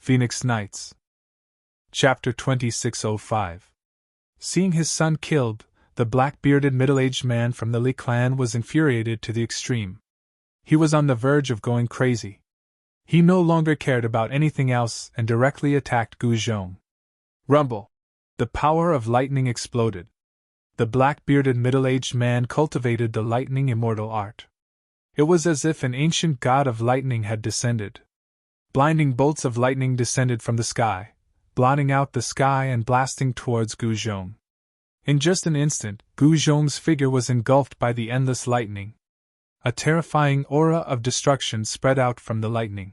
Phoenix Nights. Chapter 2605. Seeing his son killed, the black-bearded middle-aged man from the Li clan was infuriated to the extreme. He was on the verge of going crazy. He no longer cared about anything else and directly attacked Gu Zhong. Rumble! The power of lightning exploded. The black-bearded middle-aged man cultivated the lightning immortal art. It was as if an ancient god of lightning had descended. Blinding bolts of lightning descended from the sky, blotting out the sky and blasting towards Gu Zhong. In just an instant, Gu Zhong's figure was engulfed by the endless lightning. A terrifying aura of destruction spread out from the lightning.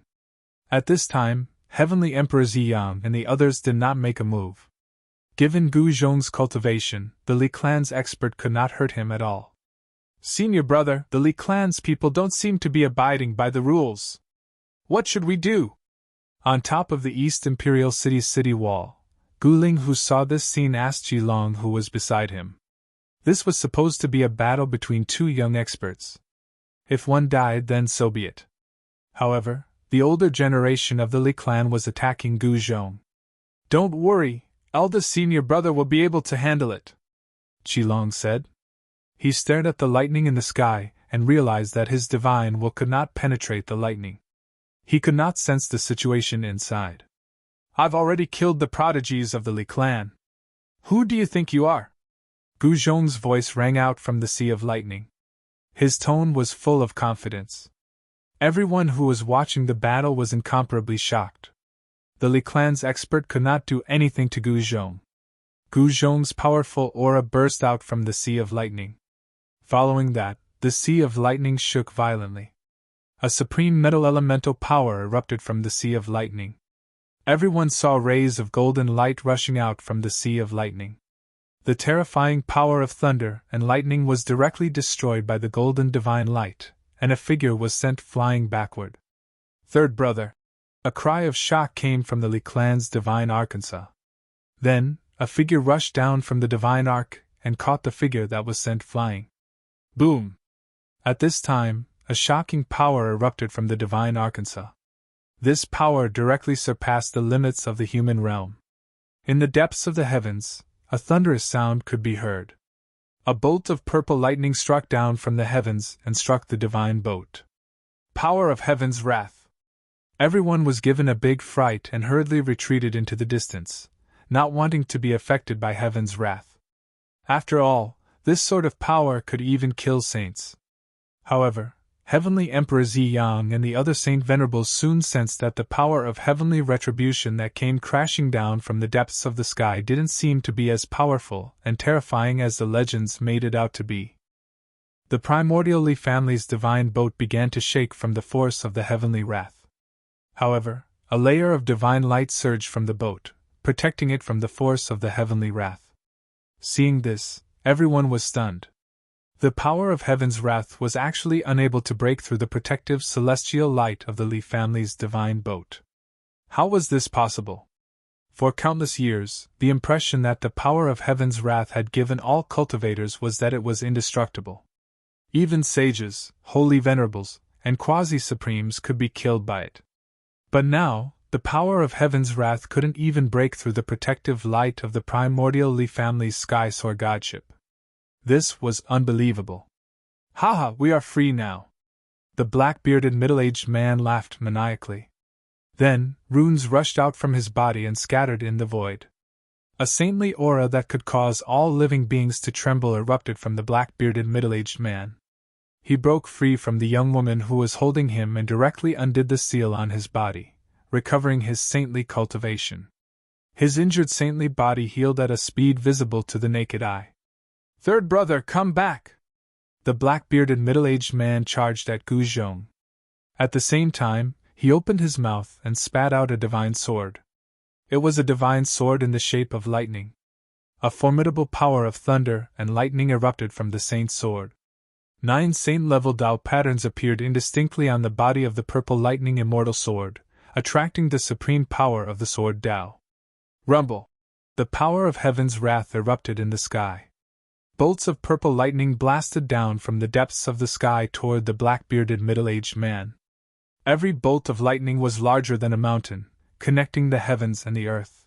At this time, Heavenly Emperor Ziyang and the others did not make a move. Given Gu Zhong's cultivation, the Li clan's expert could not hurt him at all. "Senior brother, the Li clan's people don't seem to be abiding by the rules. What should we do?" On top of the East Imperial City's city wall, Guling, who saw this scene, asked Jilong, who was beside him. This was supposed to be a battle between two young experts. If one died, then so be it. However, the older generation of the Li clan was attacking Gu Zhong. "Don't worry, eldest senior brother will be able to handle it," Jilong said. He stared at the lightning in the sky and realized that his divine will could not penetrate the lightning. He could not sense the situation inside. "I've already killed the prodigies of the Li clan. Who do you think you are?" Gu Zhong's voice rang out from the sea of lightning. His tone was full of confidence. Everyone who was watching the battle was incomparably shocked. The Li clan's expert could not do anything to Gu Zhong. Gu Zhong's powerful aura burst out from the sea of lightning. Following that, the sea of lightning shook violently. A supreme metal elemental power erupted from the sea of lightning. Everyone saw rays of golden light rushing out from the sea of lightning. The terrifying power of thunder and lightning was directly destroyed by the golden divine light, and a figure was sent flying backward. "Third brother!" A cry of shock came from the Li clan's divine Arkansas. Then, a figure rushed down from the divine arc and caught the figure that was sent flying. Boom! At this time, a shocking power erupted from the divine Arkansas. This power directly surpassed the limits of the human realm. In the depths of the heavens, a thunderous sound could be heard. A bolt of purple lightning struck down from the heavens and struck the divine boat. Power of heaven's wrath! Everyone was given a big fright and hurriedly retreated into the distance, not wanting to be affected by heaven's wrath. After all, this sort of power could even kill saints. However, Heavenly Emperor Ziyang and the other Saint Venerables soon sensed that the power of heavenly retribution that came crashing down from the depths of the sky didn't seem to be as powerful and terrifying as the legends made it out to be. The primordial Li family's divine boat began to shake from the force of the heavenly wrath. However, a layer of divine light surged from the boat, protecting it from the force of the heavenly wrath. Seeing this, everyone was stunned. The power of heaven's wrath was actually unable to break through the protective celestial light of the Li family's divine boat. How was this possible? For countless years, the impression that the power of heaven's wrath had given all cultivators was that it was indestructible. Even sages, holy venerables, and quasi-supremes could be killed by it. But now, the power of heaven's wrath couldn't even break through the protective light of the primordial Li family's sky soar godship. This was unbelievable. "Haha, we are free now." The black-bearded middle-aged man laughed maniacally. Then, runes rushed out from his body and scattered in the void. A saintly aura that could cause all living beings to tremble erupted from the black-bearded middle-aged man. He broke free from the young woman who was holding him and directly undid the seal on his body, recovering his saintly cultivation. His injured saintly body healed at a speed visible to the naked eye. "Third brother, come back!" The black-bearded middle-aged man charged at Gu Zhong. At the same time, he opened his mouth and spat out a divine sword. It was a divine sword in the shape of lightning. A formidable power of thunder and lightning erupted from the saint's sword. 9 saint-level Dao patterns appeared indistinctly on the body of the purple lightning immortal sword, attracting the supreme power of the sword Dao. Rumble! The power of heaven's wrath erupted in the sky. Bolts of purple lightning blasted down from the depths of the sky toward the black-bearded middle-aged man. Every bolt of lightning was larger than a mountain, connecting the heavens and the earth.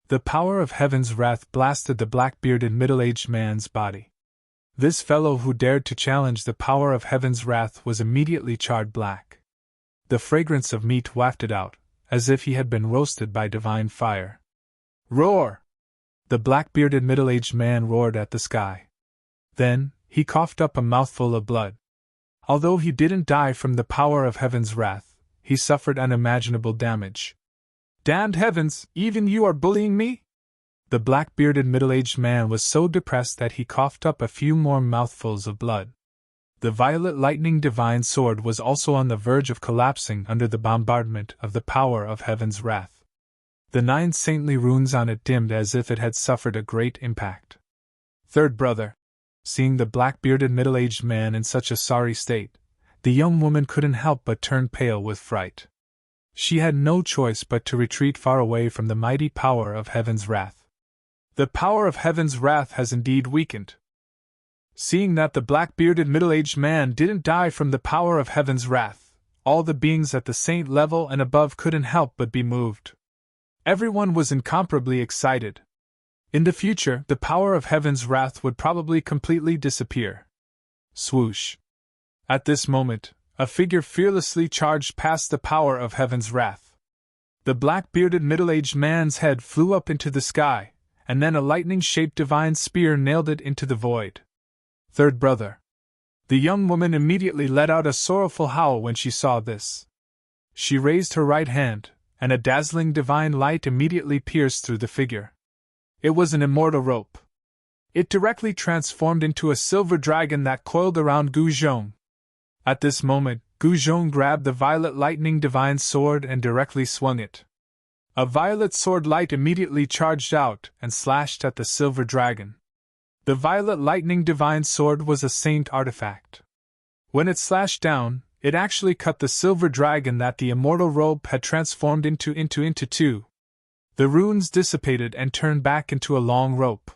The power of heaven's wrath blasted the black-bearded middle-aged man's body. This fellow who dared to challenge the power of heaven's wrath was immediately charred black. The fragrance of meat wafted out, as if he had been roasted by divine fire. Roar! The black-bearded middle-aged man roared at the sky. Then, he coughed up a mouthful of blood. Although he didn't die from the power of heaven's wrath, he suffered unimaginable damage. Damned heavens, even you are bullying me? The black-bearded middle-aged man was so depressed that he coughed up a few more mouthfuls of blood. The violet lightning divine sword was also on the verge of collapsing under the bombardment of the power of heaven's wrath. The 9 saintly runes on it dimmed as if it had suffered a great impact. Third brother. Seeing the black-bearded middle-aged man in such a sorry state, the young woman couldn't help but turn pale with fright. She had no choice but to retreat far away from the mighty power of heaven's wrath. The power of heaven's wrath has indeed weakened. Seeing that the black-bearded middle-aged man didn't die from the power of heaven's wrath, all the beings at the saint level and above couldn't help but be moved. Everyone was incomparably excited. In the future, the power of heaven's wrath would probably completely disappear. Swoosh! At this moment, a figure fearlessly charged past the power of heaven's wrath. The black-bearded middle-aged man's head flew up into the sky, and then a lightning-shaped divine spear nailed it into the void. Third brother. The young woman immediately let out a sorrowful howl when she saw this. She raised her right hand, and a dazzling divine light immediately pierced through the figure. It was an immortal rope. It directly transformed into a silver dragon that coiled around Gu Zhong. At this moment, Gu Zhong grabbed the violet lightning divine sword and directly swung it. A violet sword light immediately charged out and slashed at the silver dragon. The violet lightning divine sword was a saint artifact. When it slashed down, it actually cut the silver dragon that the immortal robe had transformed into two. The runes dissipated and turned back into a long rope.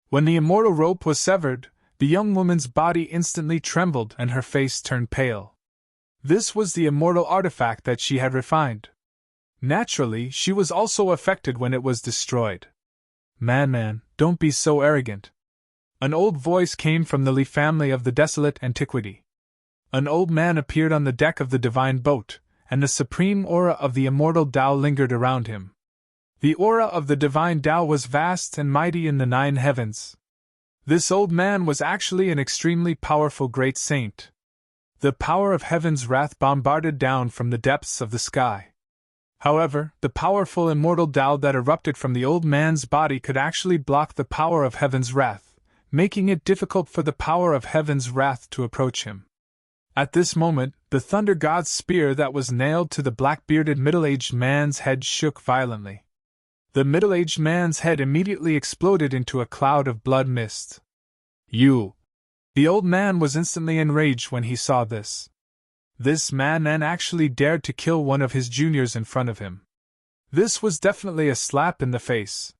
When the immortal rope was severed, the young woman's body instantly trembled and her face turned pale. This was the immortal artifact that she had refined. Naturally, she was also affected when it was destroyed. Man, don't be so arrogant. An old voice came from the Li family of the desolate antiquity. An old man appeared on the deck of the divine boat, and the supreme aura of the immortal Tao lingered around him. The aura of the divine Tao was vast and mighty in the 9 heavens. This old man was actually an extremely powerful great saint. The power of heaven's wrath bombarded down from the depths of the sky. However, the powerful immortal Tao that erupted from the old man's body could actually block the power of heaven's wrath, making it difficult for the power of heaven's wrath to approach him. At this moment, the thunder god's spear that was nailed to the black-bearded middle-aged man's head shook violently. The middle-aged man's head immediately exploded into a cloud of blood mist. You! The old man was instantly enraged when he saw this. This man actually dared to kill one of his juniors in front of him. This was definitely a slap in the face.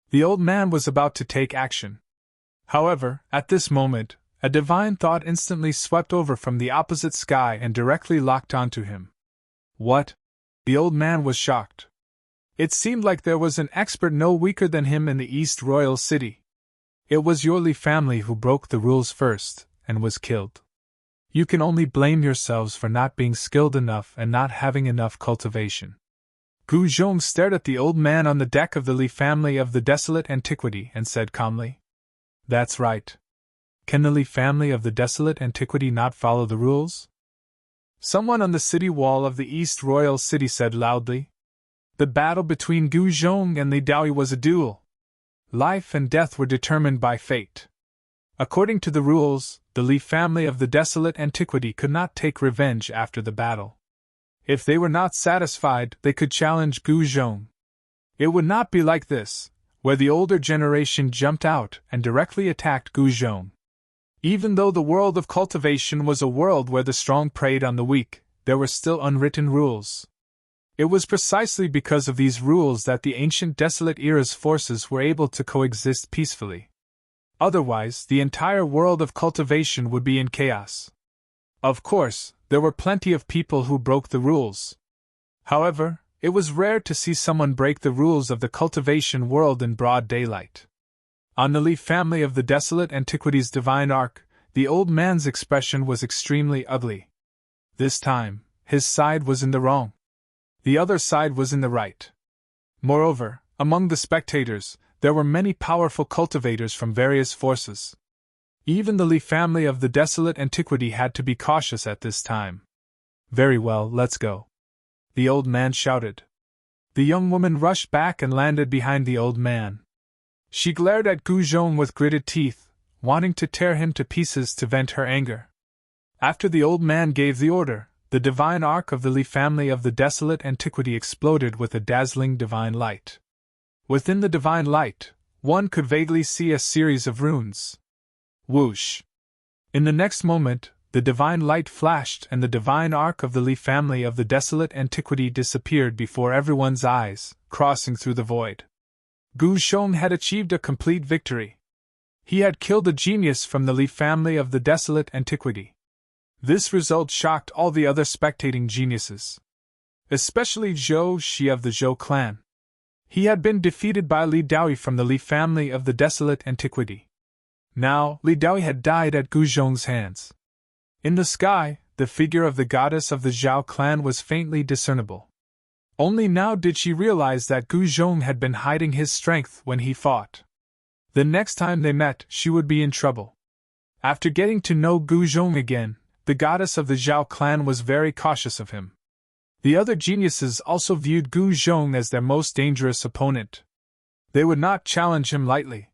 The old man was about to take action. However, at this moment, a divine thought instantly swept over from the opposite sky and directly locked onto him. What? The old man was shocked. It seemed like there was an expert no weaker than him in the East Royal City. It was your Li family who broke the rules first, and was killed. You can only blame yourselves for not being skilled enough and not having enough cultivation. Gu Zhong stared at the old man on the deck of the Li family of the desolate antiquity and said calmly, "That's right. Can the Li family of the desolate antiquity not follow the rules?" Someone on the city wall of the East Royal City said loudly. The battle between Gu Zhong and Li Daoyi was a duel. Life and death were determined by fate. According to the rules, the Li family of the desolate antiquity could not take revenge after the battle. If they were not satisfied, they could challenge Gu Zhong. It would not be like this, where the older generation jumped out and directly attacked Gu Zhong. Even though the world of cultivation was a world where the strong preyed on the weak, there were still unwritten rules. It was precisely because of these rules that the ancient desolate era's forces were able to coexist peacefully. Otherwise, the entire world of cultivation would be in chaos. Of course, there were plenty of people who broke the rules. However, It was rare to see someone break the rules of the cultivation world in broad daylight. On the Li family of the Desolate Antiquities Divine Ark, the old man's expression was extremely ugly. This time, his side was in the wrong. The other side was in the right. Moreover, among the spectators, there were many powerful cultivators from various forces. Even the Li family of the Desolate Antiquity had to be cautious at this time. Very well, let's go, the old man shouted. The young woman rushed back and landed behind the old man. She glared at Gu Zhong with gritted teeth, wanting to tear him to pieces to vent her anger. After the old man gave the order, the divine ark of the Li family of the Desolate Antiquity exploded with a dazzling divine light. Within the divine light, one could vaguely see a series of runes. Whoosh! In the next moment, the divine light flashed and the divine ark of the Li family of the Desolate Antiquity disappeared before everyone's eyes, crossing through the void. Gu Zhong had achieved a complete victory. He had killed a genius from the Li family of the Desolate Antiquity. This result shocked all the other spectating geniuses, especially Zhou Shi of the Zhou clan. He had been defeated by Li Daoyi from the Li family of the Desolate Antiquity. Now, Li Daoyi had died at Gu Zhong's hands. In the sky, the figure of the goddess of the Zhao clan was faintly discernible. Only now did she realize that Gu Zhong had been hiding his strength when he fought. The next time they met, she would be in trouble. After getting to know Gu Zhong again, the goddess of the Zhao clan was very cautious of him. The other geniuses also viewed Gu Zhong as their most dangerous opponent. They would not challenge him lightly.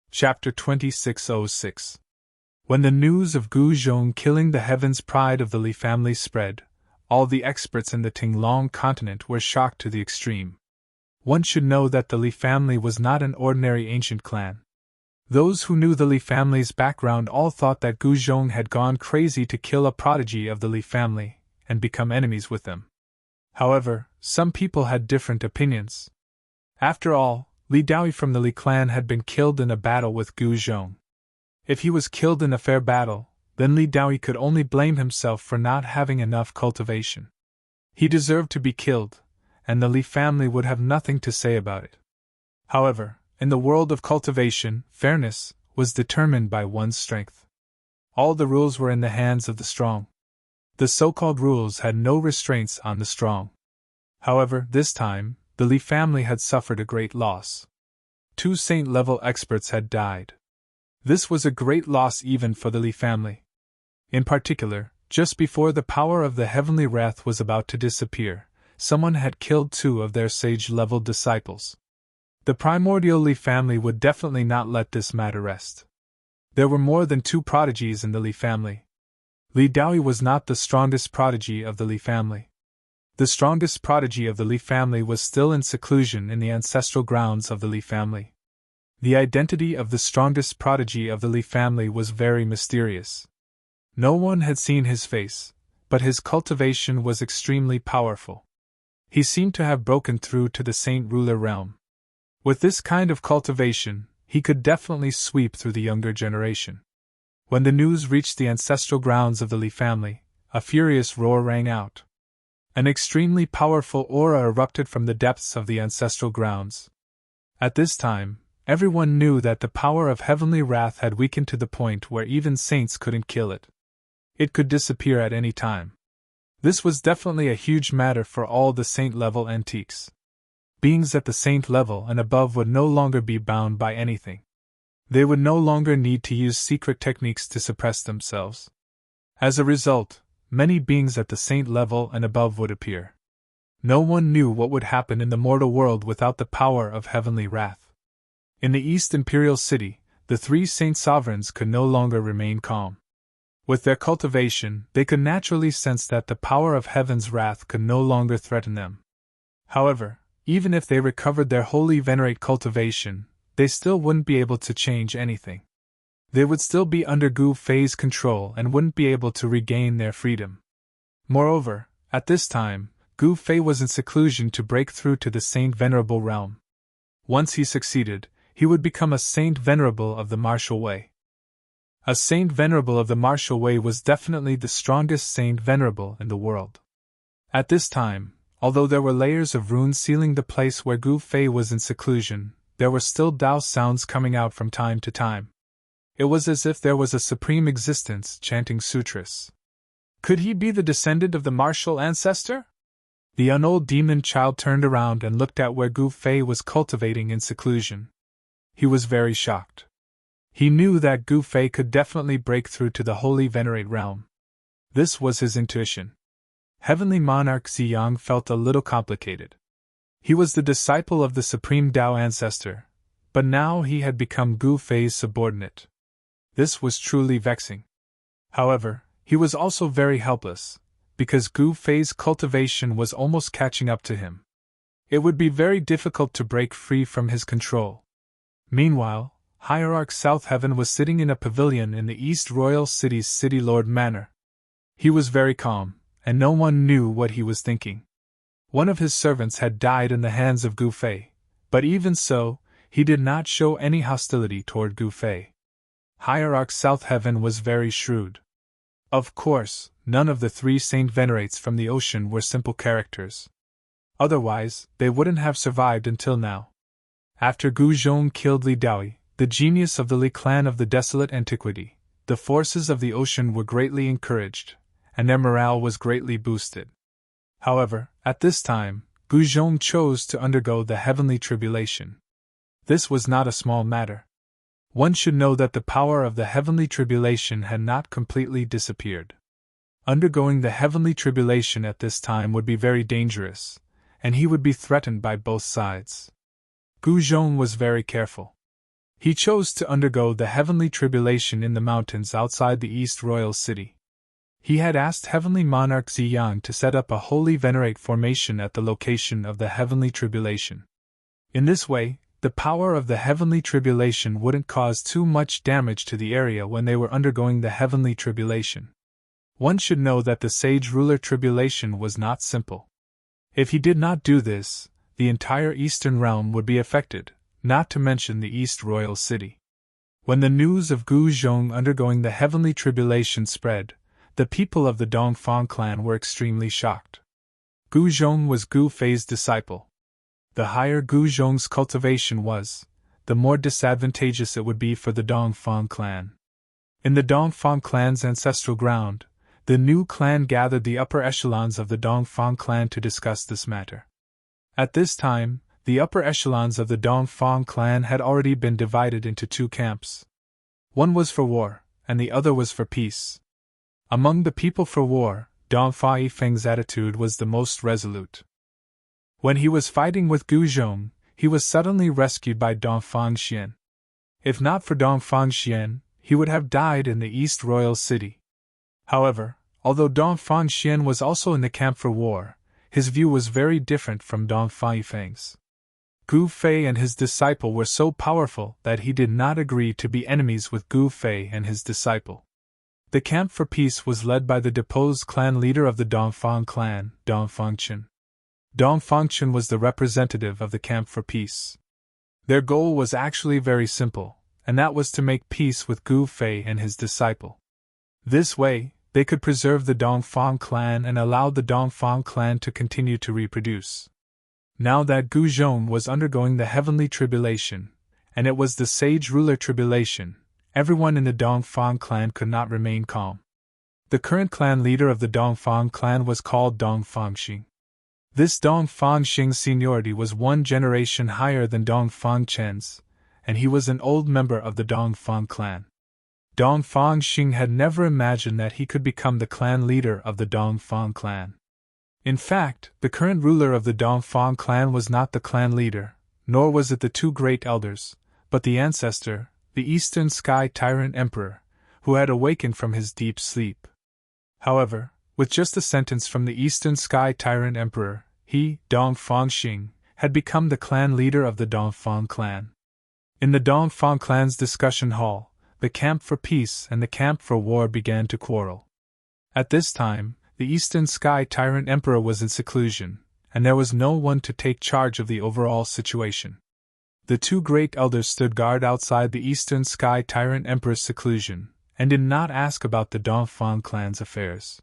Chapter 2606. When the news of Gu Zhong killing the Heaven's Pride of the Li family spread, all the experts in the Tinglong continent were shocked to the extreme. One should know that the Li family was not an ordinary ancient clan. Those who knew the Li family's background all thought that Gu Zhong had gone crazy to kill a prodigy of the Li family and become enemies with them. However, some people had different opinions. After all, Li Daoyi from the Li clan had been killed in a battle with Gu Zhong. If he was killed in a fair battle, then Li Daoyi could only blame himself for not having enough cultivation. He deserved to be killed, and the Li family would have nothing to say about it. However, in the world of cultivation, fairness was determined by one's strength. All the rules were in the hands of the strong. The so-called rules had no restraints on the strong. However, this time, the Li family had suffered a great loss. 2 saint-level experts had died. This was a great loss even for the Li family. In particular, just before the power of the heavenly wrath was about to disappear, someone had killed 2 of their sage-level disciples. The primordial Li family would definitely not let this matter rest. There were more than 2 prodigies in the Li family. Li Daoyi was not the strongest prodigy of the Li family. The strongest prodigy of the Li family was still in seclusion in the ancestral grounds of the Li family. The identity of the strongest prodigy of the Li family was very mysterious. No one had seen his face, but his cultivation was extremely powerful. He seemed to have broken through to the Saint Ruler realm. With this kind of cultivation, he could definitely sweep through the younger generation. When the news reached the ancestral grounds of the Li family, a furious roar rang out. An extremely powerful aura erupted from the depths of the ancestral grounds. At this time, everyone knew that the power of heavenly wrath had weakened to the point where even saints couldn't kill it. It could disappear at any time. This was definitely a huge matter for all the saint-level antiques. Beings at the saint level and above would no longer be bound by anything. They would no longer need to use secret techniques to suppress themselves. As a result, many beings at the saint level and above would appear. No one knew what would happen in the mortal world without the power of heavenly wrath. In the East Imperial City, the 3 saint sovereigns could no longer remain calm. With their cultivation, they could naturally sense that the power of heaven's wrath could no longer threaten them. However, even if they recovered their holy venerate cultivation, they still wouldn't be able to change anything. They would still be under Gu Fei's control and wouldn't be able to regain their freedom. Moreover, at this time, Gu Fei was in seclusion to break through to the Saint Venerable realm. Once he succeeded, he would become a Saint Venerable of the martial way. A Saint Venerable of the martial way was definitely the strongest Saint Venerable in the world. At this time, although there were layers of runes sealing the place where Gu Fei was in seclusion, there were still Dao sounds coming out from time to time. It was as if there was a supreme existence chanting sutras. Could he be the descendant of the martial ancestor? The old demon child turned around and looked at where Gu Fei was cultivating in seclusion. He was very shocked. He knew that Gu Fei could definitely break through to the holy venerate realm. This was his intuition. Heavenly Monarch Ziyang felt a little complicated. He was the disciple of the Supreme Tao ancestor, but now he had become Gu Fei's subordinate. This was truly vexing. However, he was also very helpless, because Gu Fei's cultivation was almost catching up to him. It would be very difficult to break free from his control. Meanwhile, Hierarch South Heaven was sitting in a pavilion in the East Royal City's City Lord Manor. He was very calm, and no one knew what he was thinking. One of his servants had died in the hands of Gu Fei, but even so, he did not show any hostility toward Gu Fei. Hierarch South Heaven was very shrewd. Of course, none of the 3 Saint Venerates from the ocean were simple characters. Otherwise, they wouldn't have survived until now. After Gu Zhong killed Li Daoi, the genius of the Li clan of the desolate antiquity, the forces of the ocean were greatly encouraged, and their morale was greatly boosted. However, at this time, Gu Zhong chose to undergo the heavenly tribulation. This was not a small matter. One should know that the power of the heavenly tribulation had not completely disappeared. Undergoing the heavenly tribulation at this time would be very dangerous, and he would be threatened by both sides. Gu Zhong was very careful. He chose to undergo the heavenly tribulation in the mountains outside the East Royal City. He had asked Heavenly Monarch Ziyang to set up a holy venerate formation at the location of the heavenly tribulation. In this way, the power of the heavenly tribulation wouldn't cause too much damage to the area when they were undergoing the heavenly tribulation. One should know that the sage ruler tribulation was not simple. If he did not do this, the entire eastern realm would be affected, not to mention the East Royal City. When the news of Gu Zhong undergoing the heavenly tribulation spread, the people of the Dongfang clan were extremely shocked. Gu Zhong was Gu Fei's disciple. The higher Gu Zhong's cultivation was, the more disadvantageous it would be for the Dongfang clan. In the Dongfang clan's ancestral ground, the new clan gathered the upper echelons of the Dongfang clan to discuss this matter. At this time, the upper echelons of the Dongfang clan had already been divided into 2 camps. One was for war, and the other was for peace. Among the people for war, Dongfa Yifeng's attitude was the most resolute. When he was fighting with Gu Zhong, he was suddenly rescued by Dongfang Xian. If not for Dongfang Xian, he would have died in the East Royal City. However, although Dongfang Xian was also in the camp for war, his view was very different from Dongfa Yifeng's. Gu Fei and his disciple were so powerful that he did not agree to be enemies with Gu Fei and his disciple. The camp for peace was led by the deposed clan leader of the Dongfang clan, Dongfangchen. Dongfangchen was the representative of the camp for peace. Their goal was actually very simple, and that was to make peace with Gu Fei and his disciple. This way, they could preserve the Dongfang clan and allow the Dongfang clan to continue to reproduce. Now that Gu Zhong was undergoing the heavenly tribulation, and it was the sage ruler tribulation, everyone in the Dongfang clan could not remain calm. The current clan leader of the Dongfang clan was called Dongfangxing. This Dongfangxing's seniority was 1 generation higher than Dongfangchen's, and he was an old member of the Dongfang clan. Dongfangxing had never imagined that he could become the clan leader of the Dongfang clan. In fact, the current ruler of the Dongfang clan was not the clan leader, nor was it the 2 great elders, but the ancestor, the Eastern Sky Tyrant Emperor, who had awakened from his deep sleep. However, with just a sentence from the Eastern Sky Tyrant Emperor, he, Dongfangxing, had become the clan leader of the Dongfang clan. In the Dongfang clan's discussion hall, the camp for peace and the camp for war began to quarrel. At this time, the Eastern Sky Tyrant Emperor was in seclusion, and there was no one to take charge of the overall situation. The 2 great elders stood guard outside the Eastern Sky Tyrant Emperor's seclusion, and did not ask about the Dongfang clan's affairs.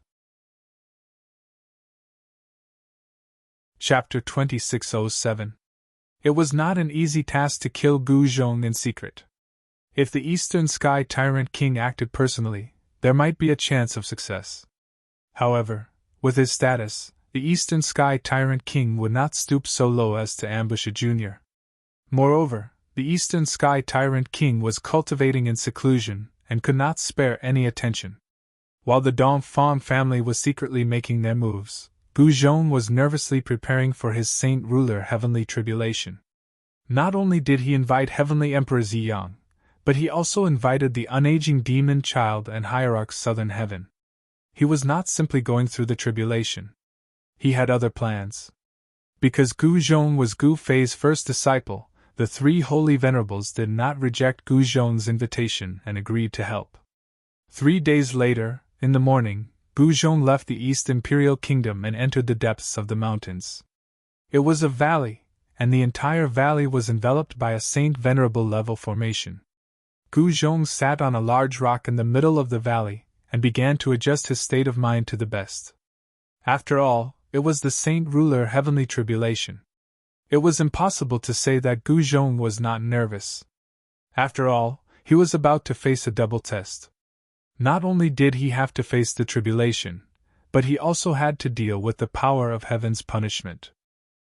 Chapter 2607. It was not an easy task to kill Gu Zhong in secret. If the Eastern Sky Tyrant King acted personally, there might be a chance of success. However, with his status, the Eastern Sky Tyrant King would not stoop so low as to ambush a junior. Moreover, the Eastern Sky Tyrant King was cultivating in seclusion and could not spare any attention. While the Dongfang family was secretly making their moves, Gu Zhong was nervously preparing for his Saint Ruler Heavenly Tribulation. Not only did he invite Heavenly Emperor Ziyang, but he also invited the unaging demon child and hierarch Southern Heaven. He was not simply going through the tribulation. He had other plans. Because Gu Zhong was Gu Fei's first disciple, the three holy venerables did not reject Gu Zhong's invitation and agreed to help. 3 days later, in the morning, Gu Zhong left the East Imperial Kingdom and entered the depths of the mountains. It was a valley, and the entire valley was enveloped by a Saint Venerable level formation. Gu Zhong sat on a large rock in the middle of the valley and began to adjust his state of mind to the best. After all, it was the Saint Ruler Heavenly Tribulation. It was impossible to say that Gu Zhong was not nervous. After all, he was about to face a double test. Not only did he have to face the tribulation, but he also had to deal with the power of heaven's punishment.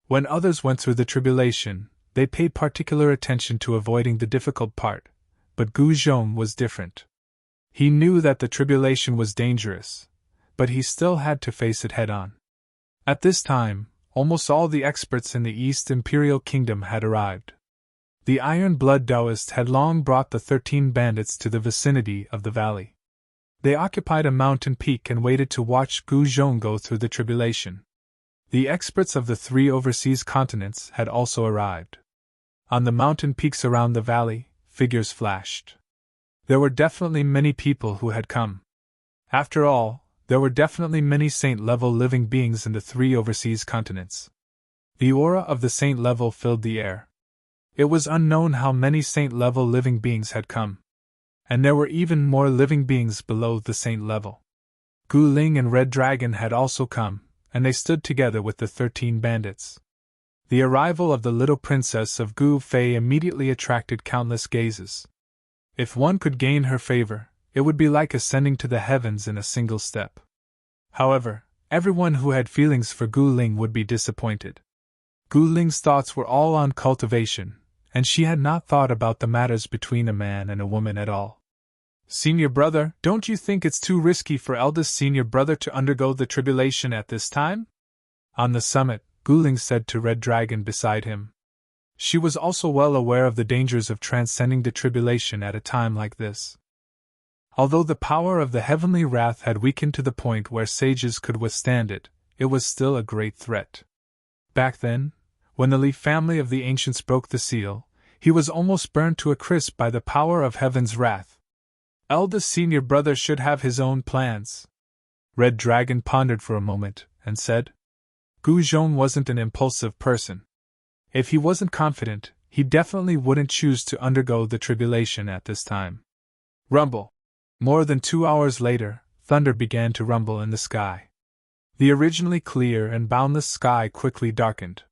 When others went through the tribulation, they paid particular attention to avoiding the difficult part, but Gu Zhong was different. He knew that the tribulation was dangerous, but he still had to face it head-on. At this time, almost all the experts in the East Imperial Kingdom had arrived. The Iron Blood Taoist had long brought the 13 bandits to the vicinity of the valley. They occupied a mountain peak and waited to watch Gu Zhong go through the tribulation. The experts of the 3 overseas continents had also arrived. On the mountain peaks around the valley, figures flashed. There were definitely many people who had come. After all, there were definitely many saint-level living beings in the 3 overseas continents. The aura of the saint level filled the air. It was unknown how many saint-level living beings had come. And there were even more living beings below the saint level. Gu Ling and Red Dragon had also come, and they stood together with the 13 bandits. The arrival of the little princess of Gu Fei immediately attracted countless gazes. If one could gain her favor, it would be like ascending to the heavens in a single step. However, everyone who had feelings for Gu Ling would be disappointed. Gu Ling's thoughts were all on cultivation, and she had not thought about the matters between a man and a woman at all. Senior brother, don't you think it's too risky for eldest senior brother to undergo the tribulation at this time? On the summit, Gu Ling said to Red Dragon beside him. She was also well aware of the dangers of transcending the tribulation at a time like this. Although the power of the heavenly wrath had weakened to the point where sages could withstand it, it was still a great threat. Back then, when the Li family of the ancients broke the seal, he was almost burned to a crisp by the power of heaven's wrath. Eldest senior brother should have his own plans. Red Dragon pondered for a moment, and said, Gu Zhong wasn't an impulsive person. If he wasn't confident, he definitely wouldn't choose to undergo the tribulation at this time. Rumble. More than 2 hours later, thunder began to rumble in the sky. The originally clear and boundless sky quickly darkened.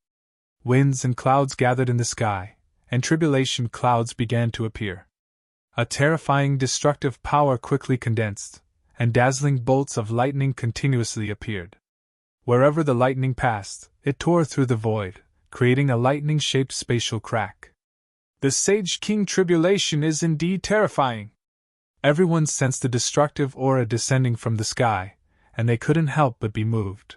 Winds and clouds gathered in the sky, and tribulation clouds began to appear. A terrifying destructive power quickly condensed, and dazzling bolts of lightning continuously appeared. Wherever the lightning passed, it tore through the void, creating a lightning-shaped spatial crack. The Sage King tribulation is indeed terrifying. Everyone sensed the destructive aura descending from the sky, and they couldn't help but be moved.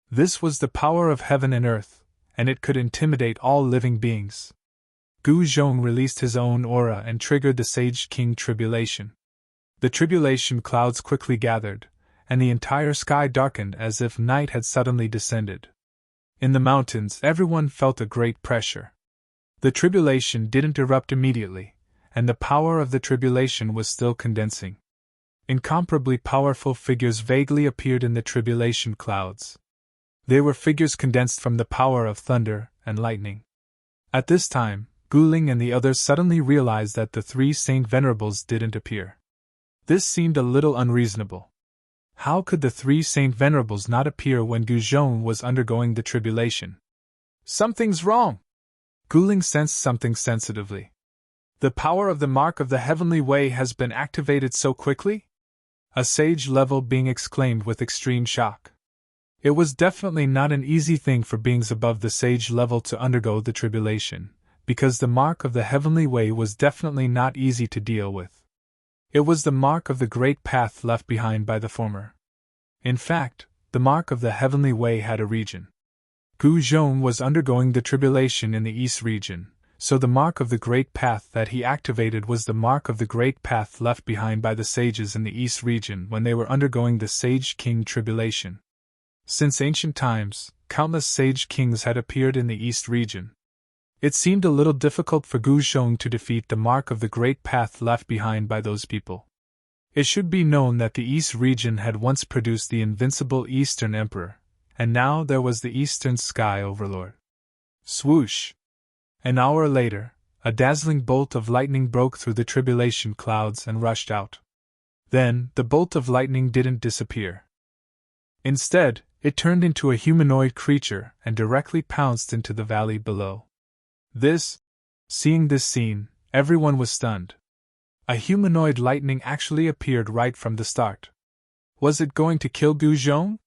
This was the power of heaven and earth, and it could intimidate all living beings. Gu Zhong released his own aura and triggered the Sage King tribulation. The tribulation clouds quickly gathered, and the entire sky darkened as if night had suddenly descended. In the mountains, everyone felt a great pressure. The tribulation didn't erupt immediately, and the power of the tribulation was still condensing. Incomparably powerful figures vaguely appeared in the tribulation clouds. They were figures condensed from the power of thunder and lightning. At this time, Gu Ling and the others suddenly realized that the 3 Saint Venerables didn't appear. This seemed a little unreasonable. How could the three Saint Venerables not appear when Goujon was undergoing the tribulation? Something's wrong! Guling sensed something sensitively. The power of the mark of the heavenly way has been activated so quickly? A sage-level being exclaimed with extreme shock. It was definitely not an easy thing for beings above the sage level to undergo the tribulation, because the mark of the heavenly way was definitely not easy to deal with. It was the mark of the great path left behind by the former. In fact, the mark of the heavenly way had a region. Goujon was undergoing the tribulation in the east region, so the mark of the great path that he activated was the mark of the great path left behind by the sages in the east region when they were undergoing the Sage King tribulation. Since ancient times, countless sage kings had appeared in the east region. It seemed a little difficult for Goujon to defeat the mark of the great path left behind by those people. It should be known that the East region had once produced the invincible Eastern Emperor, and now there was the Eastern Sky Overlord. Swoosh! An hour later, a dazzling bolt of lightning broke through the tribulation clouds and rushed out. Then, the bolt of lightning didn't disappear. Instead, it turned into a humanoid creature and directly pounced into the valley below. Seeing this scene, everyone was stunned. A humanoid lightning actually appeared right from the start. Was it going to kill Goujon?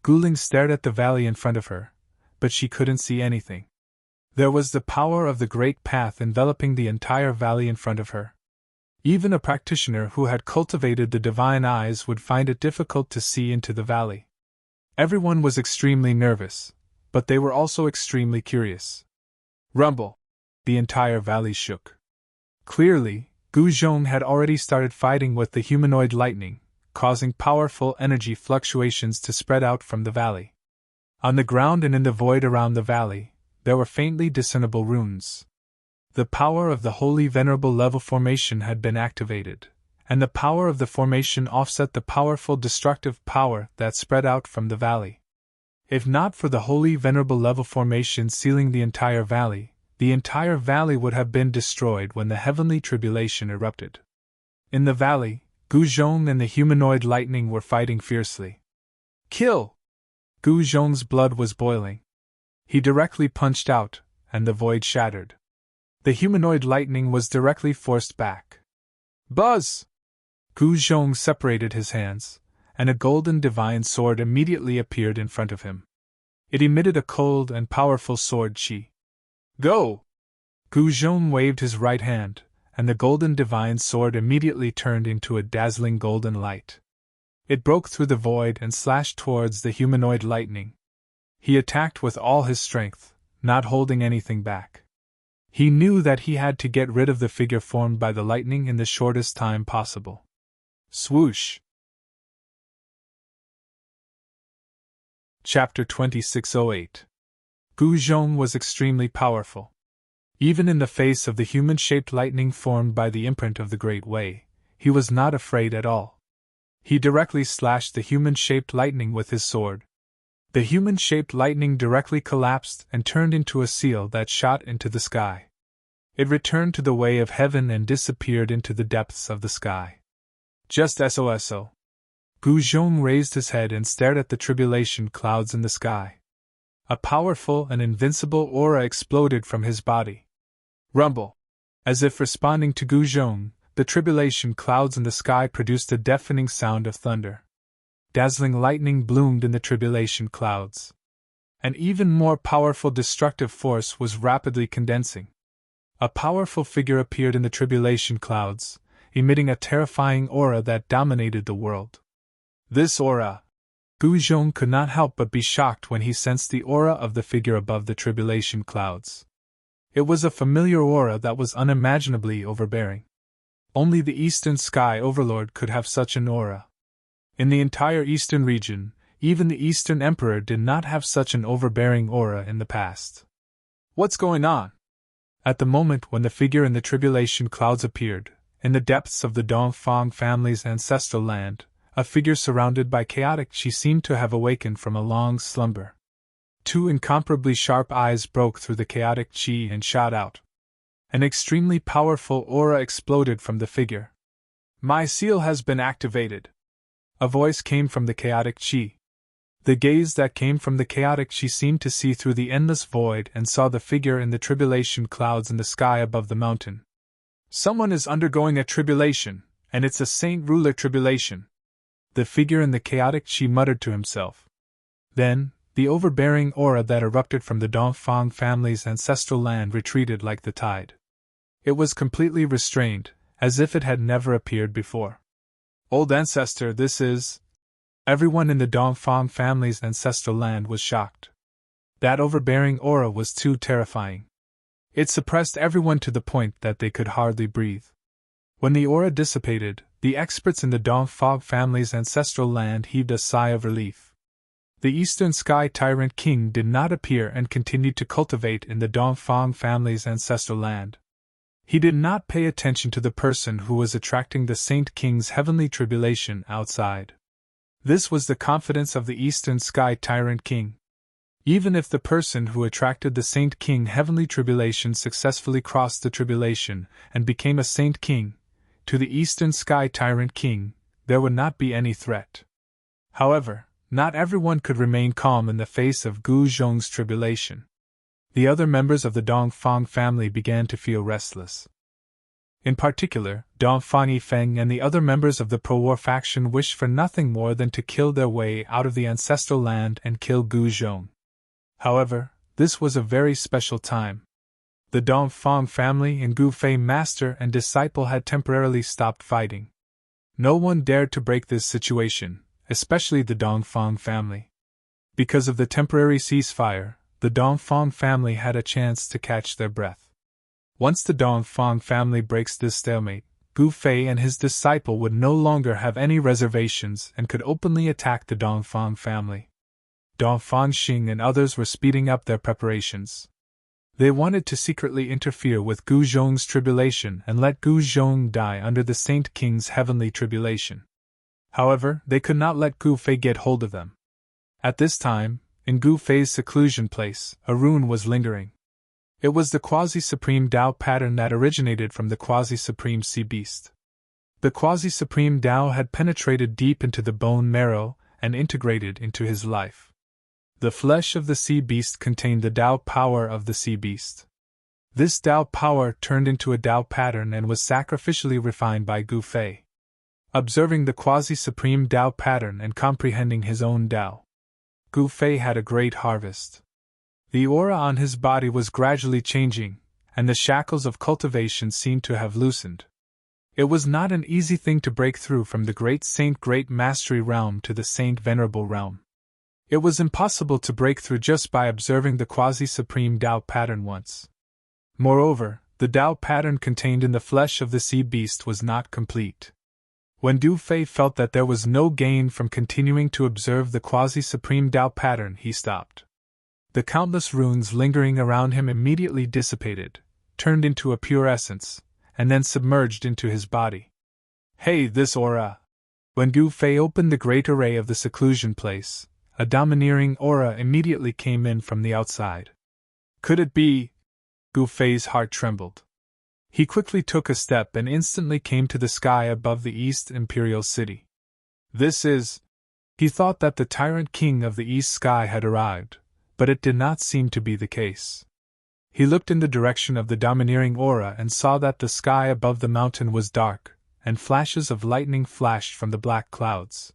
Guling stared at the valley in front of her, but she couldn't see anything. There was the power of the great path enveloping the entire valley in front of her. Even a practitioner who had cultivated the divine eyes would find it difficult to see into the valley. Everyone was extremely nervous, but they were also extremely curious. Rumble! The entire valley shook. Clearly, Goujon had already started fighting with the humanoid lightning, causing powerful energy fluctuations to spread out from the valley. On the ground and in the void around the valley, there were faintly discernible runes. The power of the holy Venerable level formation had been activated, and the power of the formation offset the powerful destructive power that spread out from the valley. If not for the holy Venerable level formation sealing the entire valley would have been destroyed when the heavenly tribulation erupted. In the valley, Goujon and the humanoid lightning were fighting fiercely. Kill! Goujon's blood was boiling. He directly punched out, and the void shattered. The humanoid lightning was directly forced back. Buzz! Goujon separated his hands, and a golden divine sword immediately appeared in front of him. It emitted a cold and powerful sword chi. Go! Goujon waved his right hand, and the golden divine sword immediately turned into a dazzling golden light. It broke through the void and slashed towards the humanoid lightning. He attacked with all his strength, not holding anything back. He knew that he had to get rid of the figure formed by the lightning in the shortest time possible. Swoosh! Chapter 2608. Goujon was extremely powerful. Even in the face of the human-shaped lightning formed by the imprint of the Great Way, he was not afraid at all. He directly slashed the human-shaped lightning with his sword. The human-shaped lightning directly collapsed and turned into a seal that shot into the sky. It returned to the way of heaven and disappeared into the depths of the sky. Just so. Goujon raised his head and stared at the tribulation clouds in the sky. A powerful and invincible aura exploded from his body. Rumble! As if responding to Goujon, the tribulation clouds in the sky produced a deafening sound of thunder. Dazzling lightning bloomed in the tribulation clouds. An even more powerful destructive force was rapidly condensing. A powerful figure appeared in the tribulation clouds, emitting a terrifying aura that dominated the world. This aura! Goujon could not help but be shocked when he sensed the aura of the figure above the tribulation clouds. It was a familiar aura that was unimaginably overbearing. Only the Eastern Sky Overlord could have such an aura. In the entire Eastern region, even the Eastern Emperor did not have such an overbearing aura in the past. What's going on? At the moment when the figure in the tribulation clouds appeared, in the depths of the Dongfang family's ancestral land, a figure surrounded by chaotic chi seemed to have awakened from a long slumber. Two incomparably sharp eyes broke through the chaotic chi and shot out. An extremely powerful aura exploded from the figure. My seal has been activated. A voice came from the chaotic chi. The gaze that came from the chaotic chi seemed to see through the endless void and saw the figure in the tribulation clouds in the sky above the mountain. Someone is undergoing a tribulation, and it's a saint ruler tribulation. The figure in the chaotic chi muttered to himself. Then, the overbearing aura that erupted from the Dongfang family's ancestral land retreated like the tide. It was completely restrained, as if it had never appeared before. Old ancestor, this is... Everyone in the Dongfang family's ancestral land was shocked. That overbearing aura was too terrifying. It suppressed everyone to the point that they could hardly breathe. When the aura dissipated, the experts in the Dongfang family's ancestral land heaved a sigh of relief. The Eastern Sky Tyrant King did not appear and continued to cultivate in the Dongfang family's ancestral land. He did not pay attention to the person who was attracting the Saint King's heavenly tribulation outside. This was the confidence of the Eastern Sky Tyrant King. Even if the person who attracted the Saint King heavenly tribulation successfully crossed the tribulation and became a Saint King, to the Eastern Sky Tyrant King, there would not be any threat. However, not everyone could remain calm in the face of Gu Zhong's tribulation. The other members of the Dongfang family began to feel restless. In particular, Dongfang Yifeng and the other members of the pro-war faction wished for nothing more than to kill their way out of the ancestral land and kill Gu Zhong. However, this was a very special time. The Dongfang family and Gu Fei master and disciple had temporarily stopped fighting. No one dared to break this situation, especially the Dongfang family. Because of the temporary ceasefire, the Dongfang family had a chance to catch their breath. Once the Dongfang family breaks this stalemate, Gu Fei and his disciple would no longer have any reservations and could openly attack the Dongfang family. Dongfang Xing and others were speeding up their preparations. They wanted to secretly interfere with Gu Zhong's tribulation and let Gu Zhong die under the Saint King's heavenly tribulation. However, they could not let Gu Fei get hold of them. At this time, in Gu Fei's seclusion place, a rune was lingering. It was the quasi-supreme Tao pattern that originated from the quasi-supreme sea beast. The quasi-supreme Tao had penetrated deep into the bone marrow and integrated into his life. The flesh of the sea beast contained the Tao power of the sea beast. This Tao power turned into a Tao pattern and was sacrificially refined by Gu Fei. Observing the quasi-supreme Tao pattern and comprehending his own Tao, Gu Fei had a great harvest. The aura on his body was gradually changing, and the shackles of cultivation seemed to have loosened. It was not an easy thing to break through from the Great Saint Great Mastery realm to the Saint Venerable realm. It was impossible to break through just by observing the quasi-supreme Tao pattern once. Moreover, the Tao pattern contained in the flesh of the sea beast was not complete. When Gu Fei felt that there was no gain from continuing to observe the quasi-supreme Tao pattern, he stopped. The countless runes lingering around him immediately dissipated, turned into a pure essence, and then submerged into his body. Hey, this aura! When Gu Fei opened the great array of the seclusion place, a domineering aura immediately came in from the outside. Could it be? Gu Fei's heart trembled. He quickly took a step and instantly came to the sky above the East Imperial City. This is... He thought that the Tyrant King of the East Sky had arrived, but it did not seem to be the case. He looked in the direction of the domineering aura and saw that the sky above the mountain was dark, and flashes of lightning flashed from the black clouds.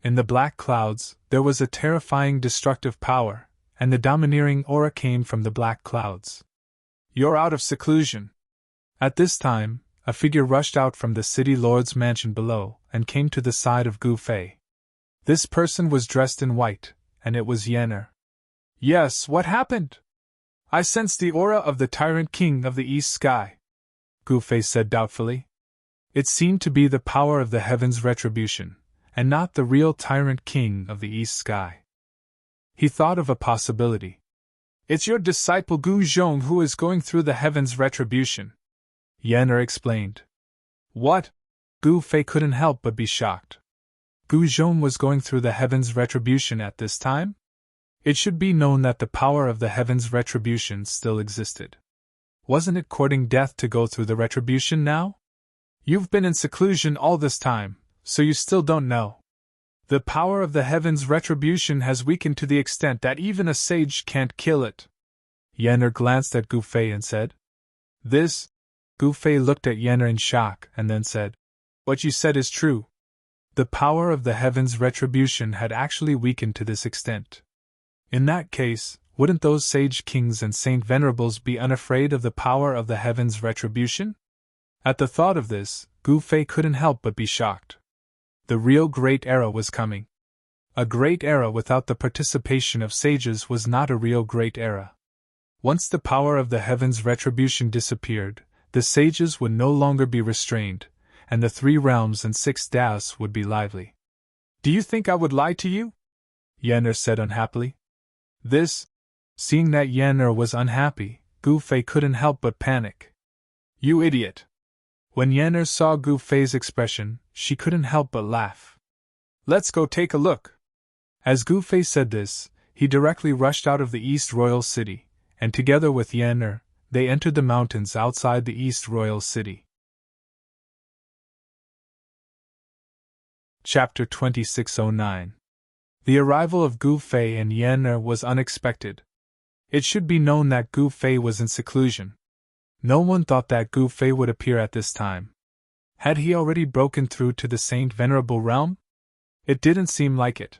In the black clouds, there was a terrifying destructive power, and the domineering aura came from the black clouds. You're out of seclusion. At this time, a figure rushed out from the city lord's mansion below and came to the side of Gu Fei. This person was dressed in white, and it was Yener. Yes, what happened? I sensed the aura of the Tyrant King of the East Sky, Gu Fei said doubtfully. It seemed to be the power of the heaven's retribution, and not the real Tyrant King of the East Sky. He thought of a possibility. It's your disciple Gu Zhong who is going through the heaven's retribution, Yener explained. What? Gu Fei couldn't help but be shocked. Gu Zhong was going through the heaven's retribution at this time? It should be known that the power of the heaven's retribution still existed. Wasn't it courting death to go through the retribution now? You've been in seclusion all this time, so you still don't know. The power of the heavens' retribution has weakened to the extent that even a sage can't kill it. Yenner glanced at Gu Fei and said, This? Gu Fei looked at Yenner in shock and then said, What you said is true. The power of the heavens' retribution had actually weakened to this extent. In that case, wouldn't those sage kings and Saint Venerables be unafraid of the power of the heavens' retribution? At the thought of this, Gu Fei couldn't help but be shocked. The real great era was coming. A great era without the participation of sages was not a real great era. Once the power of the heavens' retribution disappeared, the sages would no longer be restrained, and the 3 realms and 6 Daos would be lively. Do you think I would lie to you? Yenner said unhappily. Seeing that Yenner was unhappy, Gu Fei couldn't help but panic. You idiot! When Yenner saw Gu Fei's expression, she couldn't help but laugh. Let's go take a look. As Gu Fei said this, he directly rushed out of the East Royal City, and together with Yenner, they entered the mountains outside the East Royal City. Chapter 2609. The arrival of Gu Fei and Yenner was unexpected. It should be known that Gu Fei was in seclusion. No one thought that Gu Fei would appear at this time. Had he already broken through to the Saint Venerable realm? It didn't seem like it.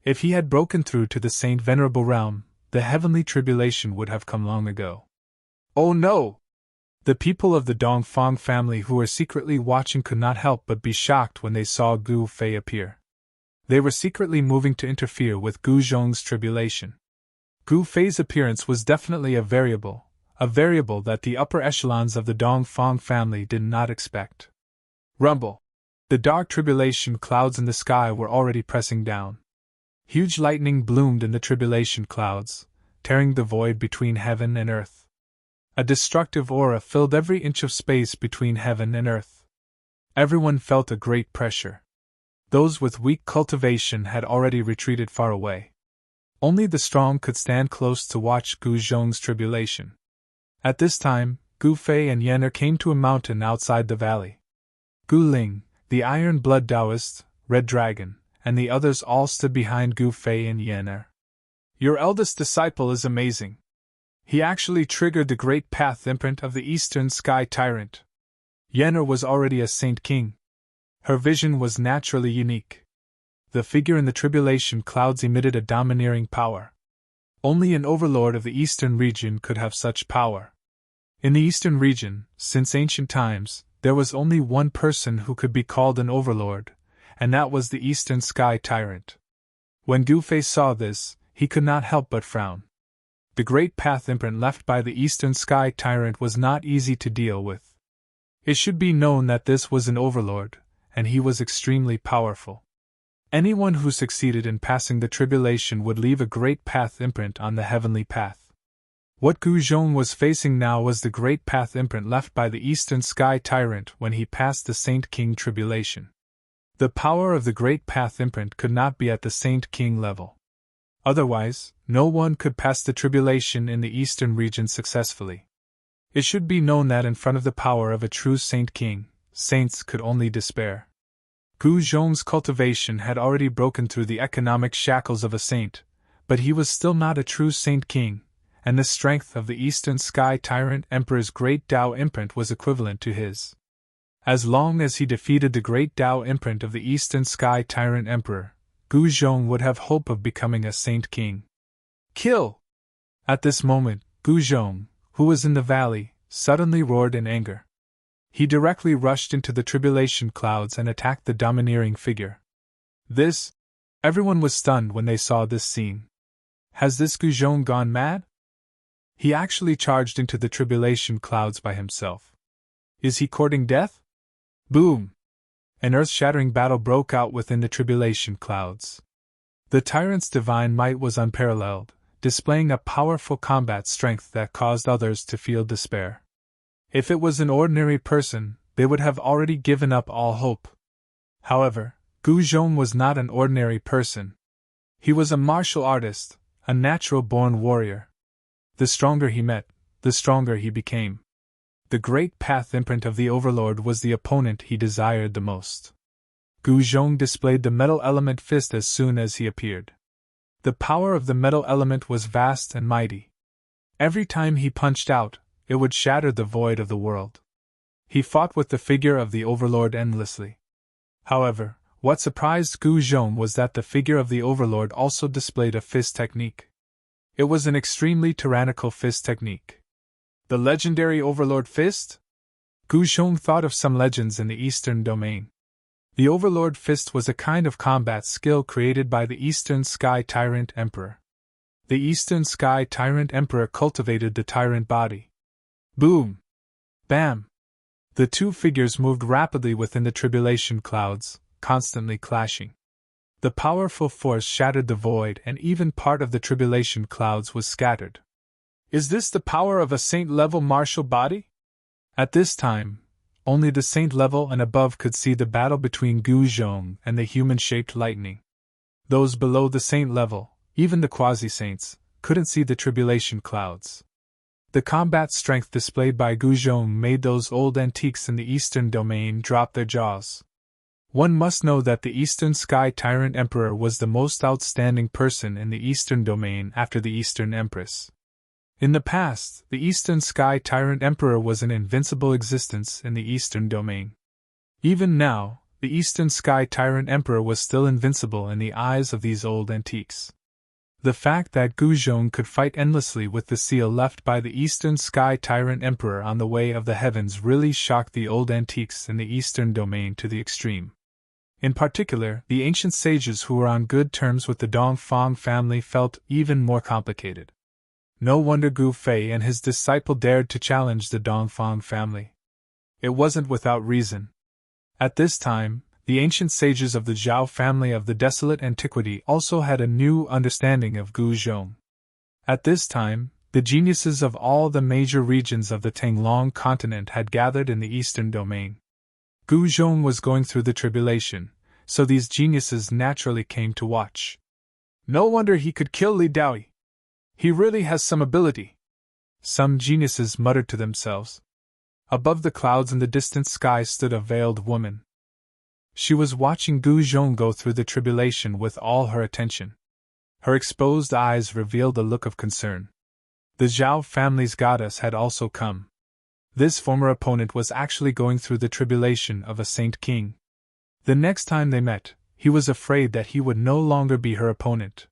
If he had broken through to the Saint Venerable realm, the heavenly tribulation would have come long ago. Oh no! The people of the Dongfang family who were secretly watching could not help but be shocked when they saw Gu Fei appear. They were secretly moving to interfere with Gu Zhong's tribulation. Gu Fei's appearance was definitely a variable that the upper echelons of the Dongfang family did not expect. Rumble! The dark tribulation clouds in the sky were already pressing down. Huge lightning bloomed in the tribulation clouds, tearing the void between heaven and earth. A destructive aura filled every inch of space between heaven and earth. Everyone felt a great pressure. Those with weak cultivation had already retreated far away. Only the strong could stand close to watch Gu Zhong's tribulation. At this time, Gu Fei and Yenner came to a mountain outside the valley. Gu Ling, the Iron Blood Taoist, Red Dragon, and the others all stood behind Gu Fei and Yenner. Your eldest disciple is amazing. He actually triggered the great path imprint of the Eastern Sky Tyrant. Yenner was already a Saint King. Her vision was naturally unique. The figure in the tribulation clouds emitted a domineering power. Only an overlord of the Eastern region could have such power. In the Eastern region, since ancient times, there was only one person who could be called an overlord, and that was the Eastern Sky Tyrant. When Gu Fei saw this, he could not help but frown. The great path imprint left by the Eastern Sky Tyrant was not easy to deal with. It should be known that this was an overlord, and he was extremely powerful. Anyone who succeeded in passing the tribulation would leave a great path imprint on the heavenly path. What Gu Zhong was facing now was the great path imprint left by the Eastern Sky Tyrant when he passed the Saint King tribulation. The power of the great path imprint could not be at the Saint King level. Otherwise, no one could pass the tribulation in the Eastern region successfully. It should be known that in front of the power of a true Saint King, saints could only despair. Gu Zhong's cultivation had already broken through the economic shackles of a saint, but he was still not a true Saint King, and the strength of the Eastern Sky Tyrant Emperor's great Tao imprint was equivalent to his. As long as he defeated the great Tao imprint of the Eastern Sky Tyrant Emperor, Gu Zhong would have hope of becoming a Saint King. Kill! At this moment, Gu Zhong, who was in the valley, suddenly roared in anger. He directly rushed into the tribulation clouds and attacked the domineering figure. Everyone was stunned when they saw this scene. Has this Gu Zhong gone mad? He actually charged into the tribulation clouds by himself. Is he courting death? Boom! An earth-shattering battle broke out within the tribulation clouds. The tyrant's divine might was unparalleled, displaying a powerful combat strength that caused others to feel despair. If it was an ordinary person, they would have already given up all hope. However, Gu Zhong was not an ordinary person. He was a martial artist, a natural-born warrior. The stronger he met, the stronger he became. The great path imprint of the Overlord was the opponent he desired the most. Gu Zhong displayed the metal element fist as soon as he appeared. The power of the metal element was vast and mighty. Every time he punched out, it would shatter the void of the world. He fought with the figure of the Overlord endlessly. However, what surprised Gu Zhong was that the figure of the Overlord also displayed a fist technique. It was an extremely tyrannical fist technique. The legendary Overlord fist? Gu Zhong thought of some legends in the Eastern domain. The Overlord fist was a kind of combat skill created by the Eastern Sky Tyrant Emperor. The Eastern Sky Tyrant Emperor cultivated the tyrant body. Boom! Bam! The two figures moved rapidly within the tribulation clouds, constantly clashing. The powerful force shattered the void, and even part of the tribulation clouds was scattered. Is this the power of a saint-level martial body? At this time, only the saint level and above could see the battle between Gu Zhong and the human-shaped lightning. Those below the saint level, even the quasi-saints, couldn't see the tribulation clouds. The combat strength displayed by Gu Zhong made those old antiques in the Eastern domain drop their jaws. One must know that the Eastern Sky Tyrant Emperor was the most outstanding person in the Eastern domain after the Eastern Empress. In the past, the Eastern Sky Tyrant Emperor was an invincible existence in the Eastern domain. Even now, the Eastern Sky Tyrant Emperor was still invincible in the eyes of these old antiques. The fact that Gu Zhong could fight endlessly with the seal left by the Eastern Sky Tyrant Emperor on the way of the heavens really shocked the old antiques in the Eastern domain to the extreme. In particular, the ancient sages who were on good terms with the Dongfang family felt even more complicated. No wonder Gu Fei and his disciple dared to challenge the Dongfang family. It wasn't without reason. At this time, the ancient sages of the Zhao family of the desolate antiquity also had a new understanding of Gu Zhong. At this time, the geniuses of all the major regions of the Tanglong continent had gathered in the Eastern domain. Gu Zhong was going through the tribulation, so these geniuses naturally came to watch. No wonder he could kill Li Daoi. He really has some ability. Some geniuses muttered to themselves. Above the clouds in the distant sky stood a veiled woman. She was watching Gu Zhong go through the tribulation with all her attention. Her exposed eyes revealed a look of concern. The Zhao family's goddess had also come. This former opponent was actually going through the tribulation of a saint king. The next time they met, he was afraid that he would no longer be her opponent.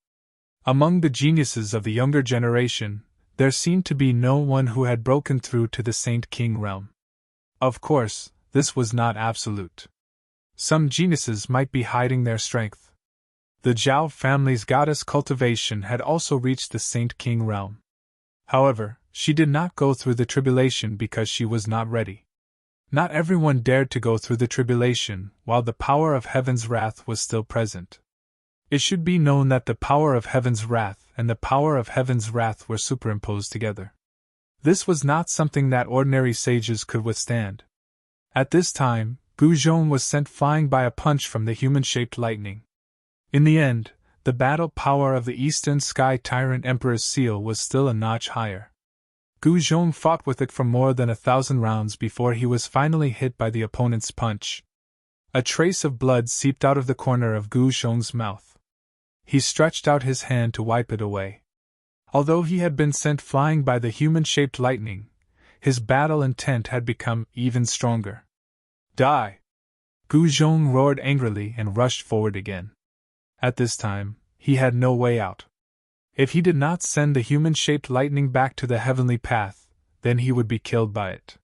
Among the geniuses of the younger generation, there seemed to be no one who had broken through to the Saint King realm. Of course, this was not absolute. Some geniuses might be hiding their strength. The Zhao family's goddess cultivation had also reached the Saint King realm. However, she did not go through the tribulation because she was not ready. Not everyone dared to go through the tribulation while the power of heaven's wrath was still present. It should be known that the power of heaven's wrath and the power of heaven's wrath were superimposed together. This was not something that ordinary sages could withstand. At this time, Gu Zhong was sent flying by a punch from the human-shaped lightning. In the end, the battle power of the Eastern Sky Tyrant Emperor's seal was still a notch higher. Gu Zhong fought with it for more than 1,000 rounds before he was finally hit by the opponent's punch. A trace of blood seeped out of the corner of Gu Zhong's mouth. He stretched out his hand to wipe it away. Although he had been sent flying by the human-shaped lightning, his battle intent had become even stronger. Die! Gu Zhong roared angrily and rushed forward again. At this time, he had no way out. If he did not send the human-shaped lightning back to the heavenly path, then he would be killed by it.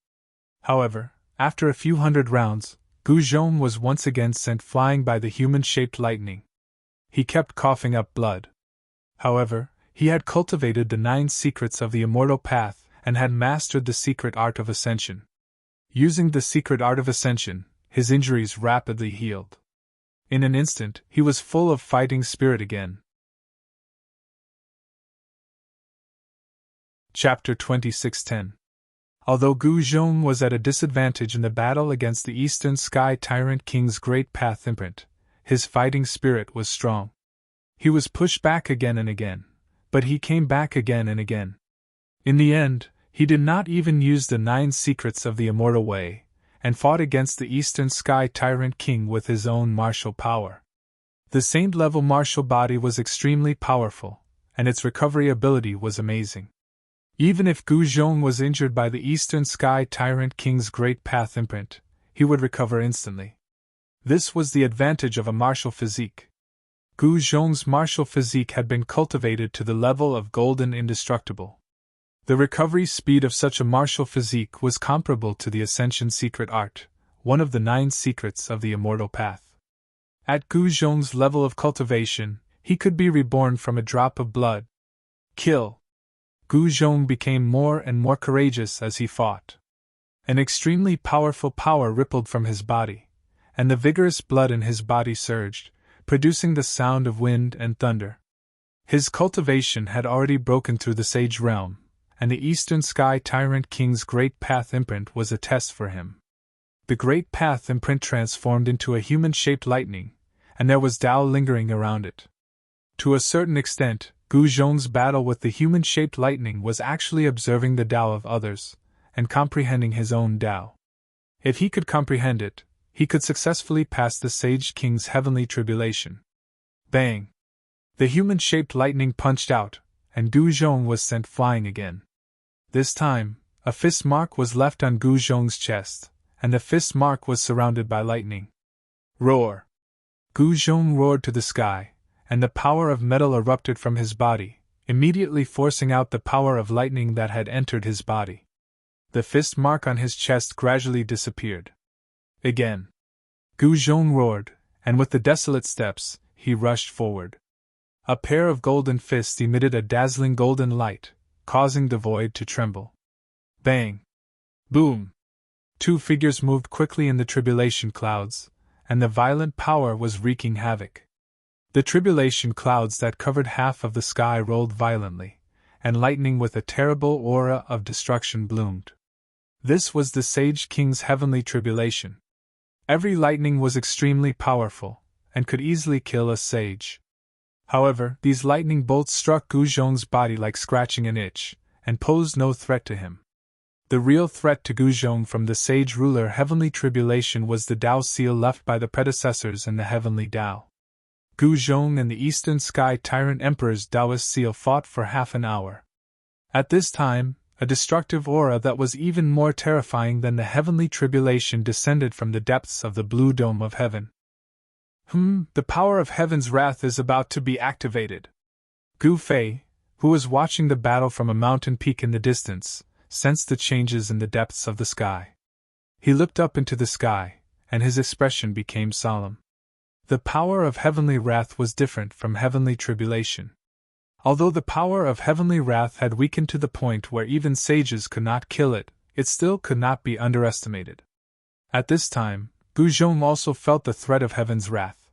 However, after a few hundred rounds, Gu Zhong was once again sent flying by the human-shaped lightning. He kept coughing up blood. However, he had cultivated the 9 secrets of the immortal path and had mastered the secret art of ascension. Using the secret art of ascension, his injuries rapidly healed. In an instant, he was full of fighting spirit again. Chapter 26:10. Although Gu Zhong was at a disadvantage in the battle against the Eastern Sky Tyrant King's great path imprint, his fighting spirit was strong. He was pushed back again and again, but he came back again and again. In the end, He did not even use the 9 secrets of the immortal way, and fought against the Eastern Sky Tyrant King with his own martial power. The saint-level martial body was extremely powerful, and its recovery ability was amazing. Even if Gu Zhong was injured by the Eastern Sky Tyrant King's Great Path imprint, he would recover instantly. This was the advantage of a martial physique. Gu Zhong's martial physique had been cultivated to the level of golden indestructible. The recovery speed of such a martial physique was comparable to the Ascension Secret Art, one of the 9 secrets of the Immortal Path. At Gu Zhong's level of cultivation, he could be reborn from a drop of blood. Kill. Gu Zhong became more and more courageous as he fought. An extremely powerful power rippled from his body, and the vigorous blood in his body surged, producing the sound of wind and thunder. His cultivation had already broken through the Sage Realm, and the Eastern Sky Tyrant King's Great Path imprint was a test for him. The Great Path imprint transformed into a human-shaped lightning, and there was Tao lingering around it. To a certain extent, Gu Zhong's battle with the human-shaped lightning was actually observing the Tao of others, and comprehending his own Tao. If he could comprehend it, he could successfully pass the Sage King's heavenly tribulation. Bang! The human-shaped lightning punched out, and Gu Zhong was sent flying again. This time, a fist mark was left on Gu Zhong's chest, and the fist mark was surrounded by lightning. Roar! Gu Zhong roared to the sky, and the power of metal erupted from his body, immediately forcing out the power of lightning that had entered his body. The fist mark on his chest gradually disappeared. Again. Gu Zhong roared, and with the desolate steps, he rushed forward. A pair of golden fists emitted a dazzling golden light, causing the void to tremble. Bang! Boom! 2 figures moved quickly in the tribulation clouds, and the violent power was wreaking havoc. The tribulation clouds that covered half of the sky rolled violently, and lightning with a terrible aura of destruction bloomed. This was the Sage King's heavenly tribulation. Every lightning was extremely powerful, and could easily kill a sage. However, these lightning bolts struck Gu Zhong's body like scratching an itch, and posed no threat to him. The real threat to Gu Zhong from the Sage Ruler Heavenly Tribulation was the Tao seal left by the predecessors in the Heavenly Tao. Gu Zhong and the Eastern Sky Tyrant Emperor's Taoist seal fought for half an hour. At this time, a destructive aura that was even more terrifying than the Heavenly Tribulation descended from the depths of the blue dome of heaven. The power of heaven's wrath is about to be activated. Gu Fei, who was watching the battle from a mountain peak in the distance, sensed the changes in the depths of the sky. He looked up into the sky, and his expression became solemn. The power of heavenly wrath was different from heavenly tribulation. Although the power of heavenly wrath had weakened to the point where even sages could not kill it, it still could not be underestimated. At this time, Gu Zhong also felt the threat of heaven's wrath.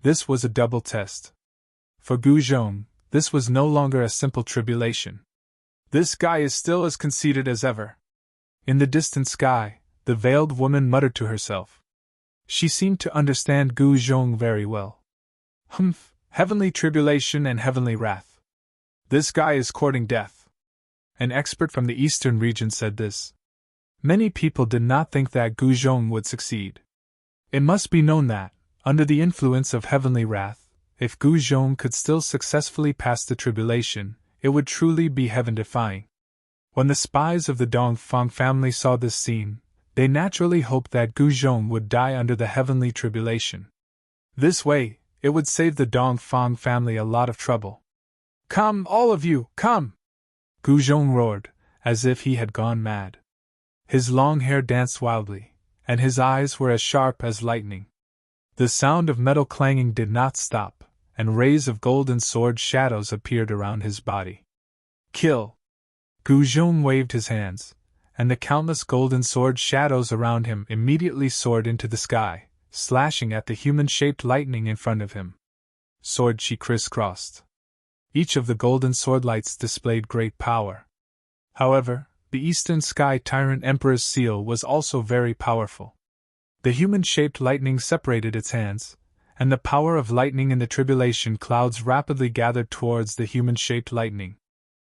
This was a double test. For Gu Zhong, this was no longer a simple tribulation. This guy is still as conceited as ever. In the distant sky, the veiled woman muttered to herself. She seemed to understand Gu Zhong very well. Heavenly tribulation and heavenly wrath. This guy is courting death. An expert from the eastern region said this. Many people did not think that Gu Zhong would succeed. It must be known that, under the influence of heavenly wrath, if Gu Zhong could still successfully pass the tribulation, it would truly be heaven-defying. When the spies of the Dongfang family saw this scene, they naturally hoped that Gu Zhong would die under the heavenly tribulation. This way, it would save the Dongfang family a lot of trouble. Come, all of you, come! Gu Zhong roared, as if he had gone mad. His long hair danced wildly, and his eyes were as sharp as lightning. The sound of metal clanging did not stop, and rays of golden sword shadows appeared around his body. Kill! Gu Zhong waved his hands, and the countless golden sword shadows around him immediately soared into the sky, slashing at the human-shaped lightning in front of him. Sword chi crisscrossed. Each of the golden sword lights displayed great power. However, the Eastern Sky Tyrant Emperor's seal was also very powerful. The human-shaped lightning separated its hands, and the power of lightning in the tribulation clouds rapidly gathered towards the human-shaped lightning.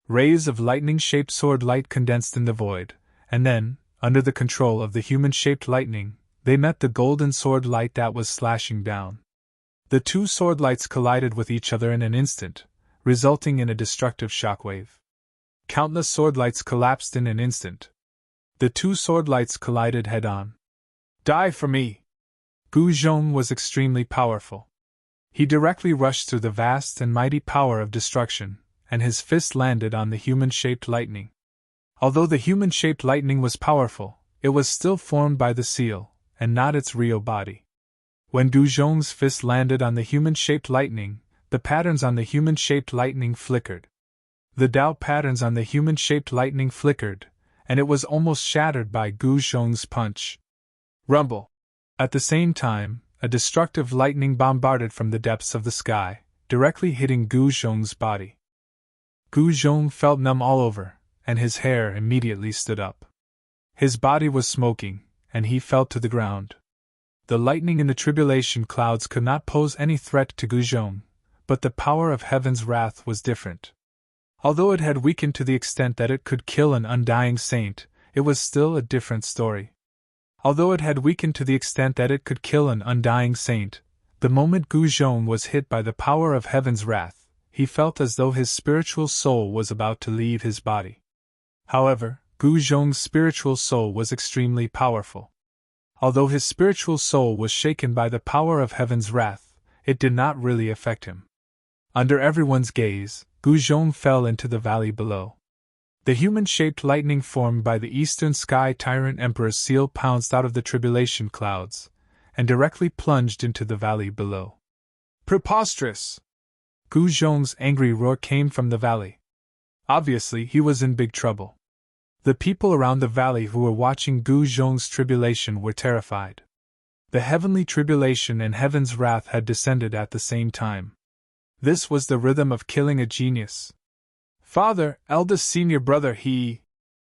Rays of lightning-shaped sword light condensed in the void, and then, under the control of the human-shaped lightning, they met the golden sword light that was slashing down. The two sword lights collided with each other in an instant, resulting in a destructive shockwave. Countless sword lights collapsed in an instant. The two sword lights collided head-on. Die for me! Gu Zhong was extremely powerful. He directly rushed through the vast and mighty power of destruction, and his fist landed on the human-shaped lightning. Although the human-shaped lightning was powerful, it was still formed by the seal, and not its real body. When Gu Zhong's fist landed on the human-shaped lightning, the patterns on the human-shaped lightning flickered. The Tao patterns on the human-shaped lightning flickered, and it was almost shattered by Gu Zhong's punch. Rumble! At the same time, a destructive lightning bombarded from the depths of the sky, directly hitting Gu Zhong's body. Gu Zhong felt numb all over, and his hair immediately stood up. His body was smoking, and he fell to the ground. The lightning in the tribulation clouds could not pose any threat to Gu Zhong, but the power of heaven's wrath was different. Although it had weakened to the extent that it could kill an undying saint, it was still a different story. The moment Gu Zhong was hit by the power of heaven's wrath, he felt as though his spiritual soul was about to leave his body. However, Gu Zhong's spiritual soul was extremely powerful. Although his spiritual soul was shaken by the power of heaven's wrath, it did not really affect him. Under everyone's gaze, Gu Zhong fell into the valley below. The human-shaped lightning formed by the eastern sky tyrant emperor's seal pounced out of the tribulation clouds, and directly plunged into the valley below. Preposterous! Gu Zhong's angry roar came from the valley. Obviously, he was in big trouble. The people around the valley who were watching Gu Zhong's tribulation were terrified. The heavenly tribulation and heaven's wrath had descended at the same time. This was the rhythm of killing a genius. Father, eldest senior brother, he...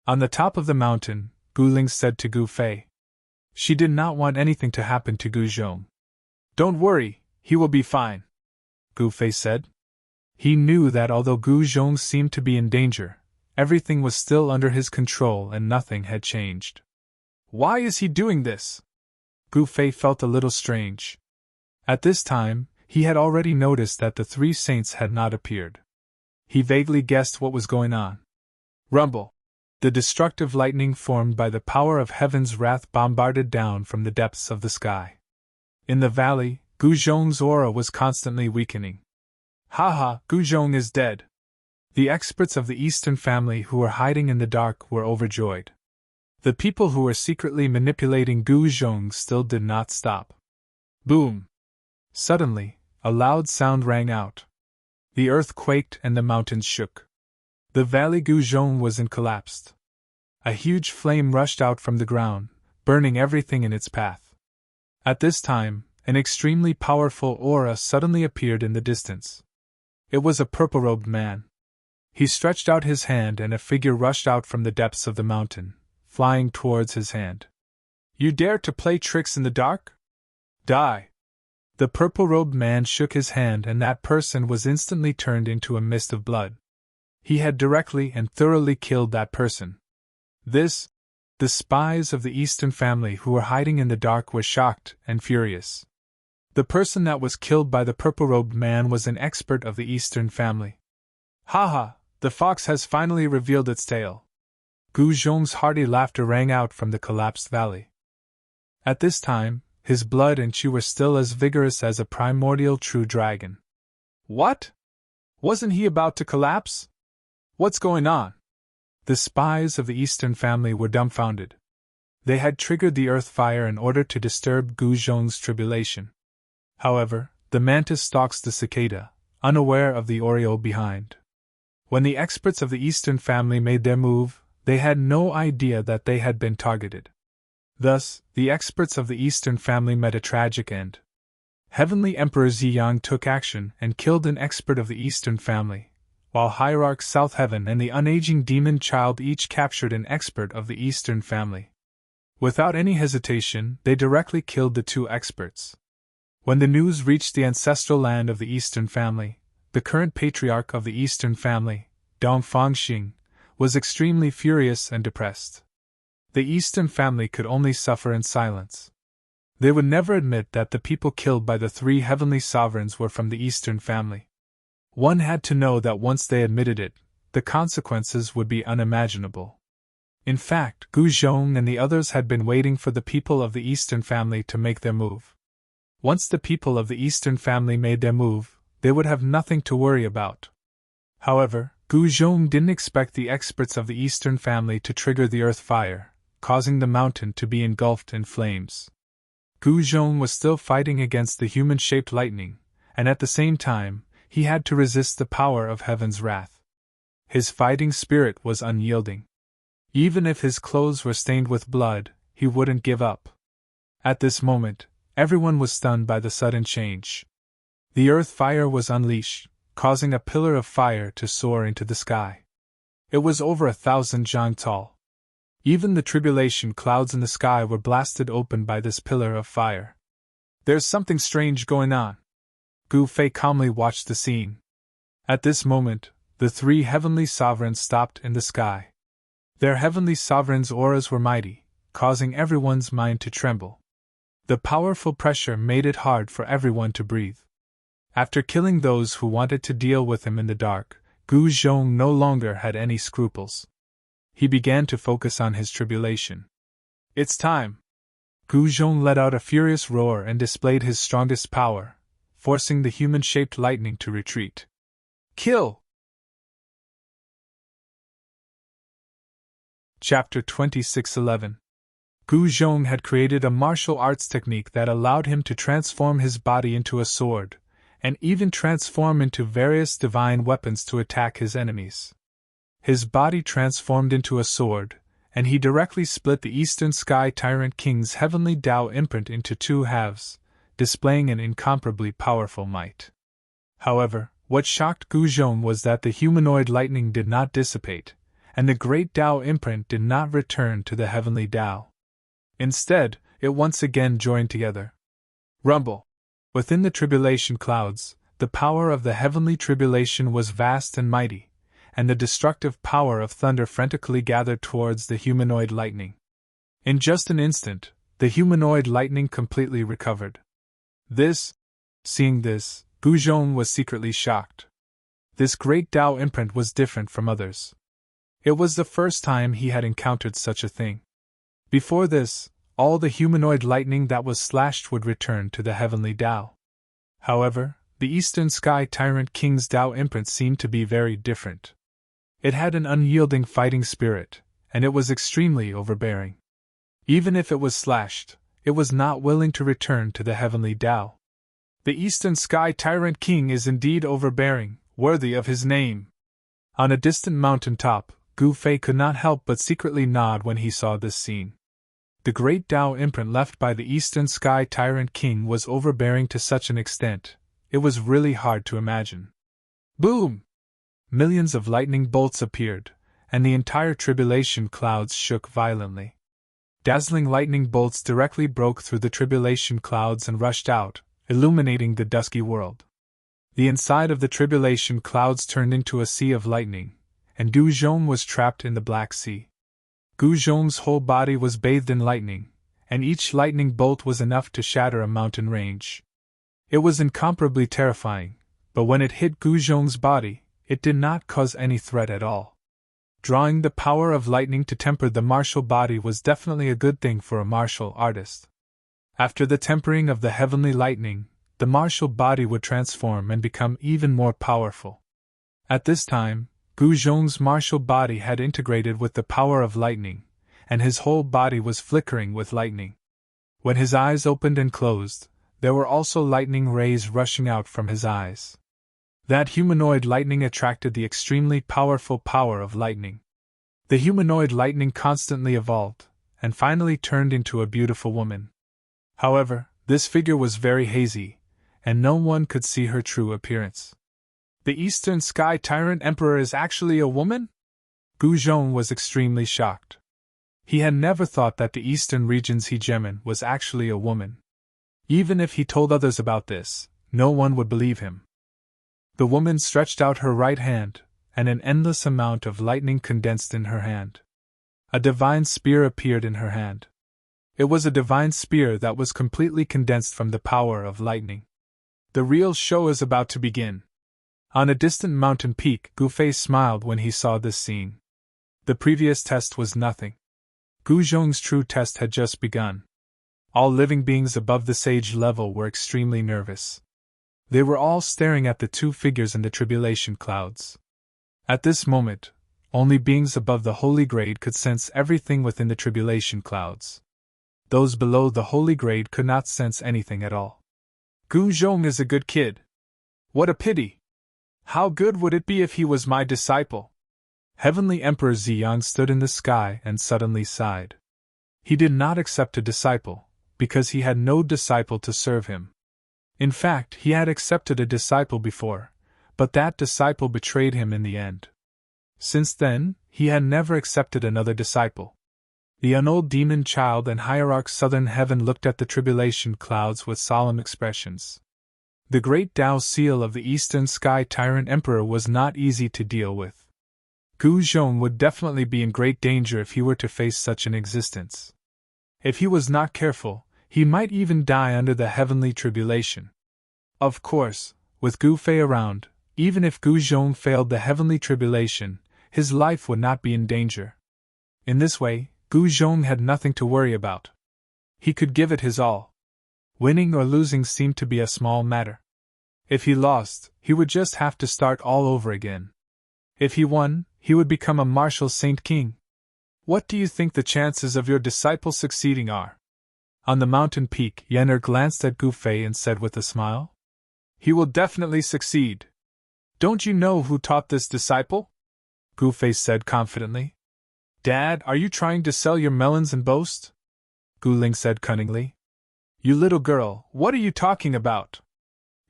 On the top of the mountain, Gu Ling said to Gu Fei. She did not want anything to happen to Gu Zhong. Don't worry, he will be fine, Gu Fei said. He knew that although Gu Zhong seemed to be in danger, everything was still under his control and nothing had changed. Why is he doing this? Gu Fei felt a little strange. At this time, he had already noticed that the three saints had not appeared. He vaguely guessed what was going on. Rumble! The destructive lightning formed by the power of heaven's wrath bombarded down from the depths of the sky. In the valley, Gu Zhong's aura was constantly weakening. Haha, Gu Zhong is dead! The experts of the Eastern family who were hiding in the dark were overjoyed. The people who were secretly manipulating Gu Zhong still did not stop. Boom! Suddenly, a loud sound rang out. The earth quaked and the mountains shook. The valley Gu Zhong was in collapsed. A huge flame rushed out from the ground, burning everything in its path. At this time, an extremely powerful aura suddenly appeared in the distance. It was a purple-robed man. He stretched out his hand and a figure rushed out from the depths of the mountain, flying towards his hand. You dare to play tricks in the dark? Die! The purple-robed man shook his hand and that person was instantly turned into a mist of blood. He had directly and thoroughly killed that person. The spies of the Eastern family who were hiding in the dark were shocked and furious. The person that was killed by the purple-robed man was an expert of the Eastern family. Haha, the fox has finally revealed its tail. Gu Zhong's hearty laughter rang out from the collapsed valley. At this time, his blood and chi were still as vigorous as a primordial true dragon. What? Wasn't he about to collapse? What's going on? The spies of the Eastern family were dumbfounded. They had triggered the earth fire in order to disturb Gu Zhong's tribulation. However, the mantis stalks the cicada, unaware of the Oreo behind. When the experts of the Eastern family made their move, they had no idea that they had been targeted. Thus, the experts of the Eastern family met a tragic end. Heavenly Emperor Ziyang took action and killed an expert of the Eastern family, while Hierarch South Heaven and the unaging demon child each captured an expert of the Eastern family. Without any hesitation, they directly killed the two experts. When the news reached the ancestral land of the Eastern family, the current patriarch of the Eastern family, Dong Fangxing, was extremely furious and depressed. The Eastern family could only suffer in silence. They would never admit that the people killed by the three heavenly sovereigns were from the Eastern family. One had to know that once they admitted it, the consequences would be unimaginable. In fact, Gu Zhong and the others had been waiting for the people of the Eastern family to make their move. Once the people of the Eastern family made their move, they would have nothing to worry about. However, Gu Zhong didn't expect the experts of the Eastern family to trigger the earth fire, causing the mountain to be engulfed in flames. Gu Zhong was still fighting against the human-shaped lightning, and at the same time, he had to resist the power of heaven's wrath. His fighting spirit was unyielding. Even if his clothes were stained with blood, he wouldn't give up. At this moment, everyone was stunned by the sudden change. The earth fire was unleashed, causing a pillar of fire to soar into the sky. It was over 1,000 zhang tall. Even the tribulation clouds in the sky were blasted open by this pillar of fire. There's something strange going on. Gu Fei calmly watched the scene. At this moment, the three heavenly sovereigns stopped in the sky. Their heavenly sovereigns' auras were mighty, causing everyone's mind to tremble. The powerful pressure made it hard for everyone to breathe. After killing those who wanted to deal with him in the dark, Gu Zhong no longer had any scruples. He began to focus on his tribulation. It's time! Gu Zhong let out a furious roar and displayed his strongest power, forcing the human-shaped lightning to retreat. Kill! Chapter 26:11. Gu Zhong had created a martial arts technique that allowed him to transform his body into a sword, and even transform into various divine weapons to attack his enemies. His body transformed into a sword, and he directly split the Eastern Sky Tyrant King's heavenly Tao imprint into two halves, displaying an incomparably powerful might. However, what shocked Gu Zhong was that the humanoid lightning did not dissipate, and the great Tao imprint did not return to the heavenly Tao. Instead, it once again joined together. Rumble! Within the tribulation clouds, the power of the heavenly tribulation was vast and mighty, and the destructive power of thunder frantically gathered towards the humanoid lightning. In just an instant, the humanoid lightning completely recovered. Seeing this, Gu Zhong was secretly shocked. This great Tao imprint was different from others. It was the first time he had encountered such a thing. Before this, all the humanoid lightning that was slashed would return to the heavenly Tao. However, the Eastern Sky Tyrant King's Tao imprint seemed to be very different. It had an unyielding fighting spirit, and it was extremely overbearing. Even if it was slashed, it was not willing to return to the heavenly Tao. The Eastern Sky Tyrant King is indeed overbearing, worthy of his name. On a distant mountain top, Gu Fei could not help but secretly nod when he saw this scene. The great Tao imprint left by the Eastern Sky Tyrant King was overbearing to such an extent, it was really hard to imagine. Boom! Millions of lightning bolts appeared, and the entire tribulation clouds shook violently. Dazzling lightning bolts directly broke through the tribulation clouds and rushed out, illuminating the dusky world. The inside of the tribulation clouds turned into a sea of lightning, and Gu Zhong was trapped in the Black Sea. Gu Zhong's whole body was bathed in lightning, and each lightning bolt was enough to shatter a mountain range. It was incomparably terrifying, but when it hit Gu Zhong's body, it did not cause any threat at all. Drawing the power of lightning to temper the martial body was definitely a good thing for a martial artist. After the tempering of the heavenly lightning, the martial body would transform and become even more powerful. At this time, Gu Zhong's martial body had integrated with the power of lightning, and his whole body was flickering with lightning. When his eyes opened and closed, there were also lightning rays rushing out from his eyes. That humanoid lightning attracted the extremely powerful power of lightning. The humanoid lightning constantly evolved, and finally turned into a beautiful woman. However, this figure was very hazy, and no one could see her true appearance. The Eastern Sky Tyrant Emperor is actually a woman? Gu Zhong was extremely shocked. He had never thought that the Eastern region's hegemon was actually a woman. Even if he told others about this, no one would believe him. The woman stretched out her right hand, and an endless amount of lightning condensed in her hand. A divine spear appeared in her hand. It was a divine spear that was completely condensed from the power of lightning. The real show is about to begin. On a distant mountain peak, Gu Fei smiled when he saw this scene. The previous test was nothing. Gu Zhong's true test had just begun. All living beings above the sage level were extremely nervous. They were all staring at the two figures in the tribulation clouds. At this moment, only beings above the holy grade could sense everything within the tribulation clouds. Those below the holy grade could not sense anything at all. Gu Zhong is a good kid. What a pity! How good would it be if he was my disciple? Heavenly Emperor Ziyang stood in the sky and suddenly sighed. He did not accept a disciple, because he had no disciple to serve him. In fact, he had accepted a disciple before, but that disciple betrayed him in the end. Since then, he had never accepted another disciple. The unold demon child and hierarch Southern Heaven looked at the tribulation clouds with solemn expressions. The great Tao seal of the Eastern Sky Tyrant Emperor was not easy to deal with. Gu Zhong would definitely be in great danger if he were to face such an existence. If he was not careful, he might even die under the heavenly tribulation. Of course, with Gu Fei around, even if Gu Zhong failed the heavenly tribulation, his life would not be in danger. In this way, Gu Zhong had nothing to worry about. He could give it his all. Winning or losing seemed to be a small matter. If he lost, he would just have to start all over again. If he won, he would become a martial saint king. What do you think the chances of your disciple succeeding are? On the mountain peak, Yener glanced at Gu Fei and said with a smile, "He will definitely succeed. Don't you know who taught this disciple?" Gu Fei said confidently. "Dad, are you trying to sell your melons and boast?" Gu Ling said cunningly. "You little girl, what are you talking about?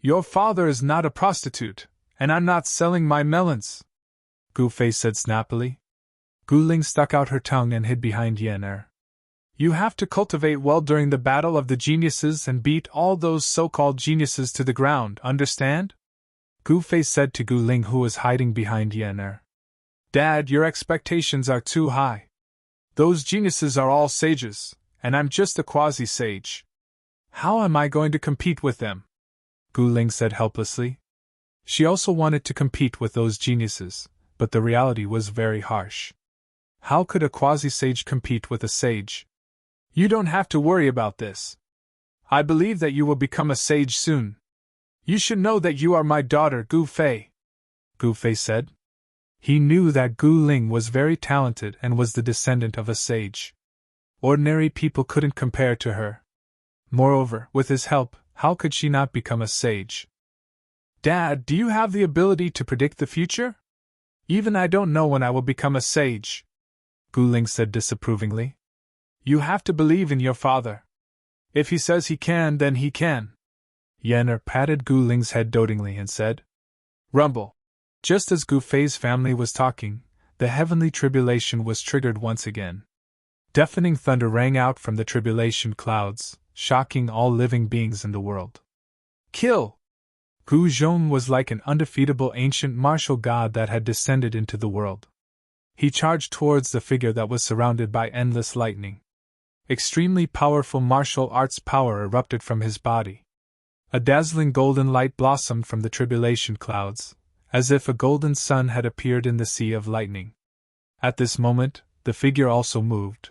Your father is not a prostitute, and I'm not selling my melons," Gu Fei said snappily. Gu Ling stuck out her tongue and hid behind Yener. "You have to cultivate well during the battle of the geniuses and beat all those so-called geniuses to the ground, understand?" Gu Fei said to Gu Ling, who was hiding behind Yener. "Dad, your expectations are too high. Those geniuses are all sages, and I'm just a quasi-sage. How am I going to compete with them?" Gu Ling said helplessly. She also wanted to compete with those geniuses, but the reality was very harsh. How could a quasi-sage compete with a sage? "You don't have to worry about this. I believe that you will become a sage soon. You should know that you are my daughter, Gu Fei," Gu Fei said. He knew that Gu Ling was very talented and was the descendant of a sage. Ordinary people couldn't compare to her. Moreover, with his help, how could she not become a sage? "Dad, do you have the ability to predict the future? Even I don't know when I will become a sage," Gu Ling said disapprovingly. "You have to believe in your father. If he says he can, then he can." Yener patted Gu Ling's head dotingly and said, "Rumble." Just as Gu Fei's family was talking, the heavenly tribulation was triggered once again. Deafening thunder rang out from the tribulation clouds, shocking all living beings in the world. "Kill!" Gu Zhong was like an undefeatable ancient martial god that had descended into the world. He charged towards the figure that was surrounded by endless lightning. Extremely powerful martial arts power erupted from his body. A dazzling golden light blossomed from the tribulation clouds, as if a golden sun had appeared in the sea of lightning. At this moment, the figure also moved.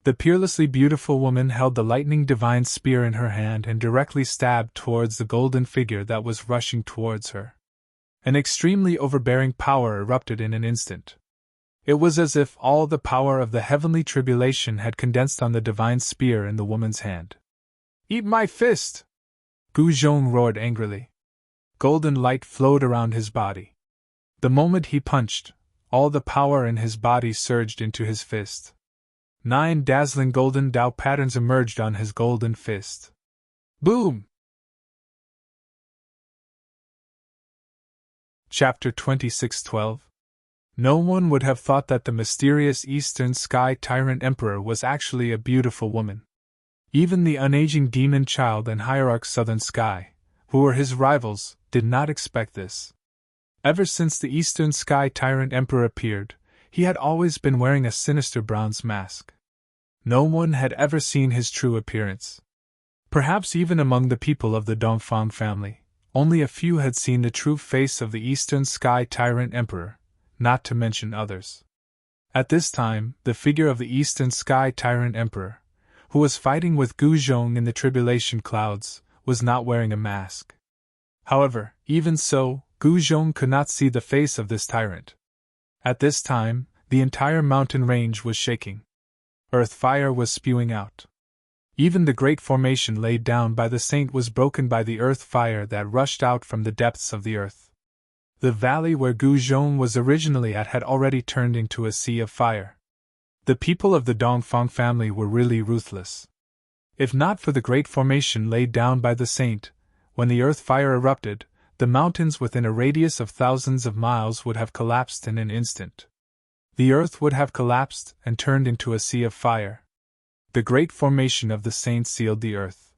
The peerlessly beautiful woman held the lightning divine spear in her hand and directly stabbed towards the golden figure that was rushing towards her. An extremely overbearing power erupted in an instant. It was as if all the power of the heavenly tribulation had condensed on the divine spear in the woman's hand. "Eat my fist!" Gu Zhong roared angrily. Golden light flowed around his body. The moment he punched, all the power in his body surged into his fist. 9 dazzling golden Tao patterns emerged on his golden fist. Boom! Chapter 26:12. No one would have thought that the mysterious Eastern Sky Tyrant Emperor was actually a beautiful woman. Even the unaging demon child and hierarch Southern Sky, who were his rivals, did not expect this. Ever since the Eastern Sky Tyrant Emperor appeared, he had always been wearing a sinister bronze mask. No one had ever seen his true appearance. Perhaps even among the people of the Dongfang family, only a few had seen the true face of the Eastern Sky Tyrant Emperor, not to mention others. At this time, the figure of the Eastern Sky Tyrant Emperor, who was fighting with Gu Zhong in the tribulation clouds, was not wearing a mask. However, even so, Gu Zhong could not see the face of this tyrant. At this time, the entire mountain range was shaking. Earth fire was spewing out. Even the great formation laid down by the saint was broken by the earth fire that rushed out from the depths of the earth. The valley where Gu Zhong was originally at had already turned into a sea of fire. The people of the Dongfang family were really ruthless. If not for the great formation laid down by the saint, when the earth fire erupted, the mountains within a radius of thousands of miles would have collapsed in an instant. The earth would have collapsed and turned into a sea of fire. The great formation of the saint sealed the earth.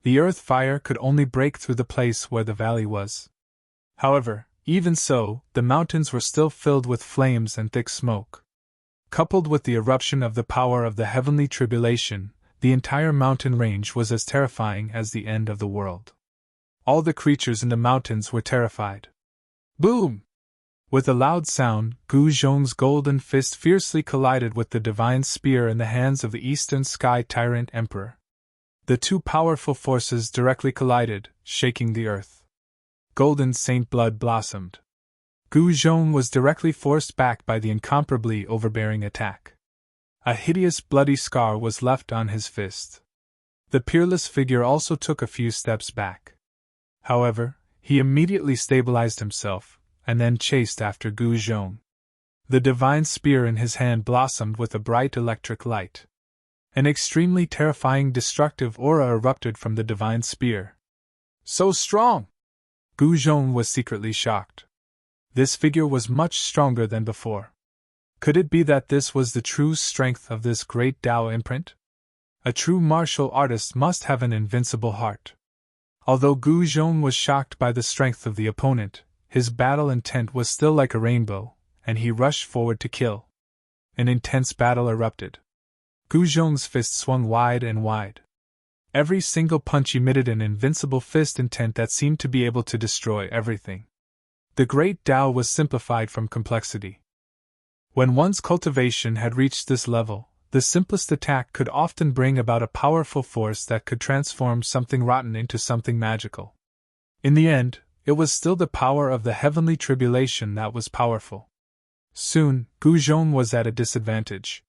The earth fire could only break through the place where the valley was. However, even so, the mountains were still filled with flames and thick smoke. Coupled with the eruption of the power of the heavenly tribulation, the entire mountain range was as terrifying as the end of the world. All the creatures in the mountains were terrified. Boom! With a loud sound, Gu Zhong's golden fist fiercely collided with the divine spear in the hands of the Eastern Sky Tyrant Emperor. The two powerful forces directly collided, shaking the earth. Golden Saint blood blossomed. Gu Zhong was directly forced back by the incomparably overbearing attack. A hideous bloody scar was left on his fist. The peerless figure also took a few steps back. However, he immediately stabilized himself, and then chased after Gu Zhong. The divine spear in his hand blossomed with a bright electric light. An extremely terrifying destructive aura erupted from the divine spear. So strong! Gu Zhong was secretly shocked. This figure was much stronger than before. Could it be that this was the true strength of this great Tao imprint? A true martial artist must have an invincible heart. Although Gu Zhong was shocked by the strength of the opponent, his battle intent was still like a rainbow, and he rushed forward to kill. An intense battle erupted. Gu Zhong's fist swung wide and wide. Every single punch emitted an invincible fist intent that seemed to be able to destroy everything. The great Tao was simplified from complexity. When one's cultivation had reached this level, the simplest attack could often bring about a powerful force that could transform something rotten into something magical. In the end, it was still the power of the heavenly tribulation that was powerful. Soon, Gu Zhong was at a disadvantage.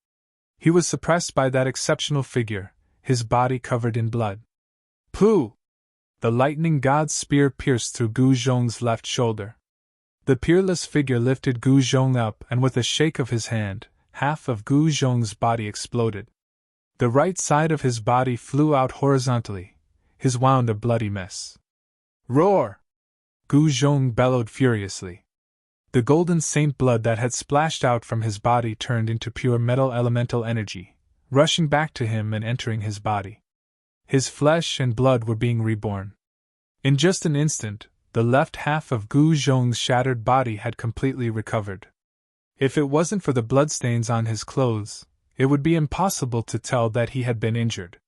He was suppressed by that exceptional figure, his body covered in blood. Pooh! The lightning god's spear pierced through Gu Zhong's left shoulder. The peerless figure lifted Gu Zhong up, and with a shake of his hand, half of Gu Zhong's body exploded. The right side of his body flew out horizontally, his wound a bloody mess. Roar! Gu Zhong bellowed furiously. The golden saint blood that had splashed out from his body turned into pure metal elemental energy, rushing back to him and entering his body. His flesh and blood were being reborn. In just an instant, the left half of Gu Zhong's shattered body had completely recovered. If it wasn't for the bloodstains on his clothes, it would be impossible to tell that he had been injured.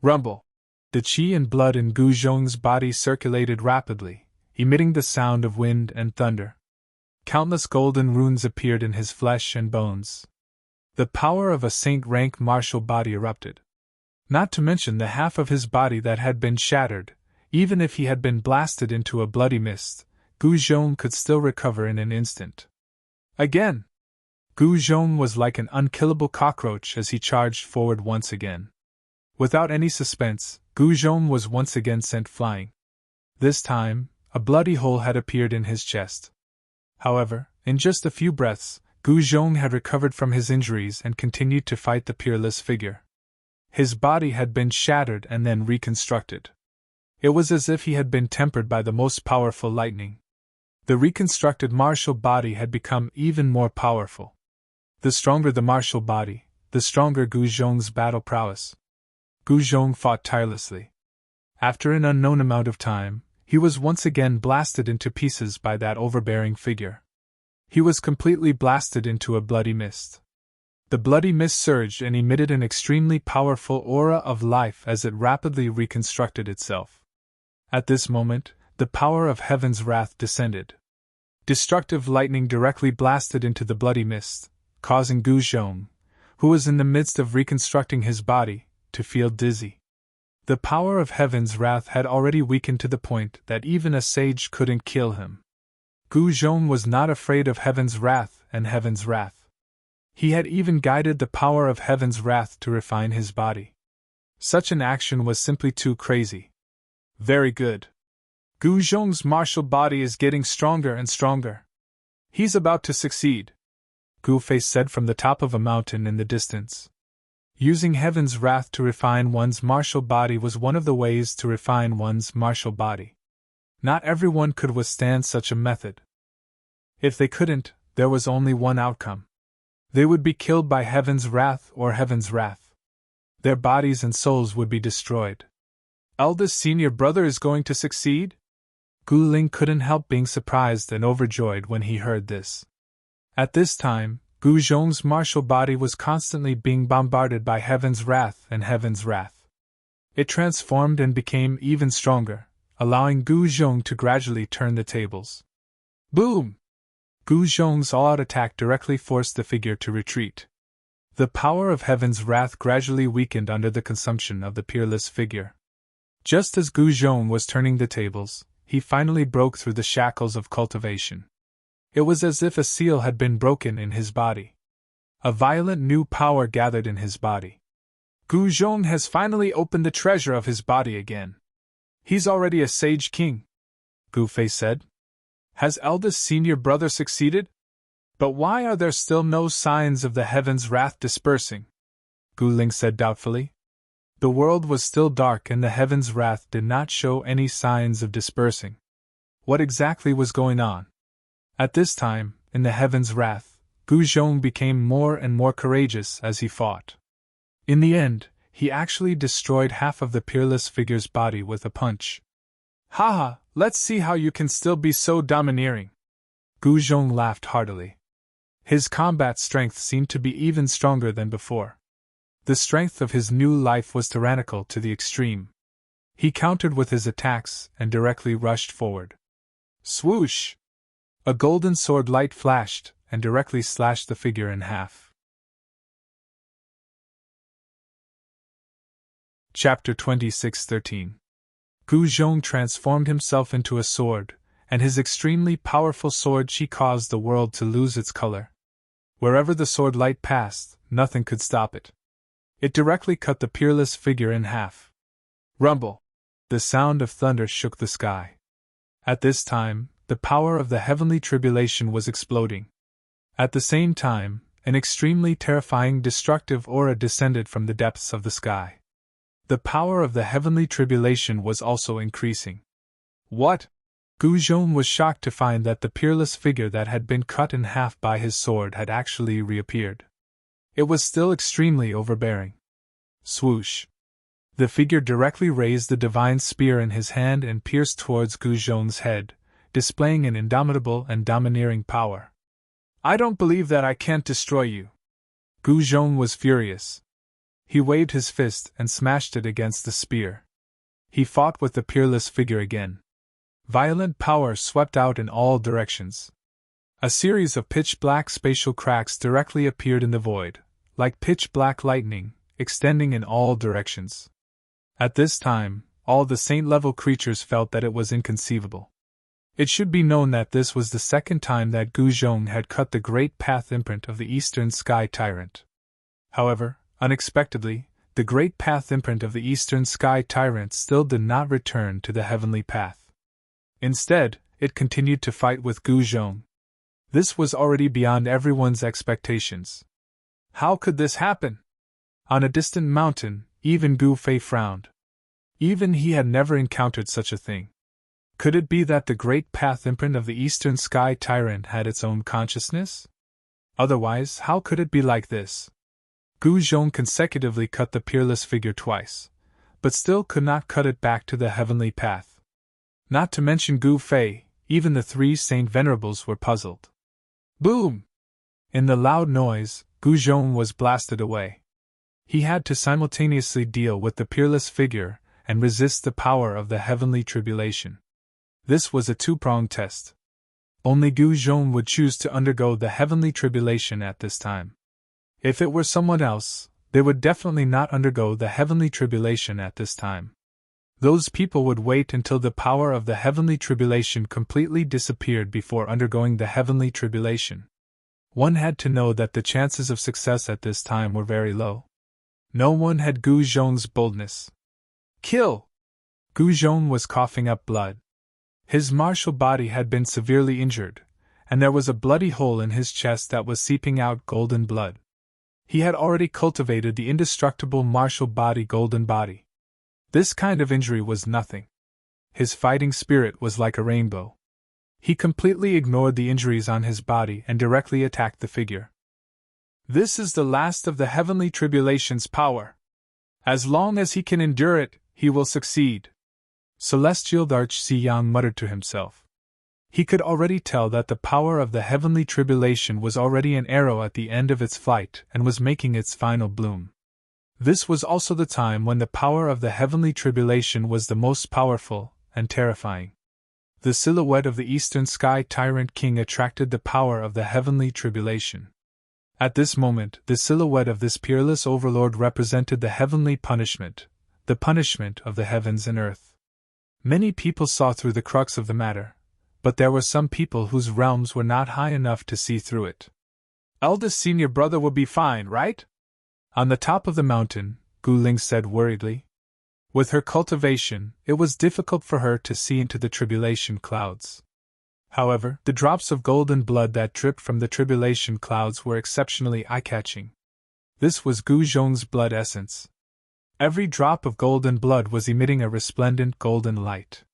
Rumble! The qi and blood in Gu Zhong's body circulated rapidly, emitting the sound of wind and thunder. Countless golden runes appeared in his flesh and bones. The power of a saint-rank martial body erupted. Not to mention the half of his body that had been shattered. Even if he had been blasted into a bloody mist, Gu Zhong could still recover in an instant. Again! Gu Zhong was like an unkillable cockroach as he charged forward once again. Without any suspense, Gu Zhong was once again sent flying. This time, a bloody hole had appeared in his chest. However, in just a few breaths, Gu Zhong had recovered from his injuries and continued to fight the peerless figure. His body had been shattered and then reconstructed. It was as if he had been tempered by the most powerful lightning. The reconstructed martial body had become even more powerful. The stronger the martial body, the stronger Gu Zhong's battle prowess. Gu Zhong fought tirelessly. After an unknown amount of time, he was once again blasted into pieces by that overbearing figure. He was completely blasted into a bloody mist. The bloody mist surged and emitted an extremely powerful aura of life as it rapidly reconstructed itself. At this moment, the power of heaven's wrath descended. Destructive lightning directly blasted into the bloody mist, causing Gu Zhong, who was in the midst of reconstructing his body, to feel dizzy. The power of heaven's wrath had already weakened to the point that even a sage couldn't kill him. Gu Zhong was not afraid of heaven's wrath and heaven's wrath. He had even guided the power of heaven's wrath to refine his body. Such an action was simply too crazy. Very good. Gu Zhong's martial body is getting stronger and stronger. He's about to succeed, Gu Fei said from the top of a mountain in the distance. Using heaven's wrath to refine one's martial body was one of the ways to refine one's martial body. Not everyone could withstand such a method. If they couldn't, there was only one outcome. They would be killed by heaven's wrath or heaven's wrath. Their bodies and souls would be destroyed. Eldest senior brother is going to succeed? Gu Ling couldn't help being surprised and overjoyed when he heard this. At this time, Gu Zhong's martial body was constantly being bombarded by heaven's wrath and heaven's wrath. It transformed and became even stronger, allowing Gu Zhong to gradually turn the tables. Boom! Gu Zhong's all-out attack directly forced the figure to retreat. The power of heaven's wrath gradually weakened under the consumption of the peerless figure. Just as Gu Zhong was turning the tables, he finally broke through the shackles of cultivation. It was as if a seal had been broken in his body. A violent new power gathered in his body. Gu Zhong has finally opened the treasure of his body again. He's already a sage king, Gu Fei said. Has eldest senior brother succeeded? But why are there still no signs of the heaven's wrath dispersing? Gu Ling said doubtfully. The world was still dark and the heaven's wrath did not show any signs of dispersing. What exactly was going on? At this time, in the heaven's wrath, Gu Zhong became more and more courageous as he fought. In the end, he actually destroyed half of the peerless figure's body with a punch. Haha, let's see how you can still be so domineering. Gu Zhong laughed heartily. His combat strength seemed to be even stronger than before. The strength of his new life was tyrannical to the extreme. He countered with his attacks and directly rushed forward. Swoosh! A golden sword light flashed and directly slashed the figure in half. Chapter 26:13. Gu Zhong transformed himself into a sword, and his extremely powerful sword Qi caused the world to lose its color. Wherever the sword light passed, nothing could stop it. It directly cut the peerless figure in half. Rumble! The sound of thunder shook the sky. At this time, the power of the heavenly tribulation was exploding. At the same time, an extremely terrifying destructive aura descended from the depths of the sky. The power of the heavenly tribulation was also increasing. What? Gu Zhong was shocked to find that the peerless figure that had been cut in half by his sword had actually reappeared. It was still extremely overbearing. Swoosh! The figure directly raised the divine spear in his hand and pierced towards Gu Zhong's head, displaying an indomitable and domineering power. I don't believe that I can't destroy you. Gu Zhong was furious. He waved his fist and smashed it against the spear. He fought with the peerless figure again. Violent power swept out in all directions. A series of pitch-black spatial cracks directly appeared in the void, like pitch-black lightning, extending in all directions. At this time, all the saint-level creatures felt that it was inconceivable. It should be known that this was the second time that Gu Zhong had cut the great path imprint of the Eastern Sky Tyrant. However, unexpectedly, the great path imprint of the Eastern Sky Tyrant still did not return to the heavenly path. Instead, it continued to fight with Gu Zhong. This was already beyond everyone's expectations. How could this happen? On a distant mountain, even Gu Fei frowned. Even he had never encountered such a thing. Could it be that the great path imprint of the Eastern Sky Tyrant had its own consciousness? Otherwise, how could it be like this? Gu Zhong consecutively cut the peerless figure twice, but still could not cut it back to the heavenly path. Not to mention Gu Fei, even the three Saint Venerables were puzzled. Boom! In the loud noise, Gu Zhong was blasted away. He had to simultaneously deal with the peerless figure and resist the power of the heavenly tribulation. This was a two-pronged test. Only Gu Zhong would choose to undergo the heavenly tribulation at this time. If it were someone else, they would definitely not undergo the heavenly tribulation at this time. Those people would wait until the power of the heavenly tribulation completely disappeared before undergoing the heavenly tribulation. One had to know that the chances of success at this time were very low. No one had Gu Zhong's boldness. Kill! Gu Zhong was coughing up blood. His martial body had been severely injured, and there was a bloody hole in his chest that was seeping out golden blood. He had already cultivated the indestructible martial body golden body. This kind of injury was nothing. His fighting spirit was like a rainbow. He completely ignored the injuries on his body and directly attacked the figure. This is the last of the heavenly tribulation's power. As long as he can endure it, he will succeed. Celestial Archie Yang muttered to himself. He could already tell that the power of the heavenly tribulation was already an arrow at the end of its flight and was making its final bloom. This was also the time when the power of the heavenly tribulation was the most powerful and terrifying. The silhouette of the eastern sky tyrant king attracted the power of the heavenly tribulation. At this moment, the silhouette of this peerless overlord represented the heavenly punishment, the punishment of the heavens and earth. Many people saw through the crux of the matter, but there were some people whose realms were not high enough to see through it. Eldest senior brother will be fine, right? On the top of the mountain, Gu Ling said worriedly. With her cultivation, it was difficult for her to see into the tribulation clouds. However, the drops of golden blood that dripped from the tribulation clouds were exceptionally eye-catching. This was Gu Zhong's blood essence. Every drop of golden blood was emitting a resplendent golden light.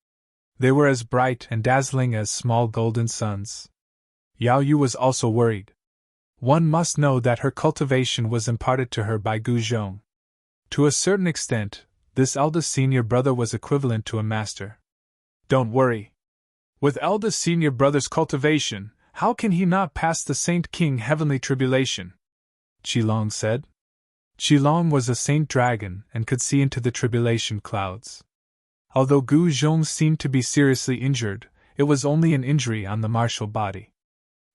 They were as bright and dazzling as small golden suns. Yao Yu was also worried. One must know that her cultivation was imparted to her by Gu Zhong. To a certain extent, this eldest senior brother was equivalent to a master. Don't worry. With eldest senior brother's cultivation, how can he not pass the Saint King heavenly tribulation? Qilong said. Qilong was a saint dragon and could see into the tribulation clouds. Although Gu Zhong seemed to be seriously injured, it was only an injury on the martial body.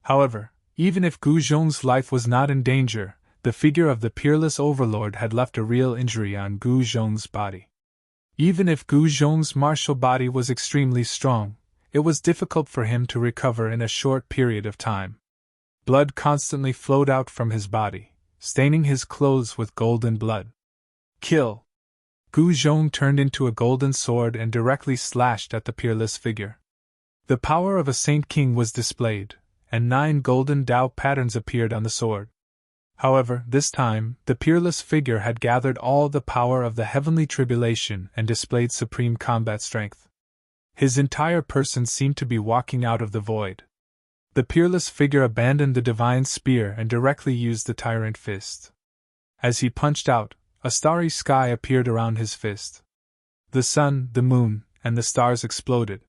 However, even if Gu Zhong's life was not in danger, the figure of the peerless overlord had left a real injury on Gu Zhong's body. Even if Gu Zhong's martial body was extremely strong, it was difficult for him to recover in a short period of time. Blood constantly flowed out from his body, staining his clothes with golden blood. Kill! Gu Zhong turned into a golden sword and directly slashed at the peerless figure. The power of a Saint King was displayed, and 9 golden Dao patterns appeared on the sword. However, this time, the peerless figure had gathered all the power of the heavenly tribulation and displayed supreme combat strength. His entire person seemed to be walking out of the void. The peerless figure abandoned the divine spear and directly used the tyrant fist. As he punched out, a starry sky appeared around his fist. The sun, the moon, and the stars exploded.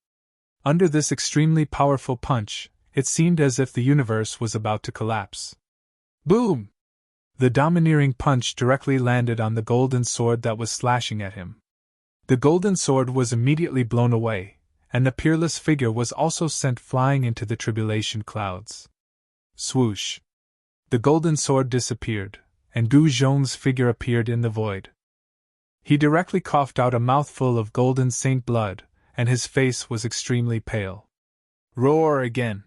Under this extremely powerful punch, it seemed as if the universe was about to collapse. Boom! The domineering punch directly landed on the golden sword that was slashing at him. The golden sword was immediately blown away, and the peerless figure was also sent flying into the tribulation clouds. Swoosh! The golden sword disappeared, and Gu Zhong's figure appeared in the void. He directly coughed out a mouthful of golden saint blood, and his face was extremely pale. Roar again!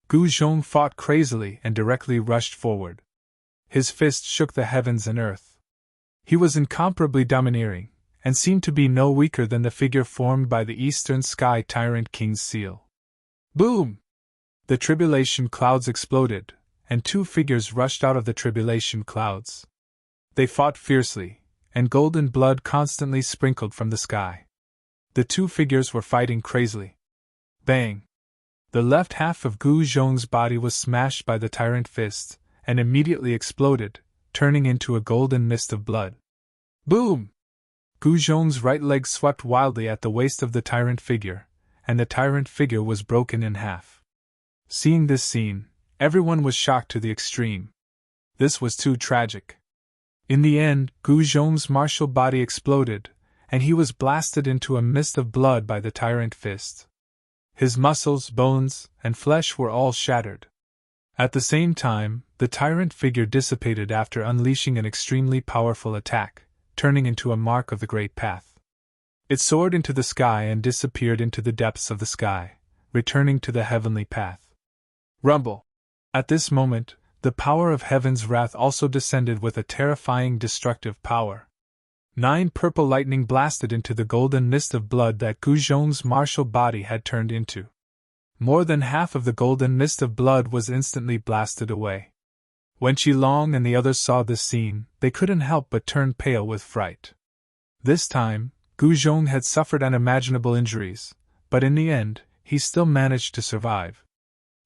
Gu Zhong fought crazily and directly rushed forward. His fist shook the heavens and earth. He was incomparably domineering, and seemed to be no weaker than the figure formed by the Eastern Sky Tyrant King's seal. Boom! The tribulation clouds exploded, and 2 figures rushed out of the tribulation clouds. They fought fiercely, and golden blood constantly sprinkled from the sky. The 2 figures were fighting crazily. Bang! The left half of Gu Zhong's body was smashed by the tyrant fist, and immediately exploded, turning into a golden mist of blood. Boom! Gu Zhong's right leg swept wildly at the waist of the tyrant figure, and the tyrant figure was broken in half. Seeing this scene, everyone was shocked to the extreme. This was too tragic. In the end, Gu Zhong's martial body exploded, and he was blasted into a mist of blood by the tyrant fist. His muscles, bones, and flesh were all shattered. At the same time, the tyrant figure dissipated after unleashing an extremely powerful attack, turning into a mark of the Great Path. It soared into the sky and disappeared into the depths of the sky, returning to the heavenly path. Rumble! At this moment, the power of heaven's wrath also descended with a terrifying destructive power. 9 purple lightning blasted into the golden mist of blood that Gu Zhong's martial body had turned into. More than half of the golden mist of blood was instantly blasted away. When Qilong and the others saw this scene, they couldn't help but turn pale with fright. This time, Gu Zhong had suffered unimaginable injuries, but in the end, he still managed to survive.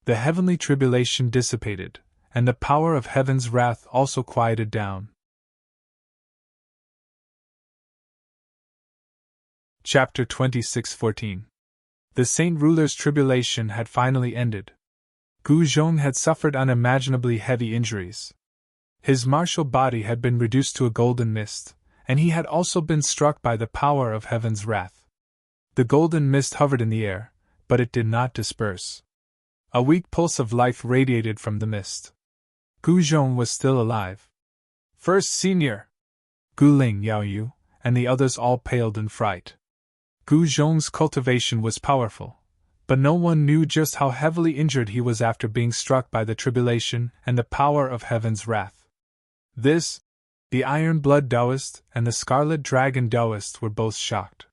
The heavenly tribulation dissipated, and the power of heaven's wrath also quieted down. Chapter 26:14. The Saint Ruler's tribulation had finally ended. Gu Zhong had suffered unimaginably heavy injuries. His martial body had been reduced to a golden mist, and he had also been struck by the power of heaven's wrath. The golden mist hovered in the air, but it did not disperse. A weak pulse of life radiated from the mist. Gu Zhong was still alive. First Senior! Gu Ling, Yao Yu, and the others all paled in fright. Gu Zhong's cultivation was powerful, but no one knew just how heavily injured he was after being struck by the tribulation and the power of heaven's wrath. The Iron Blood Taoist and the Scarlet Dragon Taoist were both shocked.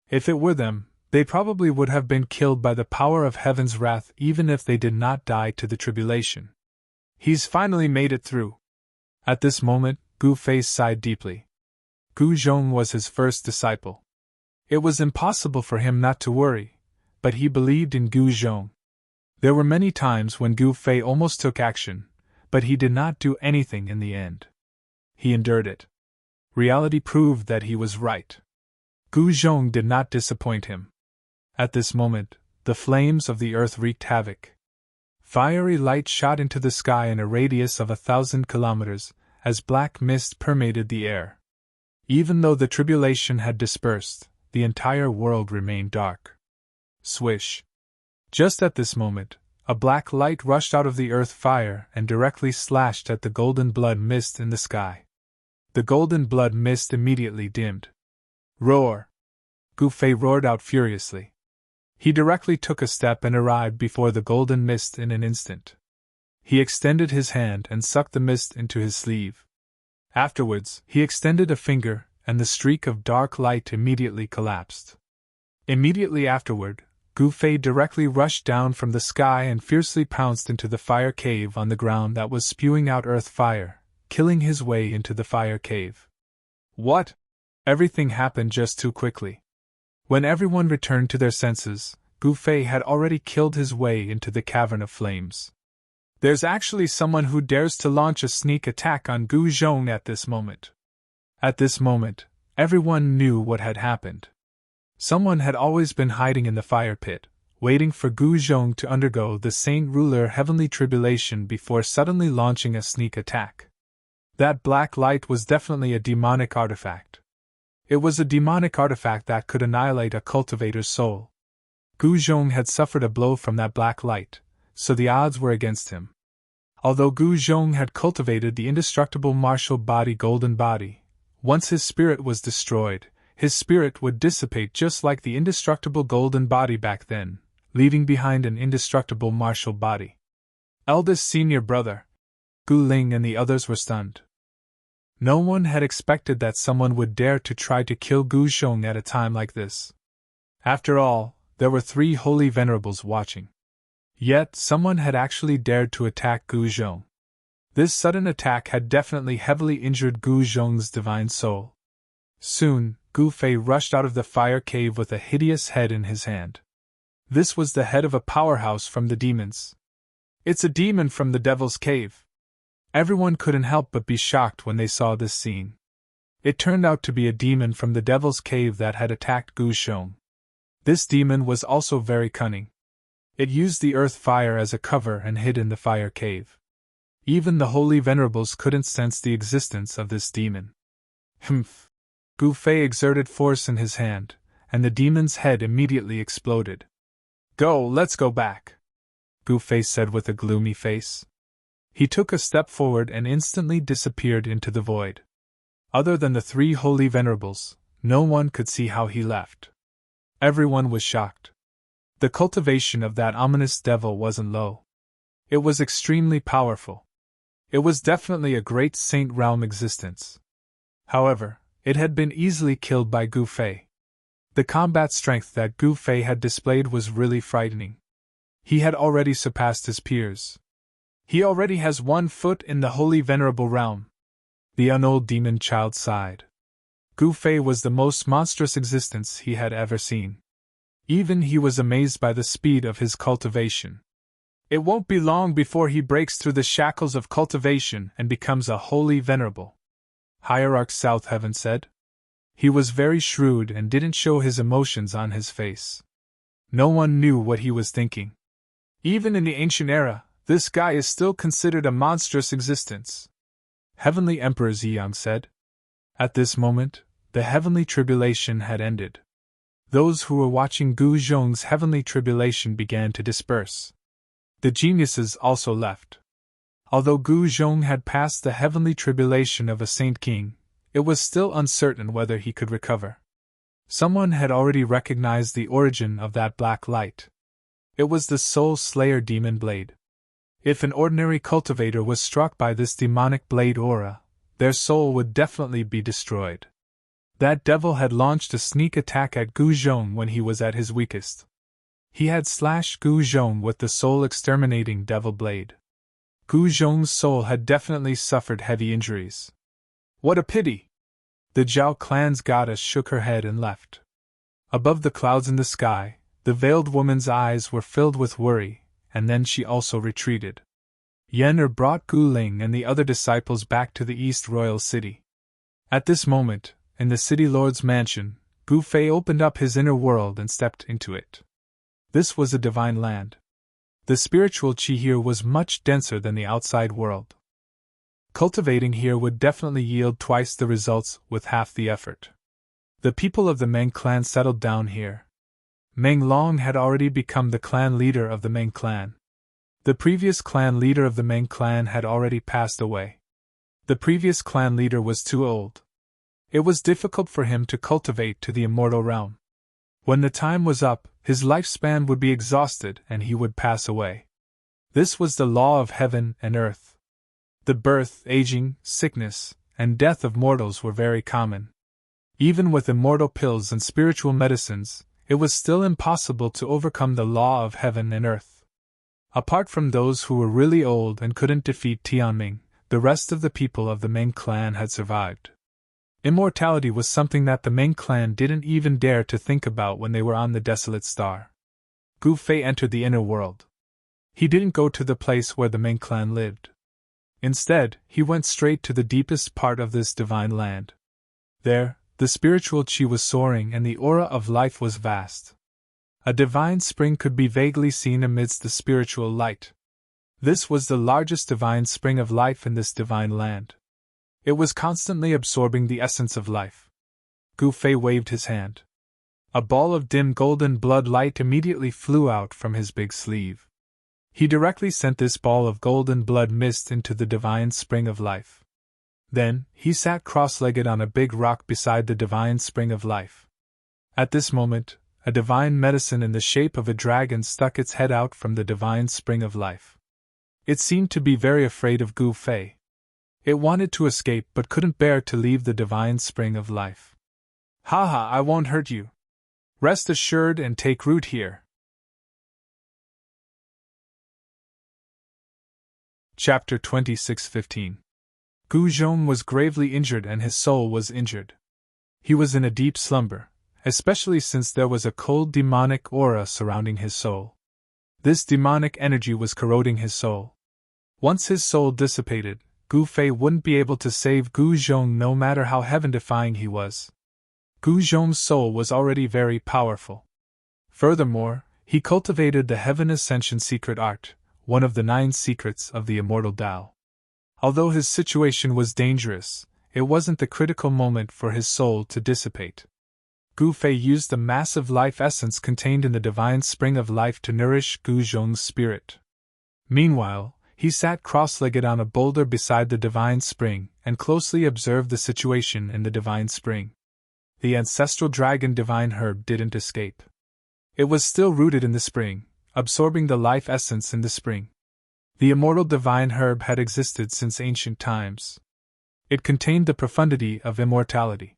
If it were them, they probably would have been killed by the power of heaven's wrath even if they did not die to the tribulation. He's finally made it through. At this moment, Gu Fei sighed deeply. Gu Zhong was his first disciple. It was impossible for him not to worry, but he believed in Gu Zhong. There were many times when Gu Fei almost took action, but he did not do anything in the end. He endured it. Reality proved that he was right. Gu Zhong did not disappoint him. At this moment, the flames of the earth wreaked havoc. Fiery light shot into the sky in a radius of 1,000 kilometers, as black mist permeated the air. Even though the tribulation had dispersed, the entire world remained dark. Swish! Just at this moment, a black light rushed out of the earth fire and directly slashed at the golden blood mist in the sky. The golden blood mist immediately dimmed. Roar! Gu Fei roared out furiously. He directly took a step and arrived before the golden mist in an instant. He extended his hand and sucked the mist into his sleeve. Afterwards, he extended a finger, and the streak of dark light immediately collapsed. Immediately afterward, Gu Fei directly rushed down from the sky and fiercely pounced into the fire cave on the ground that was spewing out earth fire, killing his way into the fire cave. What? Everything happened just too quickly. When everyone returned to their senses, Gu Fei had already killed his way into the cavern of flames. There's actually someone who dares to launch a sneak attack on Gu Zhong at this moment. At this moment, everyone knew what had happened. Someone had always been hiding in the fire pit, waiting for Gu Zhong to undergo the Saint Ruler heavenly tribulation before suddenly launching a sneak attack. That black light was definitely a demonic artifact. It was a demonic artifact that could annihilate a cultivator's soul. Gu Zhong had suffered a blow from that black light, so the odds were against him. Although Gu Zhong had cultivated the indestructible martial body golden body, once his spirit was destroyed, his spirit would dissipate just like the indestructible golden body back then, leaving behind an indestructible martial body. Eldest senior brother. Gu Ling and the others were stunned. No one had expected that someone would dare to try to kill Gu Zhong at a time like this. After all, there were 3 holy venerables watching. Yet, someone had actually dared to attack Gu Zhong. This sudden attack had definitely heavily injured Gu Zhong's divine soul. Soon, Gu Fei rushed out of the fire cave with a hideous head in his hand. This was the head of a powerhouse from the demons. It's a demon from the devil's cave. Everyone couldn't help but be shocked when they saw this scene. It turned out to be a demon from the devil's cave that had attacked Gu Zhong. This demon was also very cunning. It used the earth fire as a cover and hid in the fire cave. Even the holy venerables couldn't sense the existence of this demon. Humph! Gu Fei exerted force in his hand, and the demon's head immediately exploded. Go, let's go back, Gu Fei said with a gloomy face. He took a step forward and instantly disappeared into the void. Other than the three holy venerables, no one could see how he left. Everyone was shocked. The cultivation of that ominous devil wasn't low. It was extremely powerful. It was definitely a great saint realm existence. However, it had been easily killed by Gu Fei. The combat strength that Gu Fei had displayed was really frightening. He had already surpassed his peers. He already has 1 foot in the holy venerable realm. The unold demon child sighed. Gu Fei was the most monstrous existence he had ever seen. Even he was amazed by the speed of his cultivation. It won't be long before he breaks through the shackles of cultivation and becomes a holy venerable, Hierarch South Heaven said. He was very shrewd and didn't show his emotions on his face. No one knew what he was thinking. Even in the ancient era, this guy is still considered a monstrous existence, Heavenly Emperor Ziyang said. At this moment, the heavenly tribulation had ended. Those who were watching Gu Zhong's heavenly tribulation began to disperse. The geniuses also left. Although Gu Zhong had passed the heavenly tribulation of a saint king, it was still uncertain whether he could recover. Someone had already recognized the origin of that black light. It was the Soul Slayer demon blade. If an ordinary cultivator was struck by this demonic blade aura, their soul would definitely be destroyed. That devil had launched a sneak attack at Gu Zhong when he was at his weakest. He had slashed Gu Zhong with the soul-exterminating devil blade. Gu Zhong's soul had definitely suffered heavy injuries. What a pity! The Zhao clan's goddess shook her head and left. Above the clouds in the sky, the veiled woman's eyes were filled with worry, and then she also retreated. Yen'er brought Gu Ling and the other disciples back to the East Royal City. At this moment, in the city lord's mansion, Gu Fei opened up his inner world and stepped into it. This was a divine land. The spiritual chi here was much denser than the outside world. Cultivating here would definitely yield twice the results with half the effort. The people of the Meng clan settled down here. Meng Long had already become the clan leader of the Meng clan. The previous clan leader of the Meng clan had already passed away. The previous clan leader was too old. It was difficult for him to cultivate to the immortal realm. When the time was up, his lifespan would be exhausted and he would pass away. This was the law of heaven and earth. The birth, aging, sickness, and death of mortals were very common. Even with immortal pills and spiritual medicines, it was still impossible to overcome the law of heaven and earth. Apart from those who were really old and couldn't defeat Tianming, the rest of the people of the Meng clan had survived. Immortality was something that the Meng clan didn't even dare to think about when they were on the desolate star. Gu Fei entered the inner world. He didn't go to the place where the Meng clan lived. Instead, he went straight to the deepest part of this divine land. There, the spiritual chi was soaring and the aura of life was vast. A divine spring could be vaguely seen amidst the spiritual light. This was the largest divine spring of life in this divine land. It was constantly absorbing the essence of life. Gu Fei waved his hand. A ball of dim golden blood light immediately flew out from his big sleeve. He directly sent this ball of golden blood mist into the divine spring of life. Then, he sat cross-legged on a big rock beside the divine spring of life. At this moment, a divine medicine in the shape of a dragon stuck its head out from the divine spring of life. It seemed to be very afraid of Gu Fei. It wanted to escape but couldn't bear to leave the divine spring of life. "Haha, I won't hurt you. Rest assured and take root here." Chapter 26:15. Gu Zhong was gravely injured and his soul was injured. He was in a deep slumber, especially since there was a cold demonic aura surrounding his soul. This demonic energy was corroding his soul. Once his soul dissipated, Gu Fei wouldn't be able to save Gu Zhong no matter how heaven-defying he was. Gu Zhong's soul was already very powerful. Furthermore, he cultivated the Heaven Ascension secret art, one of the 9 secrets of the immortal Tao. Although his situation was dangerous, it wasn't the critical moment for his soul to dissipate. Gu Fei used the massive life essence contained in the divine spring of life to nourish Gu Zhong's spirit. Meanwhile, he sat cross-legged on a boulder beside the divine spring and closely observed the situation in the divine spring. The ancestral dragon divine herb didn't escape. It was still rooted in the spring, absorbing the life essence in the spring. The immortal divine herb had existed since ancient times. It contained the profundity of immortality.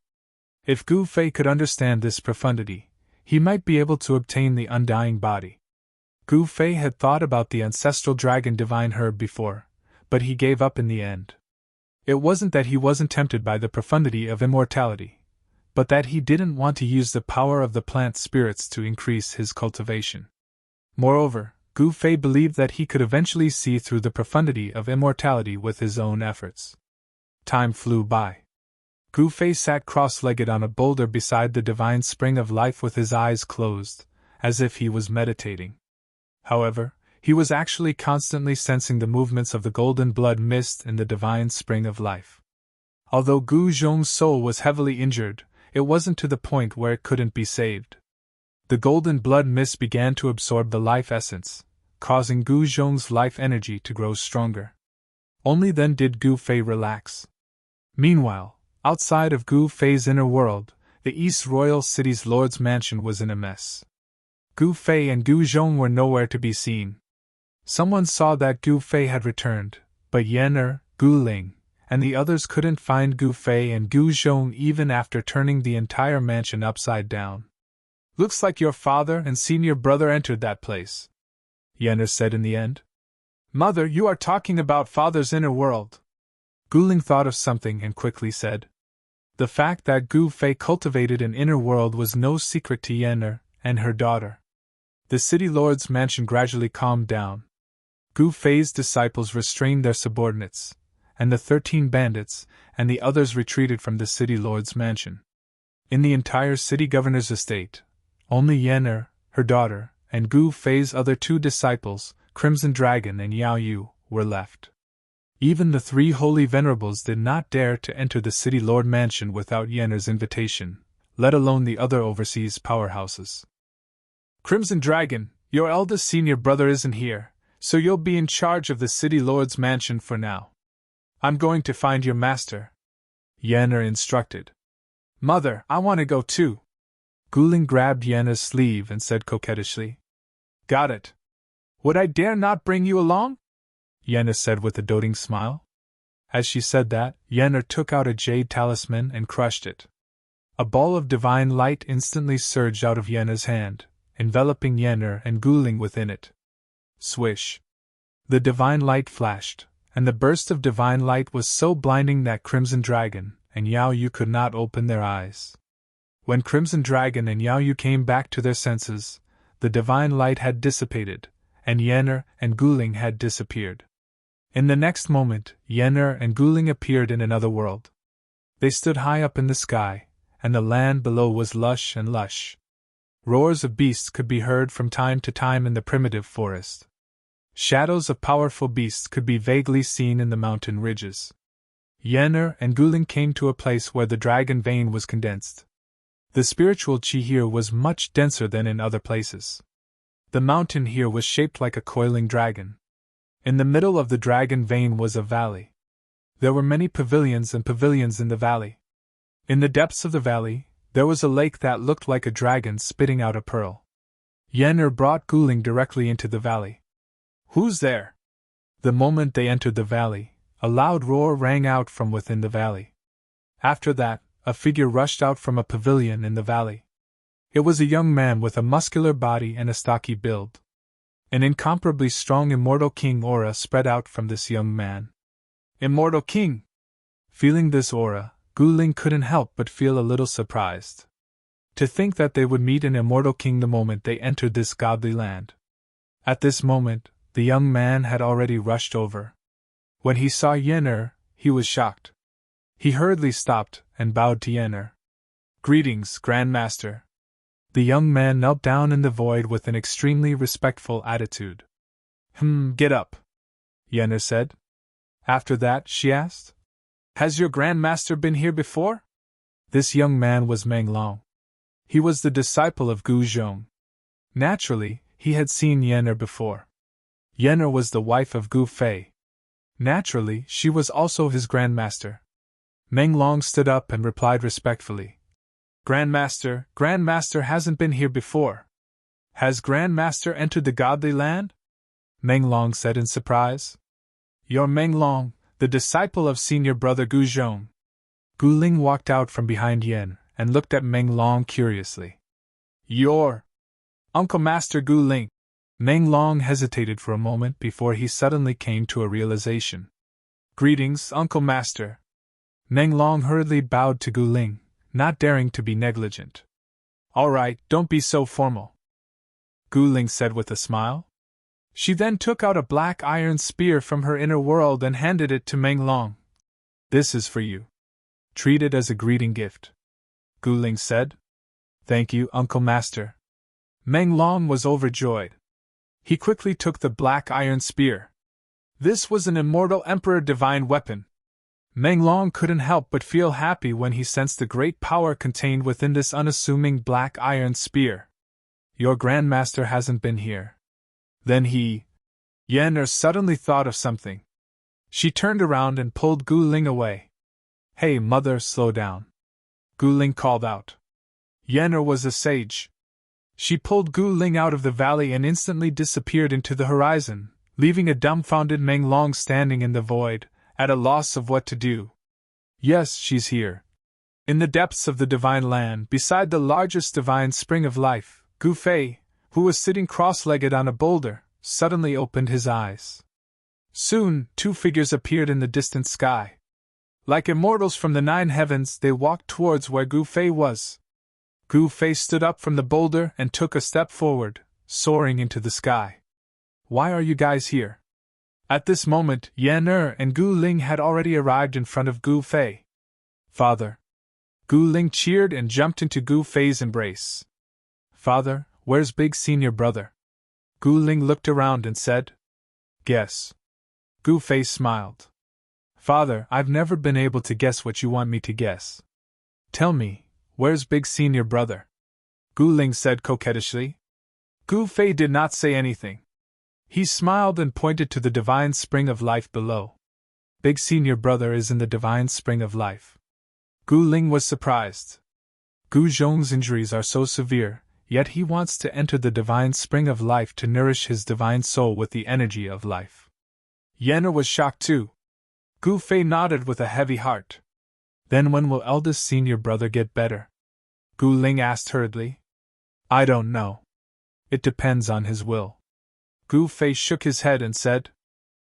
If Gu Fei could understand this profundity, he might be able to obtain the undying body. Gu Fei had thought about the ancestral dragon divine herb before, but he gave up in the end. It wasn't that he wasn't tempted by the profundity of immortality, but that he didn't want to use the power of the plant spirits to increase his cultivation. Moreover, Gu Fei believed that he could eventually see through the profundity of immortality with his own efforts. Time flew by. Gu Fei sat cross-legged on a boulder beside the divine spring of life with his eyes closed, as if he was meditating. However, he was actually constantly sensing the movements of the golden blood mist in the divine spring of life. Although Gu Zhong's soul was heavily injured, it wasn't to the point where it couldn't be saved. The golden blood mist began to absorb the life essence, causing Gu Zhong's life energy to grow stronger. Only then did Gu Fei relax. Meanwhile, outside of Gu Fei's inner world, the East Royal City's Lord's mansion was in a mess. Gu Fei and Gu Zhong were nowhere to be seen. Someone saw that Gu Fei had returned, but Yan Gu Ling, and the others couldn't find Gu Fei and Gu Zhong even after turning the entire mansion upside down. "Looks like your father and senior brother entered that place," Yan said in the end. "Mother, you are talking about father's inner world." Gu Ling thought of something and quickly said. The fact that Gu Fei cultivated an inner world was no secret to Yan and her daughter. The city lord's mansion gradually calmed down. Gu Fei's disciples restrained their subordinates, and the 13 bandits and the others retreated from the city lord's mansion. In the entire city governor's estate, only Yan her daughter, and Gu Fei's other 2 disciples, Crimson Dragon and Yao Yu, were left. Even the 3 holy venerables did not dare to enter the city lord mansion without Yan's invitation, let alone the other overseas powerhouses. "Crimson Dragon, your eldest senior brother isn't here, so you'll be in charge of the city lord's mansion for now. I'm going to find your master," Yan instructed. "Mother, I want to go too." Gu Ling grabbed Yan's sleeve and said coquettishly. "Got it. Would I dare not bring you along?" Yan said with a doting smile. As she said that, Yan took out a jade talisman and crushed it. A ball of divine light instantly surged out of Yan's hand, enveloping Yan and Gu Ling within it. Swish! The divine light flashed, and the burst of divine light was so blinding that Crimson Dragon and Yao Yu could not open their eyes. When Crimson Dragon and Yao Yu came back to their senses, the divine light had dissipated, and Yan and Gu Ling had disappeared. In the next moment, Yan and Gu Ling appeared in another world. They stood high up in the sky, and the land below was lush and lush. Roars of beasts could be heard from time to time in the primitive forest. Shadows of powerful beasts could be vaguely seen in the mountain ridges. Yan and Gu Ling came to a place where the dragon vein was condensed. The spiritual qi here was much denser than in other places. The mountain here was shaped like a coiling dragon. In the middle of the dragon vein was a valley. There were many pavilions and pavilions in the valley. In the depths of the valley, there was a lake that looked like a dragon spitting out a pearl. Yan brought Gu Ling directly into the valley. "Who's there?" The moment they entered the valley, a loud roar rang out from within the valley. After that, a figure rushed out from a pavilion in the valley. It was a young man with a muscular body and a stocky build. An incomparably strong immortal king aura spread out from this young man. "Immortal king!" Feeling this aura, Gu Ling couldn't help but feel a little surprised. To think that they would meet an immortal king the moment they entered this godly land. At this moment, the young man had already rushed over. When he saw Yan he was shocked. He hurriedly stopped and bowed to Yan. "Greetings, Grand Master." The young man knelt down in the void with an extremely respectful attitude. Get up, Yenner said. After that, she asked, has your grandmaster been here before? This young man was Meng Long. He was the disciple of Gu Zhong. Naturally, he had seen Yenner before. Yenner was the wife of Gu Fei. Naturally, she was also his grandmaster. Meng Long stood up and replied respectfully. Grandmaster hasn't been here before. Has Grandmaster entered the godly land? Meng Long said in surprise. You're Meng Long, the disciple of senior brother Gu Zhong. Gu Ling walked out from behind Yen and looked at Meng Long curiously. You're Uncle Master Gu Ling. Meng Long hesitated for a moment before he suddenly came to a realization. Greetings, Uncle Master. Meng Long hurriedly bowed to Gu Ling, not daring to be negligent. All right, don't be so formal, Gu Ling said with a smile. She then took out a black iron spear from her inner world and handed it to Meng Long. This is for you. Treat it as a greeting gift, Gu Ling said. Thank you, Uncle Master. Meng Long was overjoyed. He quickly took the black iron spear. This was an immortal Emperor divine weapon. Meng Long couldn't help but feel happy when he sensed the great power contained within this unassuming black iron spear. Your grandmaster hasn't been here. Then Yenner suddenly thought of something. She turned around and pulled Gu Ling away. Hey, mother, slow down, Gu Ling called out. Yenner was a sage. She pulled Gu Ling out of the valley and instantly disappeared into the horizon, leaving a dumbfounded Meng Long standing in the void, at a loss of what to do. Yes, she's here. In the depths of the divine land, beside the largest divine spring of life, Gu Fei, who was sitting cross-legged on a boulder, suddenly opened his eyes. Soon, two figures appeared in the distant sky. Like immortals from the 9 heavens, they walked towards where Gu Fei was. Gu Fei stood up from the boulder and took a step forward, soaring into the sky. Why are you guys here? At this moment, Yenner and Gu Ling had already arrived in front of Gu Fei. Father. Gu Ling cheered and jumped into Gu Fei's embrace. Father, where's big senior brother? Gu Ling looked around and said. Guess. Gu Fei smiled. Father, I've never been able to guess what you want me to guess. Tell me, where's big senior brother? Gu Ling said coquettishly. Gu Fei did not say anything. He smiled and pointed to the divine spring of life below. Big senior brother is in the divine spring of life. Gu Ling was surprised. Gu Zhong's injuries are so severe, yet he wants to enter the divine spring of life to nourish his divine soul with the energy of life. Yenner was shocked too. Gu Fei nodded with a heavy heart. Then when will eldest senior brother get better? Gu Ling asked hurriedly. I don't know. It depends on his will. Gu Fei shook his head and said.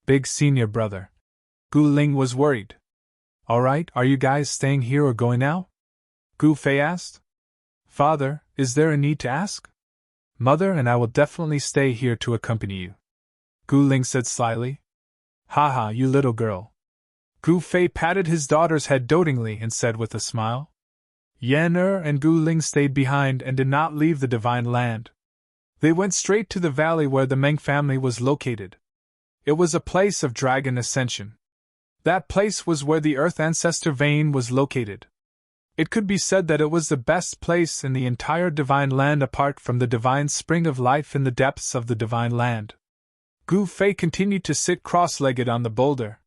Big senior brother. Gu Ling was worried. Alright, are you guys staying here or going now? Gu Fei asked. Father, is there a need to ask? Mother and I will definitely stay here to accompany you. Gu Ling said slyly. Haha, you little girl. Gu Fei patted his daughter's head dotingly and said with a smile. Yenner and Gu Ling stayed behind and did not leave the divine land. They went straight to the valley where the Meng family was located. It was a place of dragon ascension. That place was where the Earth Ancestor Vein was located. It could be said that it was the best place in the entire divine land apart from the divine spring of life in the depths of the divine land. Gu Fei continued to sit cross-legged on the boulder.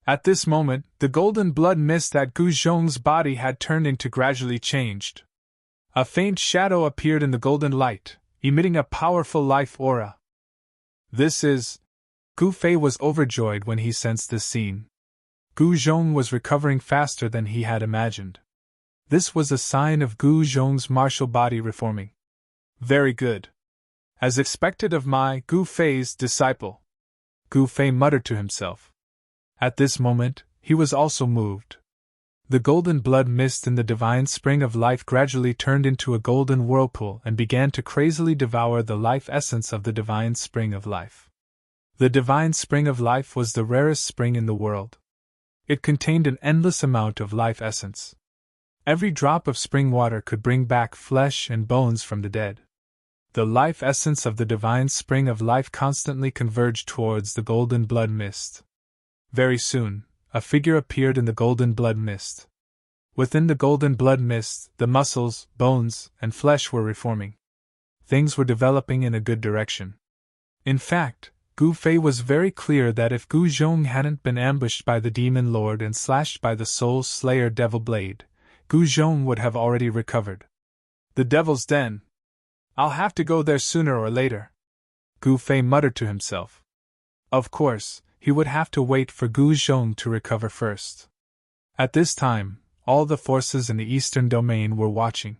At this moment, the golden blood mist at Gu Zhong's body had turned into gradually changed. A faint shadow appeared in the golden light, emitting a powerful life aura. Gu Fei was overjoyed when he sensed this scene. Gu Zhong was recovering faster than he had imagined. This was a sign of Gu Zhong's martial body reforming. Very good. As expected of my Gu Fei's disciple. Gu Fei muttered to himself. At this moment, he was also moved. The golden blood mist in the divine spring of life gradually turned into a golden whirlpool and began to crazily devour the life essence of the divine spring of life. The divine spring of life was the rarest spring in the world. It contained an endless amount of life essence. Every drop of spring water could bring back flesh and bones from the dead. The life essence of the divine spring of life constantly converged towards the golden blood mist. Very soon, a figure appeared in the golden blood mist. Within the golden blood mist, the muscles, bones, and flesh were reforming. Things were developing in a good direction. In fact, Gu Fei was very clear that if Gu Zhong hadn't been ambushed by the demon lord and slashed by the soul slayer devil blade, Gu Zhong would have already recovered. The devil's den. I'll have to go there sooner or later, Gu Fei muttered to himself. Of course, he would have to wait for Gu Zhong to recover first. At this time, all the forces in the eastern domain were watching.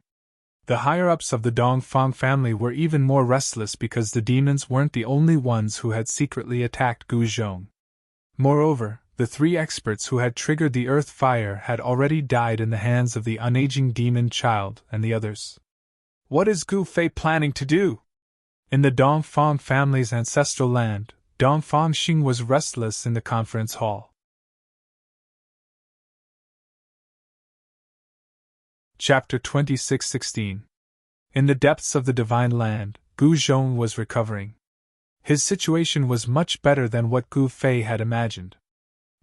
The higher-ups of the Dongfang family were even more restless because the demons weren't the only ones who had secretly attacked Gu Zhong. Moreover, the 3 experts who had triggered the earth fire had already died in the hands of the unaging demon child and the others. What is Gu Fei planning to do? In the Dongfang family's ancestral land, Dongfang Xing was restless in the conference hall. Chapter 26:16. In the depths of the divine land, Gu Zhong was recovering. His situation was much better than what Gu Fei had imagined.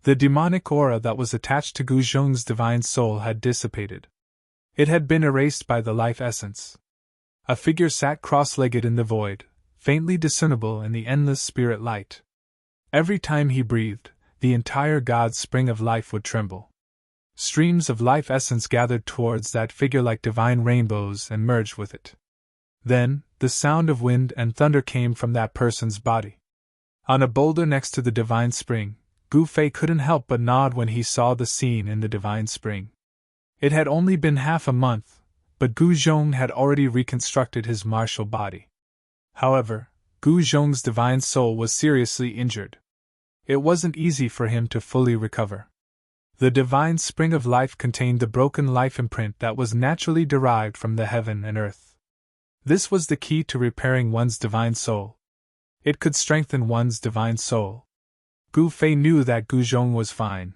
The demonic aura that was attached to Gu Zhong's divine soul had dissipated. It had been erased by the life essence. A figure sat cross-legged in the void, faintly discernible in the endless spirit light. Every time he breathed, the entire God spring of life would tremble. Streams of life essence gathered towards that figure like divine rainbows and merged with it. Then, the sound of wind and thunder came from that person's body. On a boulder next to the divine spring, Gu Fei couldn't help but nod when he saw the scene in the divine spring. It had only been half a month, but Gu Zhong had already reconstructed his martial body. However, Gu Zhong's divine soul was seriously injured. It wasn't easy for him to fully recover. The divine spring of life contained the broken life imprint that was naturally derived from the heaven and earth. This was the key to repairing one's divine soul. It could strengthen one's divine soul. Gu Fei knew that Gu Zhong was fine.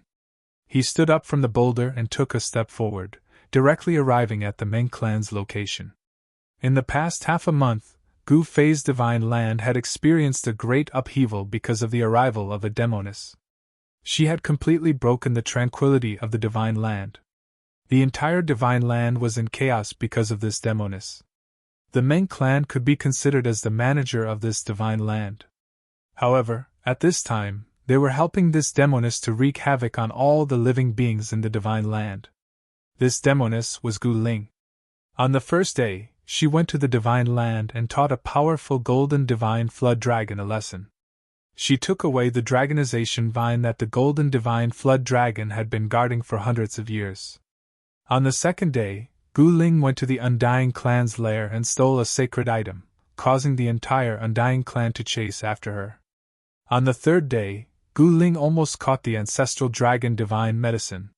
He stood up from the boulder and took a step forward, directly arriving at the Meng clan's location. In the past half a month, Gu Fei's divine land had experienced a great upheaval because of the arrival of a demoness. She had completely broken the tranquility of the divine land. The entire divine land was in chaos because of this demoness. The Meng clan could be considered as the manager of this divine land. However, at this time, they were helping this demoness to wreak havoc on all the living beings in the divine land. This demoness was Gu Ling. On the first day, she went to the divine land and taught a powerful golden divine flood dragon a lesson. She took away the dragonization vine that the golden divine flood dragon had been guarding for hundreds of years. On the second day, Gu Ling went to the Undying clan's lair and stole a sacred item, causing the entire Undying clan to chase after her. On the third day, Gu Ling almost caught the ancestral dragon divine medicine.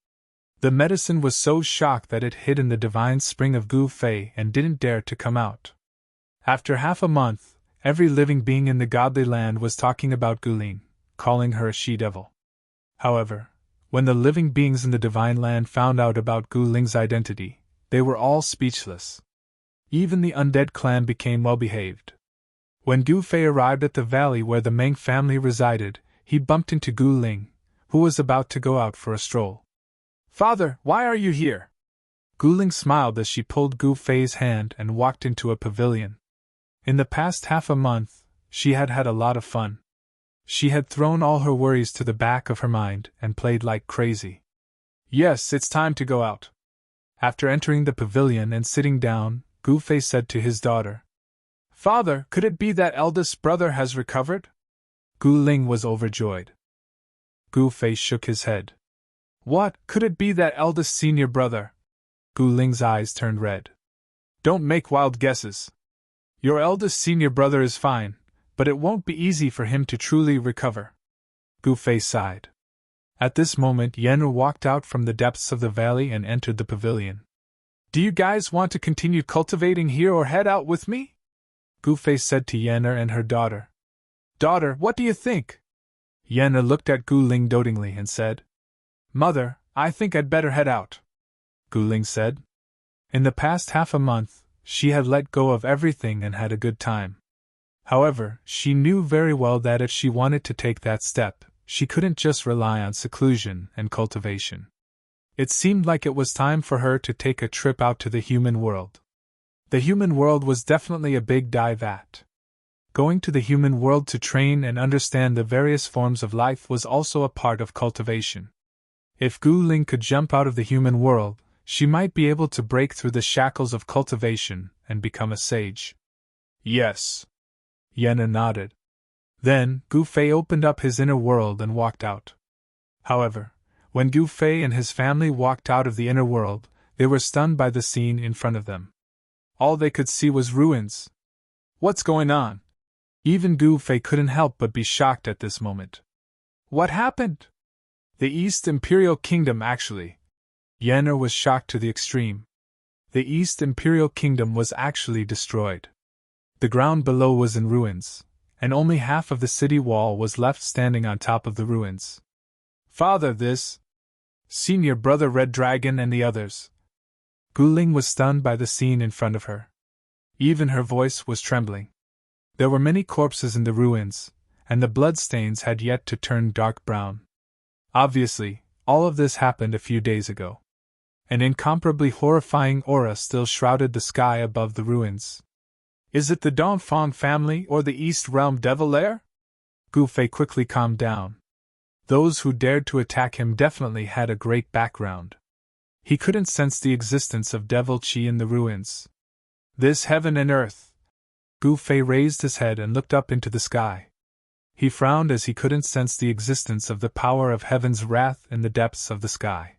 The medicine was so shocked that it hid in the divine spring of Gu Fei and didn't dare to come out. After half a month, every living being in the godly land was talking about Gu Ling, calling her a she-devil. However, when the living beings in the divine land found out about Gu Ling's identity, they were all speechless. Even the undead clan became well-behaved. When Gu Fei arrived at the valley where the Meng family resided, he bumped into Gu Ling, who was about to go out for a stroll. "Father, why are you here?" Gu Ling smiled as she pulled Gu Fei's hand and walked into a pavilion. In the past half a month, she had had a lot of fun. She had thrown all her worries to the back of her mind and played like crazy. "Yes, it's time to go out." After entering the pavilion and sitting down, Gu Fei said to his daughter, "Father, could it be that eldest brother has recovered?" Gu Ling was overjoyed. Gu Fei shook his head. "What, could it be that eldest senior brother?" Gu Ling's eyes turned red. "Don't make wild guesses. Your eldest senior brother is fine, but it won't be easy for him to truly recover." Gu Fei sighed. At this moment, Yen'er walked out from the depths of the valley and entered the pavilion. "Do you guys want to continue cultivating here or head out with me?" Gu Fei said to Yen'er and her daughter. "Daughter, what do you think?" Yen'er looked at Gu Ling dotingly and said, "Mother, I think I'd better head out." Guling said. In the past half a month, she had let go of everything and had a good time. However, she knew very well that if she wanted to take that step, she couldn't just rely on seclusion and cultivation. It seemed like it was time for her to take a trip out to the human world. The human world was definitely a big dive at. Going to the human world to train and understand the various forms of life was also a part of cultivation. If Gu Ling could jump out of the human world, she might be able to break through the shackles of cultivation and become a sage. Yes. Yenna nodded. Then, Gu Fei opened up his inner world and walked out. However, when Gu Fei and his family walked out of the inner world, they were stunned by the scene in front of them. All they could see was ruins. What's going on? Even Gu Fei couldn't help but be shocked at this moment. What happened? The East Imperial Kingdom actually. Yenna was shocked to the extreme. The East Imperial Kingdom was actually destroyed. The ground below was in ruins, and only half of the city wall was left standing on top of the ruins. Father, this! Senior Brother Red Dragon and the others. Gu Ling was stunned by the scene in front of her. Even her voice was trembling. There were many corpses in the ruins, and the bloodstains had yet to turn dark brown. Obviously, all of this happened a few days ago. An incomparably horrifying aura still shrouded the sky above the ruins. Is it the Dongfang family or the East Realm Devil Lair? Gu Fei quickly calmed down. Those who dared to attack him definitely had a great background. He couldn't sense the existence of devil qi in the ruins. This heaven and earth. Gu Fei raised his head and looked up into the sky. He frowned as he couldn't sense the existence of the power of heaven's wrath in the depths of the sky.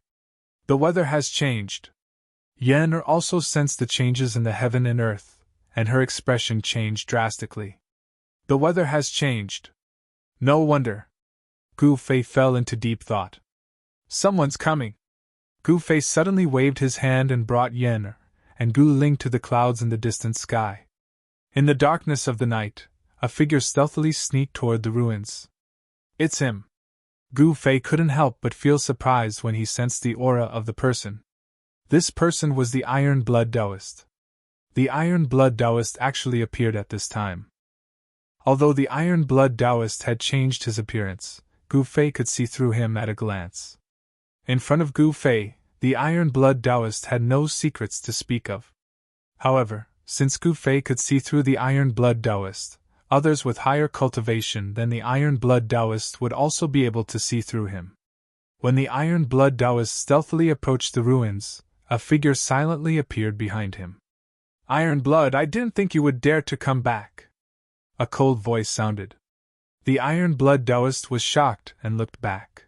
The weather has changed. Yenna also sensed the changes in the heaven and earth, and her expression changed drastically. The weather has changed. No wonder. Gu Fei fell into deep thought. Someone's coming. Gu Fei suddenly waved his hand and brought Yenna and Gu Ling to the clouds in the distant sky. In the darkness of the night, a figure stealthily sneaked toward the ruins. It's him. Gu Fei couldn't help but feel surprised when he sensed the aura of the person. This person was the Iron Blood Taoist. The Iron Blood Taoist actually appeared at this time. Although the Iron Blood Taoist had changed his appearance, Gu Fei could see through him at a glance. In front of Gu Fei, the Iron Blood Taoist had no secrets to speak of. However, since Gu Fei could see through the Iron Blood Taoist, others with higher cultivation than the Iron Blood Taoist would also be able to see through him. When the Iron Blood Taoist stealthily approached the ruins, a figure silently appeared behind him. Iron Blood, I didn't think you would dare to come back. A cold voice sounded. The Iron Blood Taoist was shocked and looked back.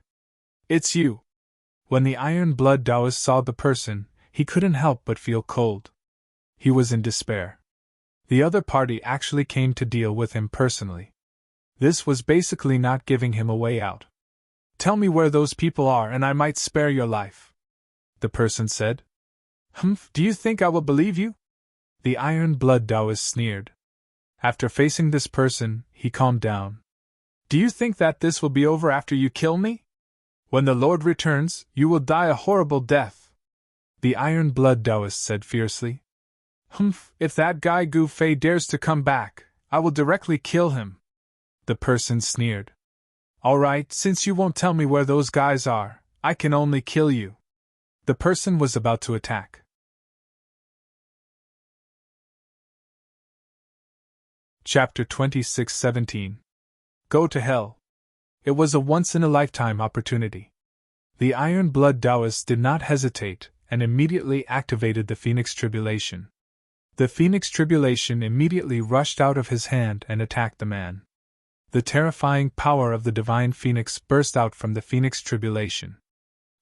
It's you. When the Iron Blood Taoist saw the person, he couldn't help but feel cold. He was in despair. The other party actually came to deal with him personally. This was basically not giving him a way out. Tell me where those people are and I might spare your life, the person said. Humph, do you think I will believe you? The Iron Blood Taoist sneered. After facing this person, he calmed down. Do you think that this will be over after you kill me? When the Lord returns, you will die a horrible death, the Iron Blood Taoist said fiercely. Humph, if that guy Gu Fei dares to come back, I will directly kill him, the person sneered. Alright, since you won't tell me where those guys are, I can only kill you. The person was about to attack. Chapter 26:17. Go to Hell. It was a once-in-a-lifetime opportunity. The Iron Blood Taoist did not hesitate and immediately activated the Phoenix Tribulation. The Phoenix Tribulation immediately rushed out of his hand and attacked the man. The terrifying power of the Divine Phoenix burst out from the Phoenix Tribulation.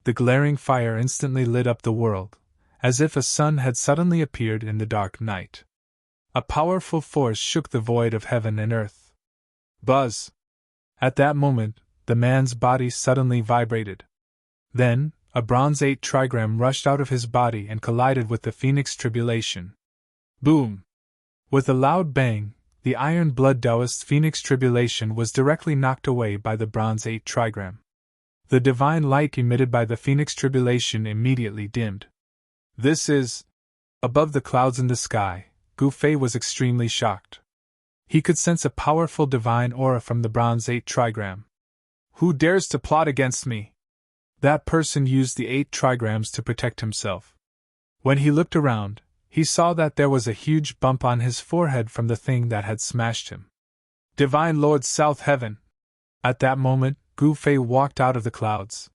The glaring fire instantly lit up the world, as if a sun had suddenly appeared in the dark night. A powerful force shook the void of heaven and earth. Buzz! At that moment, the man's body suddenly vibrated. Then, a Bronze 8 trigram rushed out of his body and collided with the Phoenix Tribulation. Boom! With a loud bang, the Iron Blood Taoist Phoenix Tribulation was directly knocked away by the Bronze 8 trigram. The divine light emitted by the Phoenix Tribulation immediately dimmed. This is. Above the clouds in the sky, Gu Fei was extremely shocked. He could sense a powerful divine aura from the Bronze 8 trigram. Who dares to plot against me? That person used the 8 trigrams to protect himself. When he looked around, he saw that there was a huge bump on his forehead from the thing that had smashed him. Divine Lord South Heaven! At that moment, Gu Fei walked out of the clouds.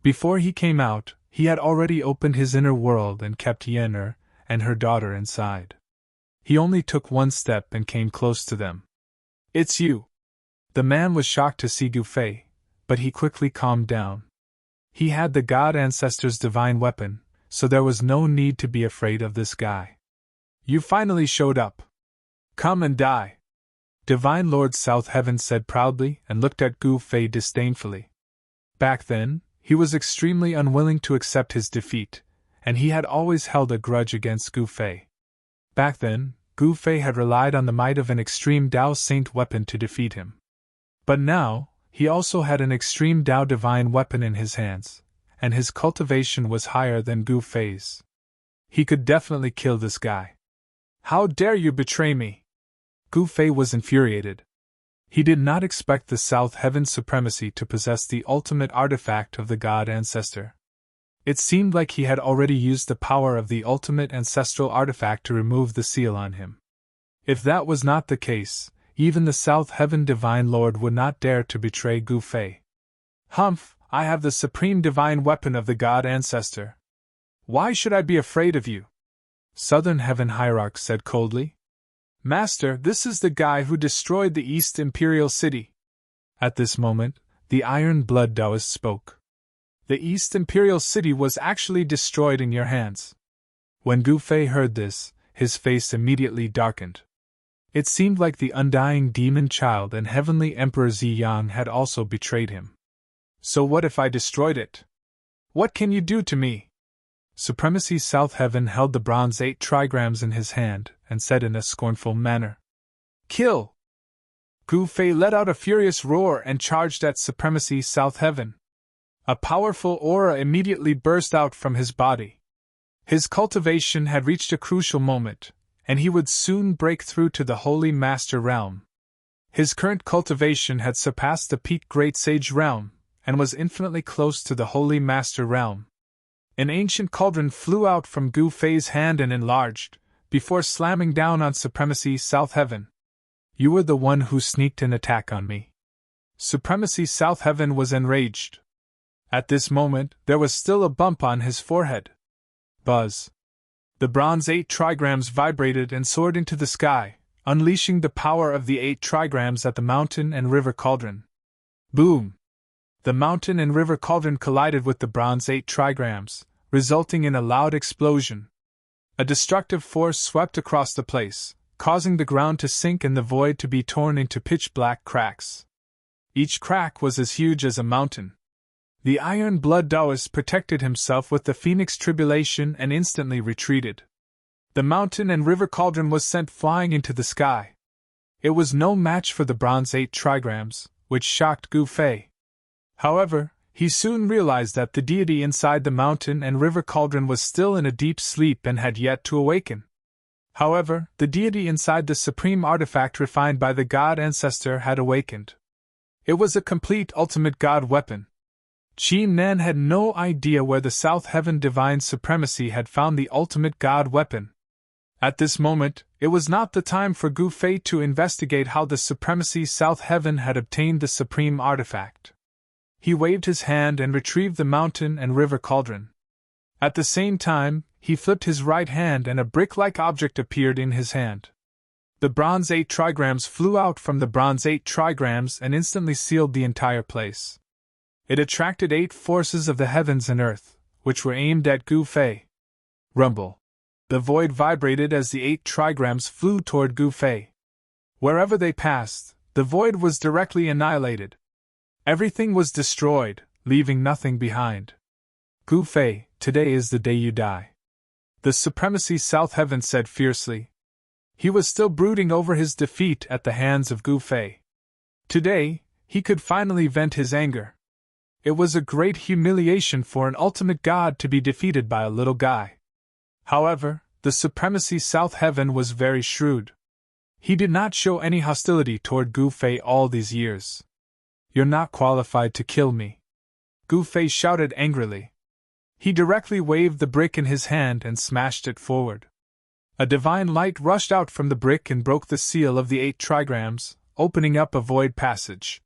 Before he came out, he had already opened his inner world and kept Yen'er and her daughter inside. He only took one step and came close to them. It's you! The man was shocked to see Gu Fei, but he quickly calmed down. He had the god ancestor's divine weapon, so there was no need to be afraid of this guy. You finally showed up. Come and die! Divine Lord South Heaven said proudly and looked at Gu Fei disdainfully. Back then, he was extremely unwilling to accept his defeat, and he had always held a grudge against Gu Fei. Back then, Gu Fei had relied on the might of an extreme Dao Saint weapon to defeat him. But now, he also had an extreme Dao divine weapon in his hands, and his cultivation was higher than Gu Fei's. He could definitely kill this guy. How dare you betray me? Gu Fei was infuriated. He did not expect the South Heaven supremacy to possess the ultimate artifact of the god ancestor. It seemed like he had already used the power of the ultimate ancestral artifact to remove the seal on him. If that was not the case, even the South Heaven Divine Lord would not dare to betray Gu Fei. Humph, I have the supreme divine weapon of the god ancestor. Why should I be afraid of you? Southern Heaven Hierarch said coldly. Master, this is the guy who destroyed the East Imperial City. At this moment, the Iron Blood Taoist spoke. The East Imperial City was actually destroyed in your hands. When Gu Fei heard this, his face immediately darkened. It seemed like the undying demon child and heavenly Emperor Ziyang had also betrayed him. So what if I destroyed it? What can you do to me? Supremacy South Heaven held the Bronze 8 trigrams in his hand and said in a scornful manner, Kill! Gu Fei let out a furious roar and charged at Supremacy South Heaven. A powerful aura immediately burst out from his body. His cultivation had reached a crucial moment, and he would soon break through to the Holy Master realm. His current cultivation had surpassed the peak Great Sage realm, and was infinitely close to the Holy Master realm. An ancient cauldron flew out from Gu Fei's hand and enlarged, before slamming down on Supremacy South Heaven. You were the one who sneaked an attack on me. Supremacy South Heaven was enraged. At this moment, there was still a bump on his forehead. Buzz. The Bronze 8 trigrams vibrated and soared into the sky, unleashing the power of the 8 trigrams at the mountain and river cauldron. Boom! The mountain and river cauldron collided with the Bronze 8 trigrams, resulting in a loud explosion. A destructive force swept across the place, causing the ground to sink and the void to be torn into pitch-black cracks. Each crack was as huge as a mountain. The Iron Blood Taoist protected himself with the Phoenix Tribulation and instantly retreated. The mountain and river cauldron was sent flying into the sky. It was no match for the Bronze 8 trigrams, which shocked Gu Fei. However, he soon realized that the deity inside the mountain and river cauldron was still in a deep sleep and had yet to awaken. However, the deity inside the supreme artifact refined by the god ancestor had awakened. It was a complete ultimate god weapon. Qi Nan had no idea where the South Heaven Divine Supremacy had found the ultimate god weapon. At this moment, it was not the time for Gu Fei to investigate how the Supremacy South Heaven had obtained the supreme artifact. He waved his hand and retrieved the mountain and river cauldron. At the same time, he flipped his right hand and a brick-like object appeared in his hand. The Bronze 8 trigrams flew out from the Bronze 8 trigrams and instantly sealed the entire place. It attracted 8 forces of the heavens and earth, which were aimed at Gu Fei. Rumble. The void vibrated as the 8 trigrams flew toward Gu Fei. Wherever they passed, the void was directly annihilated. Everything was destroyed, leaving nothing behind. Gu Fei, today is the day you die. The Supremacy South Heaven said fiercely. He was still brooding over his defeat at the hands of Gu Fei. Today, he could finally vent his anger. It was a great humiliation for an ultimate god to be defeated by a little guy. However, the Supremacy South Heaven was very shrewd. He did not show any hostility toward Gu Fei all these years. "You're not qualified to kill me," Gu Fei shouted angrily. He directly waved the brick in his hand and smashed it forward. A divine light rushed out from the brick and broke the seal of the 8 trigrams, opening up a void passage.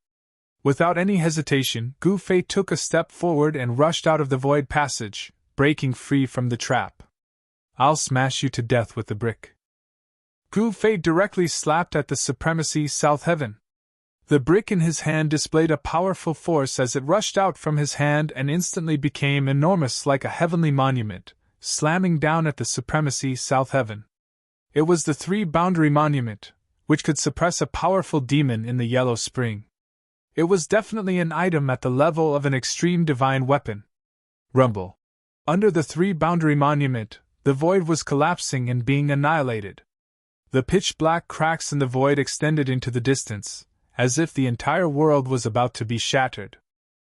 Without any hesitation, Gu Fei took a step forward and rushed out of the void passage, breaking free from the trap. "I'll smash you to death with the brick." Gu Fei directly slapped at the Supremacy South Heaven. The brick in his hand displayed a powerful force as it rushed out from his hand and instantly became enormous like a heavenly monument, slamming down at the Supremacy South Heaven. It was the 3-boundary monument, which could suppress a powerful demon in the Yellow Spring. It was definitely an item at the level of an extreme divine weapon. Rumble. Under the 3-boundary monument, the void was collapsing and being annihilated. The pitch-black cracks in the void extended into the distance, as if the entire world was about to be shattered.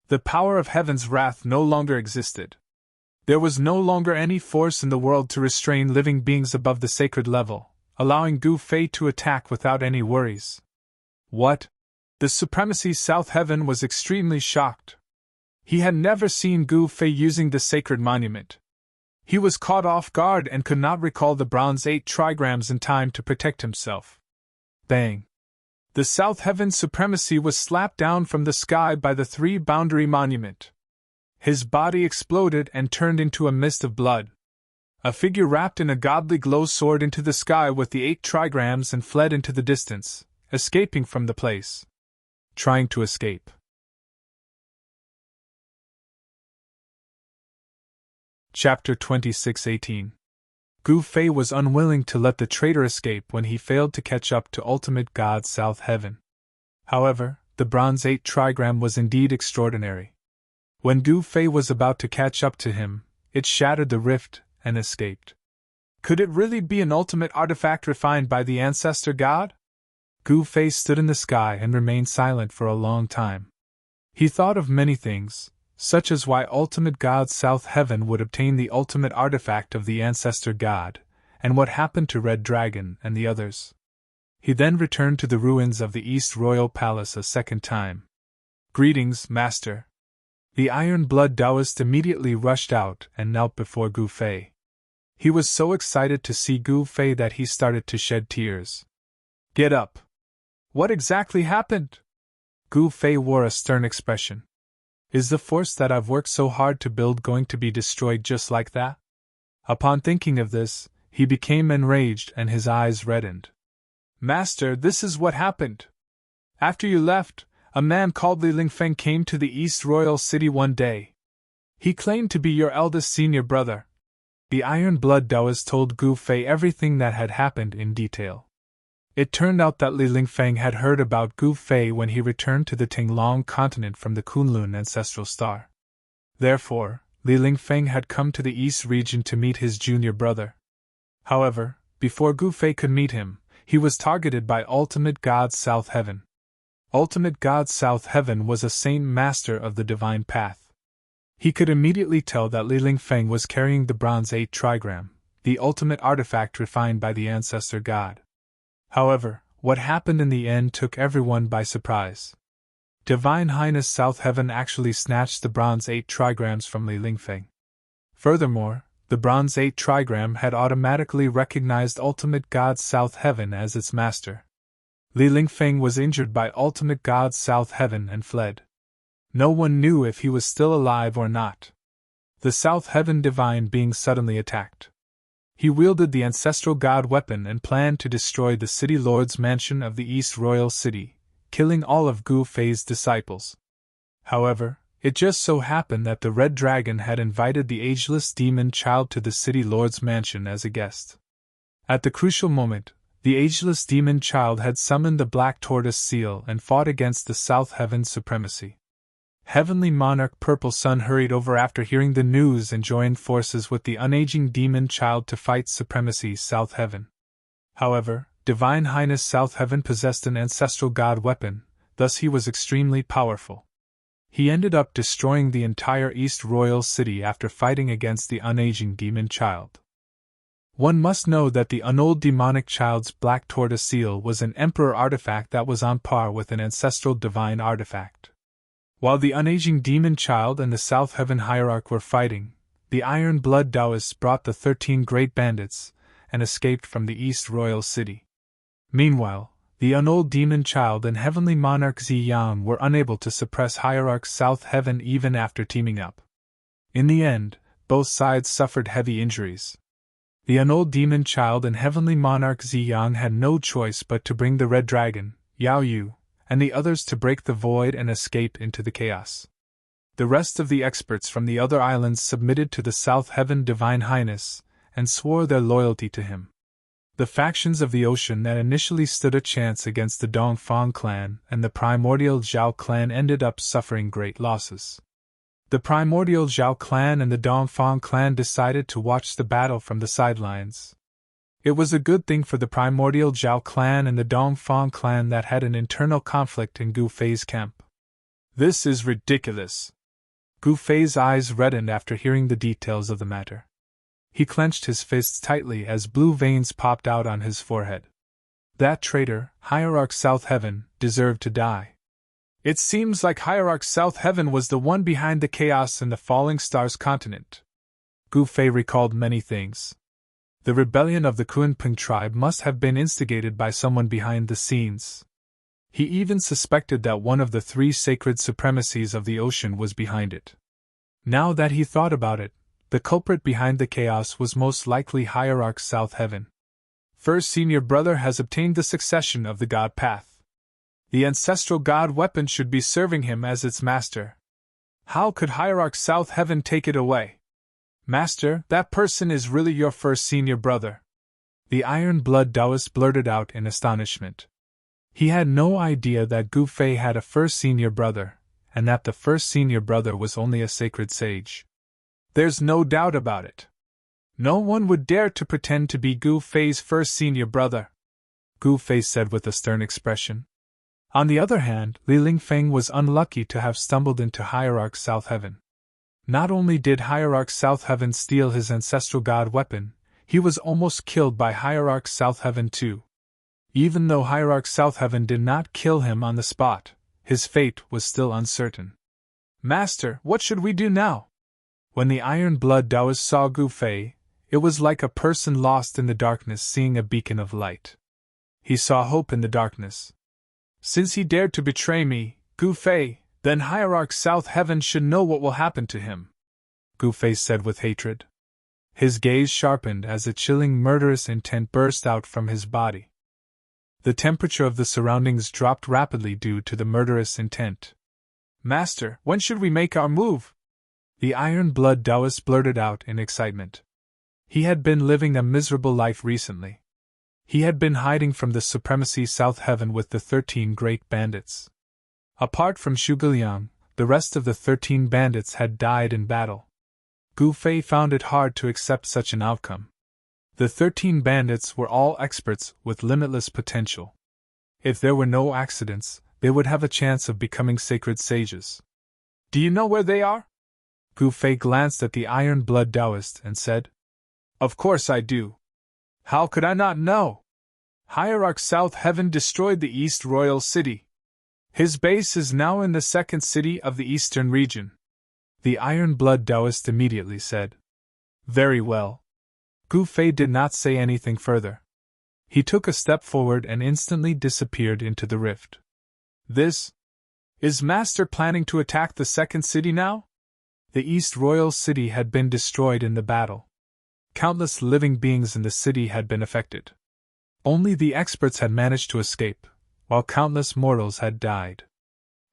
The power of heaven's wrath no longer existed. There was no longer any force in the world to restrain living beings above the sacred level, allowing Gu Fei to attack without any worries. What? The Supremacy South Heaven was extremely shocked. He had never seen Gu Fei using the sacred monument. He was caught off guard and could not recall the bronze 8 trigrams in time to protect himself. Bang! The South Heaven Supremacy was slapped down from the sky by the 3-boundary monument. His body exploded and turned into a mist of blood. A figure wrapped in a godly glow soared into the sky with the 8 trigrams and fled into the distance, escaping from the place. Trying to escape. Chapter 26:18. Gu Fei was unwilling to let the traitor escape when he failed to catch up to Ultimate God South Heaven. However, the bronze 8 trigram was indeed extraordinary. When Gu Fei was about to catch up to him, it shattered the rift and escaped. Could it really be an ultimate artifact refined by the ancestor god? Gu Fei stood in the sky and remained silent for a long time. He thought of many things, such as why Ultimate God South Heaven would obtain the ultimate artifact of the ancestor god, and what happened to Red Dragon and the others. He then returned to the ruins of the East Royal Palace a second time. "Greetings, Master." The Iron-Blood Taoist immediately rushed out and knelt before Gu Fei. He was so excited to see Gu Fei that he started to shed tears. "Get up! What exactly happened?" Gu Fei wore a stern expression. "Is the force that I've worked so hard to build going to be destroyed just like that?" Upon thinking of this, he became enraged and his eyes reddened. "Master, this is what happened. After you left, a man called Li Lingfeng came to the East Royal City one day. He claimed to be your eldest senior brother." The Iron-Blood Taoist told Gu Fei everything that had happened in detail. It turned out that Li Lingfeng had heard about Gu Fei when he returned to the Tinglong continent from the Kunlun ancestral star. Therefore, Li Lingfeng had come to the East region to meet his junior brother. However, before Gu Fei could meet him, he was targeted by Ultimate God South Heaven. Ultimate God South Heaven was a saint master of the divine path. He could immediately tell that Li Lingfeng was carrying the bronze 8 trigram, the ultimate artifact refined by the ancestor god. However, what happened in the end took everyone by surprise. Divine Highness South Heaven actually snatched the bronze 8 trigrams from Li Lingfeng. Furthermore, the bronze 8 trigram had automatically recognized Ultimate God South Heaven as its master. Li Lingfeng was injured by Ultimate God South Heaven and fled. No one knew if he was still alive or not. The South Heaven divine being suddenly attacked. He wielded the ancestral god weapon and planned to destroy the city lord's mansion of the East Royal City, killing all of Gu Fei's disciples. However, it just so happened that the Red Dragon had invited the ageless demon child to the city lord's mansion as a guest. At the crucial moment, the ageless demon child had summoned the Black Tortoise Seal and fought against the South Heaven Supremacy. Heavenly Monarch Purple Sun hurried over after hearing the news and joined forces with the unaging demon child to fight Supremacy South Heaven. However, Divine Highness South Heaven possessed an ancestral god weapon, thus he was extremely powerful. He ended up destroying the entire East Royal City after fighting against the unaging demon child. One must know that the unold demonic child's black tortoise seal was an emperor artifact that was on par with an ancestral divine artifact. While the unaging demon child and the South Heaven hierarch were fighting, the Iron Blood Taoists brought the 13 great bandits and escaped from the East Royal City. Meanwhile, the unold demon child and heavenly monarch Ziyang were unable to suppress hierarch South Heaven even after teaming up. In the end, both sides suffered heavy injuries. The unold demon child and heavenly monarch Ziyang had no choice but to bring the red dragon, Yao Yu, and the others to break the void and escape into the chaos. The rest of the experts from the other islands submitted to the South Heaven Divine Highness and swore their loyalty to him. The factions of the ocean that initially stood a chance against the Dongfang clan and the primordial Zhao clan ended up suffering great losses. The primordial Zhao clan and the Dongfang clan decided to watch the battle from the sidelines. It was a good thing for the primordial Zhao clan and the Dongfang clan that had an internal conflict in Gu Fei's camp. This is ridiculous. Gu Fei's eyes reddened after hearing the details of the matter. He clenched his fists tightly as blue veins popped out on his forehead. That traitor, Hierarch South Heaven, deserved to die. It seems like Hierarch South Heaven was the one behind the chaos in the Falling Stars continent. Gu Fei recalled many things. The rebellion of the Kunpeng tribe must have been instigated by someone behind the scenes. He even suspected that one of the 3 sacred supremacies of the ocean was behind it. Now that he thought about it, the culprit behind the chaos was most likely Hierarch South Heaven. First senior brother has obtained the succession of the God Path. The ancestral god weapon should be serving him as its master. How could Hierarch South Heaven take it away? Master, that person is really your first senior brother. The Iron Blood Taoist blurted out in astonishment. He had no idea that Gu Fei had a first senior brother, and that the first senior brother was only a sacred sage. There's no doubt about it. No one would dare to pretend to be Gu Fei's first senior brother, Gu Fei said with a stern expression. On the other hand, Li Lingfeng was unlucky to have stumbled into Hierarch South Heaven. Not only did Hierarch South Heaven steal his ancestral god weapon, he was almost killed by Hierarch South Heaven too. Even though Hierarch South Heaven did not kill him on the spot, his fate was still uncertain. Master, what should we do now? When the Iron Blood Taoist saw Gu Fei, it was like a person lost in the darkness seeing a beacon of light. He saw hope in the darkness. Since he dared to betray me, Gu Fei, then Hierarch South Heaven should know what will happen to him, Gu Fei said with hatred. His gaze sharpened as a chilling murderous intent burst out from his body. The temperature of the surroundings dropped rapidly due to the murderous intent. Master, when should we make our move? The Iron Blood Taoist blurted out in excitement. He had been living a miserable life recently. He had been hiding from the supremacy South Heaven with the 13 great bandits. Apart from Zhuge, the rest of the 13 bandits had died in battle. Gu Fei found it hard to accept such an outcome. The 13 bandits were all experts with limitless potential. If there were no accidents, they would have a chance of becoming sacred sages. Do you know where they are? Gu Fei glanced at the Iron Blood Taoist and said, Of course I do. How could I not know? Hierarch South Heaven destroyed the East Royal City. His base is now in the 2nd city of the Eastern region. The Iron Blood Taoist immediately said. Very well. Gu Fei did not say anything further. He took a step forward and instantly disappeared into the rift. Is Master planning to attack the 2nd city now? The East Royal City had been destroyed in the battle. Countless living beings in the city had been affected. Only the experts had managed to escape, while countless mortals had died.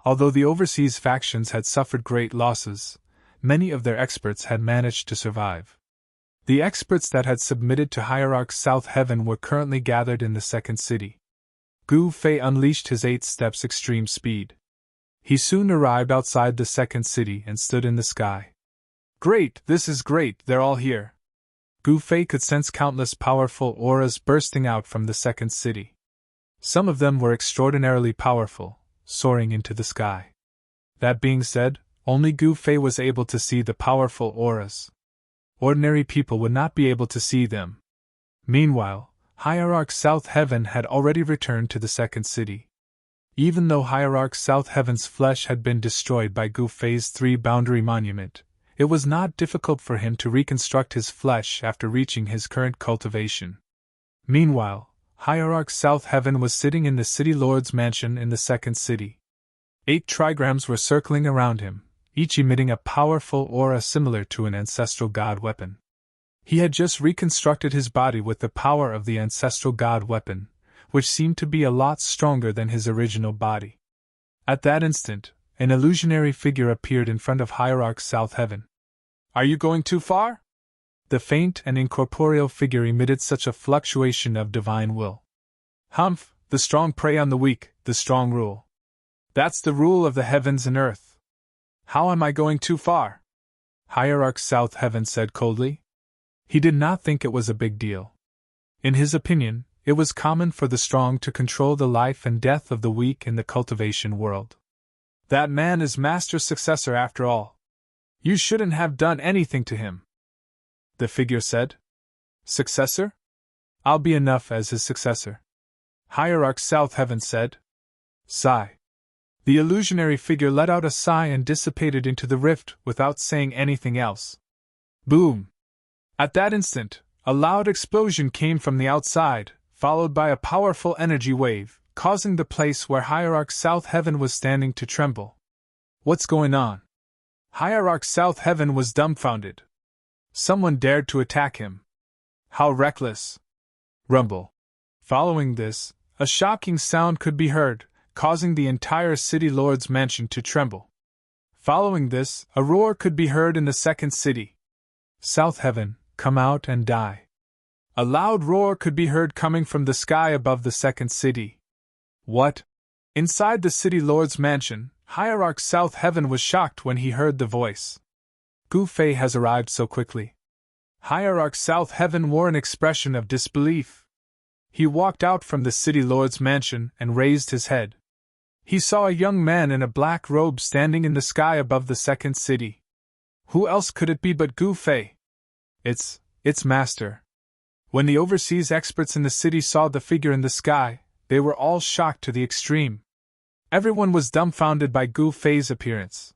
Although the overseas factions had suffered great losses, many of their experts had managed to survive. The experts that had submitted to Hierarch South Heaven were currently gathered in the 2nd city. Gu Fei unleashed his 8 steps extreme speed. He soon arrived outside the 2nd city and stood in the sky. Great, this is great, they're all here. Gu Fei could sense countless powerful auras bursting out from the 2nd city. Some of them were extraordinarily powerful, soaring into the sky. That being said, only Gu Fei was able to see the powerful auras. Ordinary people would not be able to see them. Meanwhile, Hierarch South Heaven had already returned to the second city. Even though Hierarch South Heaven's flesh had been destroyed by Gu Fei's 3-boundary monument, it was not difficult for him to reconstruct his flesh after reaching his current cultivation. Meanwhile, Hierarch South Heaven was sitting in the City Lord's mansion in the second city. 8 trigrams were circling around him, each emitting a powerful aura similar to an ancestral god weapon. He had just reconstructed his body with the power of the ancestral god weapon, which seemed to be a lot stronger than his original body. At that instant, an illusionary figure appeared in front of Hierarch South Heaven. "Are you going too far?" The faint and incorporeal figure emitted such a fluctuation of divine will. "Humph, the strong prey on the weak, the strong rule. That's the rule of the heavens and earth. How am I going too far?" Hierarch South Heaven said coldly. He did not think it was a big deal. In his opinion, it was common for the strong to control the life and death of the weak in the cultivation world. "That man is Master's successor after all. You shouldn't have done anything to him," the figure said. "Successor? I'll be enough as his successor," Hierarch South Heaven said. Sigh. The illusionary figure let out a sigh and dissipated into the rift without saying anything else. Boom! At that instant, a loud explosion came from the outside, followed by a powerful energy wave, causing the place where Hierarch South Heaven was standing to tremble. "What's going on?" Hierarch South Heaven was dumbfounded. Someone dared to attack him. How reckless! Rumble. Following this, a shocking sound could be heard, causing the entire City Lord's mansion to tremble. Following this, a roar could be heard in the second city. "South Heaven, come out and die." A loud roar could be heard coming from the sky above the second city. What? Inside the City Lord's mansion, Hierarch South Heaven was shocked when he heard the voice. Gu Fei has arrived so quickly. Hierarch South Heaven wore an expression of disbelief. He walked out from the City Lord's mansion and raised his head. He saw a young man in a black robe standing in the sky above the second city. Who else could it be but Gu Fei? It's Master. When the overseas experts in the city saw the figure in the sky, they were all shocked to the extreme. Everyone was dumbfounded by Gu Fei's appearance.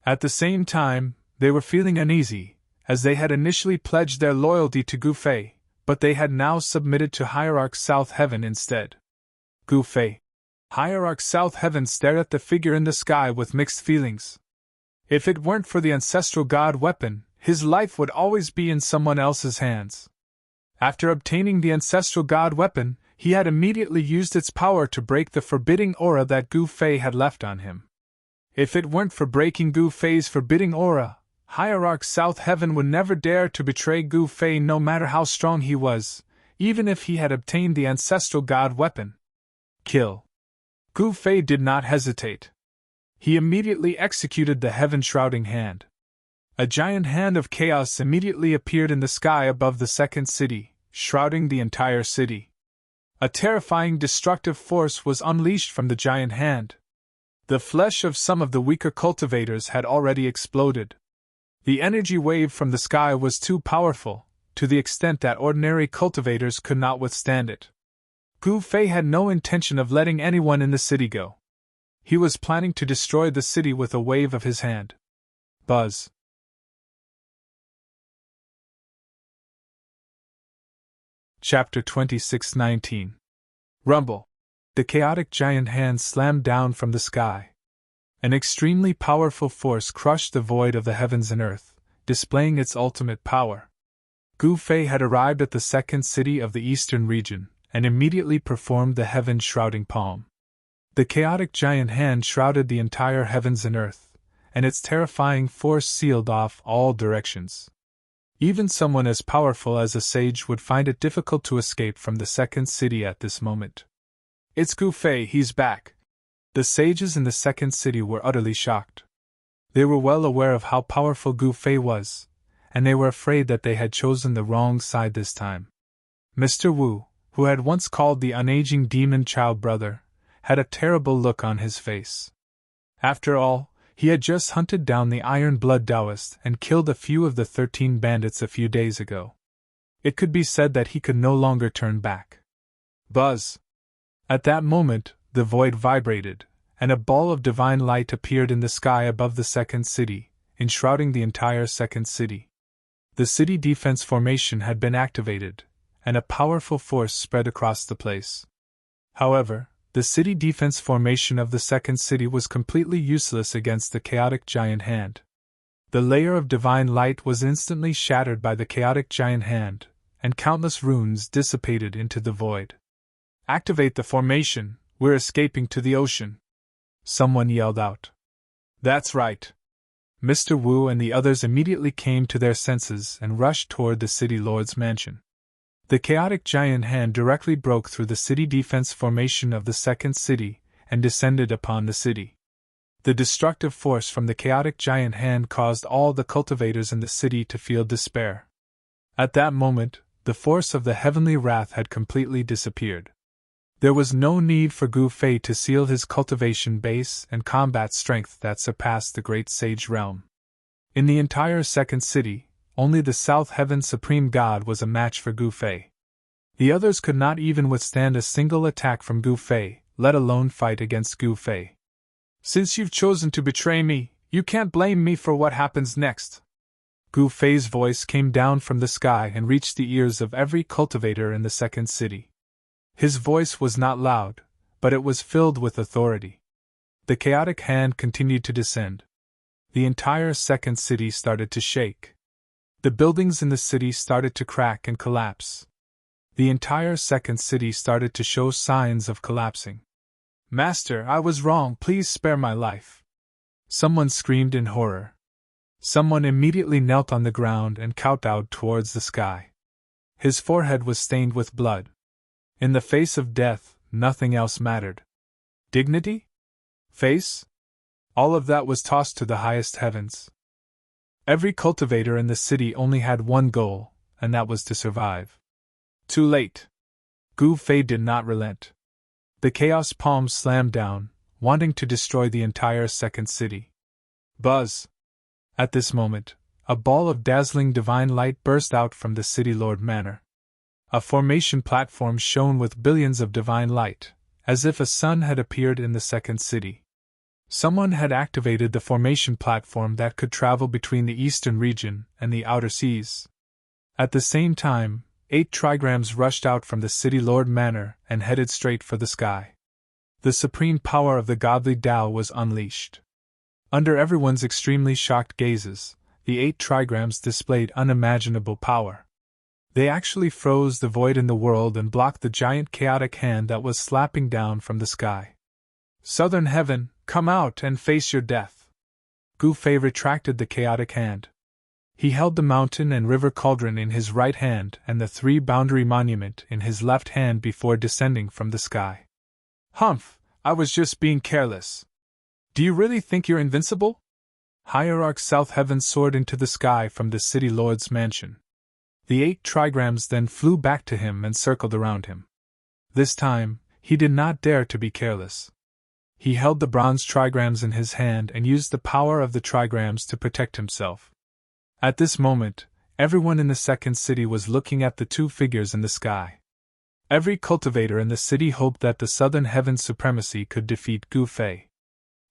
At the same time, they were feeling uneasy, as they had initially pledged their loyalty to Gu Fei, but they had now submitted to Hierarch South Heaven instead. Gu Fei. Hierarch South Heaven stared at the figure in the sky with mixed feelings. If it weren't for the ancestral god weapon, his life would always be in someone else's hands. After obtaining the ancestral god weapon, he had immediately used its power to break the forbidding aura that Gu Fei had left on him. If it weren't for breaking Gu Fei's forbidding aura, Hierarch South Heaven would never dare to betray Gu Fei no matter how strong he was, even if he had obtained the ancestral god weapon. Kill. Gu Fei did not hesitate. He immediately executed the heaven-shrouding hand. A giant hand of chaos immediately appeared in the sky above the second city, shrouding the entire city. A terrifying destructive force was unleashed from the giant hand. The flesh of some of the weaker cultivators had already exploded. The energy wave from the sky was too powerful, to the extent that ordinary cultivators could not withstand it. Gu Fei had no intention of letting anyone in the city go. He was planning to destroy the city with a wave of his hand. Buzz. Chapter 26:19. Rumble. The chaotic giant hand slammed down from the sky. An extremely powerful force crushed the void of the heavens and earth, displaying its ultimate power. Gu Fei had arrived at the second city of the eastern region, and immediately performed the heaven-shrouding palm. The chaotic giant hand shrouded the entire heavens and earth, and its terrifying force sealed off all directions. Even someone as powerful as a sage would find it difficult to escape from the second city at this moment. "It's Gu Fei, he's back." The sages in the second city were utterly shocked. They were well aware of how powerful Gu Fei was, and they were afraid that they had chosen the wrong side this time. Mr. Wu, who had once called the unaging demon child brother, had a terrible look on his face. After all, he had just hunted down the Iron Blood Taoist and killed a few of the 13 bandits a few days ago. It could be said that he could no longer turn back. Buzz! At that moment, the void vibrated, and a ball of divine light appeared in the sky above the second city, enshrouding the entire second city. The city defense formation had been activated, and a powerful force spread across the place. However, the city defense formation of the second city was completely useless against the chaotic giant hand. The layer of divine light was instantly shattered by the chaotic giant hand, and countless runes dissipated into the void. "Activate the formation, we're escaping to the ocean," someone yelled out. "That's right." Mr. Wu and the others immediately came to their senses and rushed toward the city lord's mansion. The chaotic giant hand directly broke through the city defense formation of the second city and descended upon the city. The destructive force from the chaotic giant hand caused all the cultivators in the city to feel despair. At that moment, the force of the heavenly wrath had completely disappeared. There was no need for Gu Fei to seal his cultivation base and combat strength that surpassed the great sage realm. In the entire second city, only the South Heaven Supreme God was a match for Gu Fei. The others could not even withstand a single attack from Gu Fei, let alone fight against Gu Fei. "Since you've chosen to betray me, you can't blame me for what happens next." Gu Fei's voice came down from the sky and reached the ears of every cultivator in the second city. His voice was not loud, but it was filled with authority. The chaotic hand continued to descend. The entire second city started to shake. The buildings in the city started to crack and collapse. The entire second city started to show signs of collapsing. "Master, I was wrong, please spare my life," someone screamed in horror. Someone immediately knelt on the ground and kowtowed towards the sky. His forehead was stained with blood. In the face of death, nothing else mattered. Dignity? Face? All of that was tossed to the highest heavens. Every cultivator in the city only had one goal, and that was to survive. Too late. Gu Fei did not relent. The chaos palm slammed down, wanting to destroy the entire second city. Buzz! At this moment, a ball of dazzling divine light burst out from the city lord manor. A formation platform shone with billions of divine light, as if a sun had appeared in the second city. Someone had activated the formation platform that could travel between the eastern region and the outer seas. At the same time, 8 trigrams rushed out from the city lord manor and headed straight for the sky. The supreme power of the godly Tao was unleashed. Under everyone's extremely shocked gazes, the 8 trigrams displayed unimaginable power. They actually froze the void in the world and blocked the giant chaotic hand that was slapping down from the sky. "Southern Heaven, come out and face your death." Gu Fei retracted the chaotic hand. He held the mountain and river cauldron in his right hand and the 3-boundary monument in his left hand before descending from the sky. "Humph, I was just being careless. Do you really think you're invincible?" Hierarch South Heaven soared into the sky from the city lord's mansion. The 8 trigrams then flew back to him and circled around him. This time, he did not dare to be careless. He held the bronze trigrams in his hand and used the power of the trigrams to protect himself. At this moment, everyone in the second city was looking at the 2 figures in the sky. Every cultivator in the city hoped that the Southern Heaven's supremacy could defeat Gu Fei.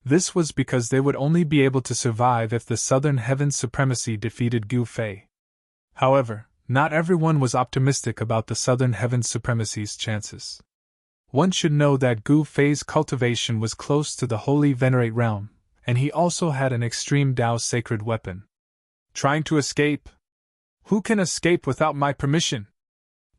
This was because they would only be able to survive if the Southern Heaven's supremacy defeated Gu Fei. However, not everyone was optimistic about the Southern Heaven's supremacy's chances. One should know that Gu Fei's cultivation was close to the Holy Venerate realm, and he also had an extreme Tao sacred weapon. "Trying to escape? Who can escape without my permission?"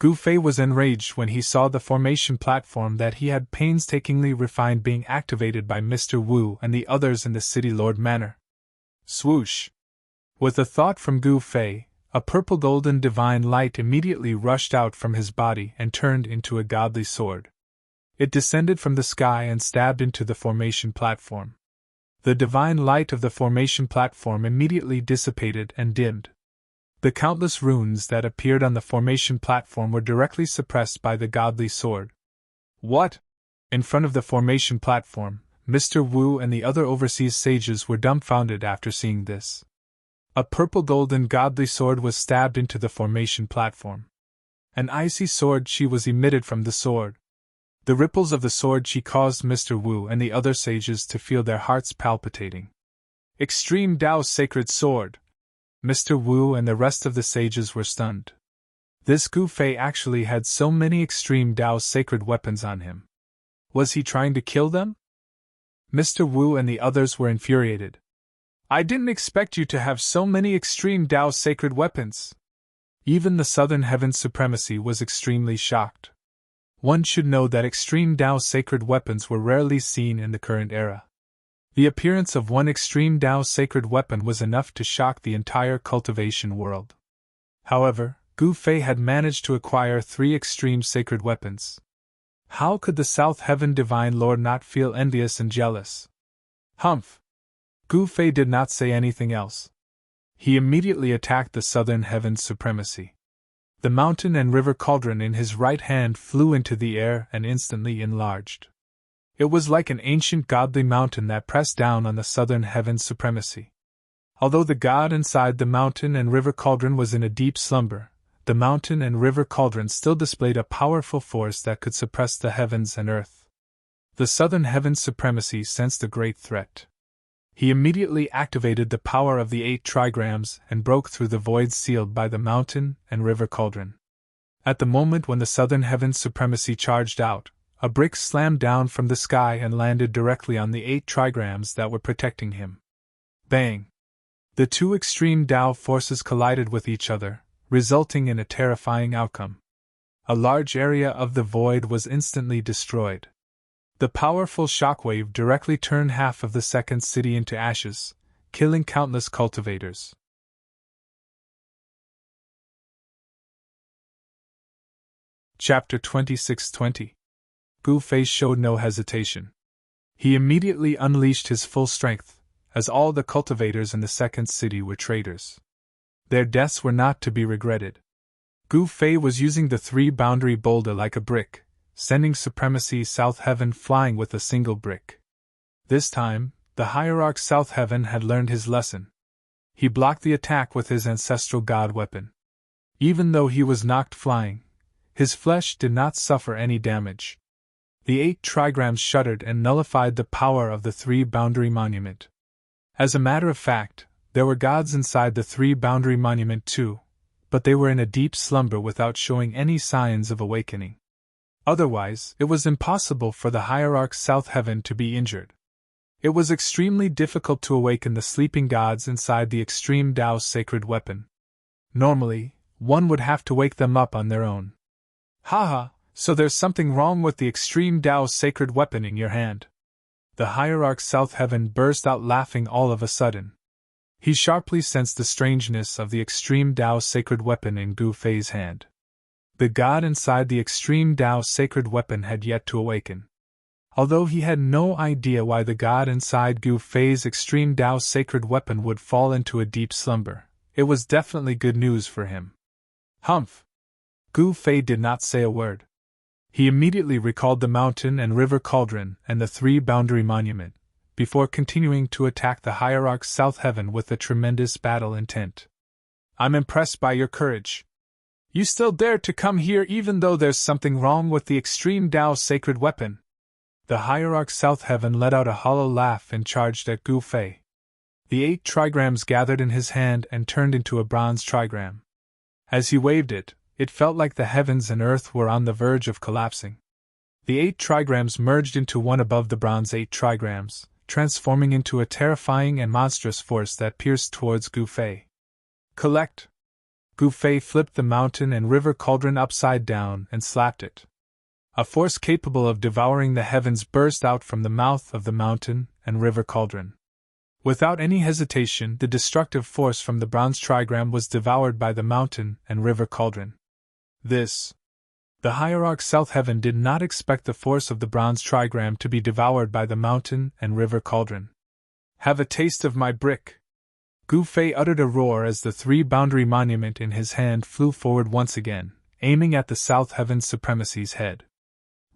Gu Fei was enraged when he saw the formation platform that he had painstakingly refined being activated by Mr. Wu and the others in the City Lord Manor. Swoosh! With a thought from Gu Fei, a purple golden divine light immediately rushed out from his body and turned into a godly sword. It descended from the sky and stabbed into the formation platform. The divine light of the formation platform immediately dissipated and dimmed. The countless runes that appeared on the formation platform were directly suppressed by the godly sword. What? In front of the formation platform, Mr. Wu and the other overseas sages were dumbfounded after seeing this. A purple golden godly sword was stabbed into the formation platform. An icy sword chi was emitted from the sword. The ripples of the sword chi caused Mr. Wu and the other sages to feel their hearts palpitating. Extreme Tao Sacred Sword! Mr. Wu and the rest of the sages were stunned. This Gu Fei actually had so many Extreme Tao sacred weapons on him. Was he trying to kill them? Mr. Wu and the others were infuriated. I didn't expect you to have so many Extreme Tao sacred weapons. Even the Southern Heaven's Supremacy was extremely shocked. One should know that Extreme Tao sacred weapons were rarely seen in the current era. The appearance of one Extreme Tao sacred weapon was enough to shock the entire cultivation world. However, Gu Fei had managed to acquire 3 extreme sacred weapons. How could the South Heaven Divine Lord not feel envious and jealous? Humph! Gu Fei did not say anything else. He immediately attacked the Southern Heaven's Supremacy. The mountain and river cauldron in his right hand flew into the air and instantly enlarged. It was like an ancient godly mountain that pressed down on the Southern Heaven's Supremacy. Although the god inside the mountain and river cauldron was in a deep slumber, the mountain and river cauldron still displayed a powerful force that could suppress the heavens and earth. The Southern Heaven's Supremacy sensed a great threat. He immediately activated the power of the 8 trigrams and broke through the voids sealed by the mountain and river cauldron. At the moment when the Southern Heaven's Supremacy charged out, a brick slammed down from the sky and landed directly on the 8 trigrams that were protecting him. Bang! The 2 extreme Tao forces collided with each other, resulting in a terrifying outcome. A large area of the void was instantly destroyed. The powerful shockwave directly turned half of the second city into ashes, killing countless cultivators. Chapter 26:20. Gu Fei showed no hesitation. He immediately unleashed his full strength, as all the cultivators in the second city were traitors. Their deaths were not to be regretted. Gu Fei was using the 3-boundary boulder like a brick, sending Supremacy South Heaven flying with a single brick. This time, the Hierarch South Heaven had learned his lesson. He blocked the attack with his ancestral god weapon. Even though he was knocked flying, his flesh did not suffer any damage. The 8 trigrams shuddered and nullified the power of the 3-boundary monument. As a matter of fact, there were gods inside the 3-boundary monument too, but they were in a deep slumber without showing any signs of awakening. Otherwise, it was impossible for the Hierarch South Heaven to be injured. It was extremely difficult to awaken the sleeping gods inside the Extreme Tao sacred weapon. Normally, one would have to wake them up on their own. Haha, so there's something wrong with the Extreme Tao sacred weapon in your hand. The Hierarch South Heaven burst out laughing all of a sudden. He sharply sensed the strangeness of the Extreme Tao sacred weapon in Gu Fei's hand. The god inside the Extreme Tao sacred weapon had yet to awaken. Although he had no idea why the god inside Gu Fei's Extreme Tao sacred weapon would fall into a deep slumber, it was definitely good news for him. Humph! Gu Fei did not say a word. He immediately recalled the mountain and river cauldron and the 3-boundary monument, before continuing to attack the Hierarch South Heaven with a tremendous battle intent. I'm impressed by your courage. You still dare to come here even though there's something wrong with the Extreme Tao sacred weapon. The Hierarch South Heaven let out a hollow laugh and charged at Gu Fei. The 8 trigrams gathered in his hand and turned into a bronze trigram. As he waved it, it felt like the heavens and earth were on the verge of collapsing. The 8 trigrams merged into one above the bronze 8 trigrams, transforming into a terrifying and monstrous force that pierced towards Gu Fei. Collect! Gu Fei flipped the mountain and river cauldron upside down and slapped it. A force capable of devouring the heavens burst out from the mouth of the mountain and river cauldron. Without any hesitation, the destructive force from the bronze trigram was devoured by the mountain and river cauldron. The Hierarch South Heaven did not expect the force of the bronze trigram to be devoured by the mountain and river cauldron. Have a taste of my brick! Gu Fei uttered a roar as the 3-boundary monument in his hand flew forward once again, aiming at the South Heaven's Supremacy's head.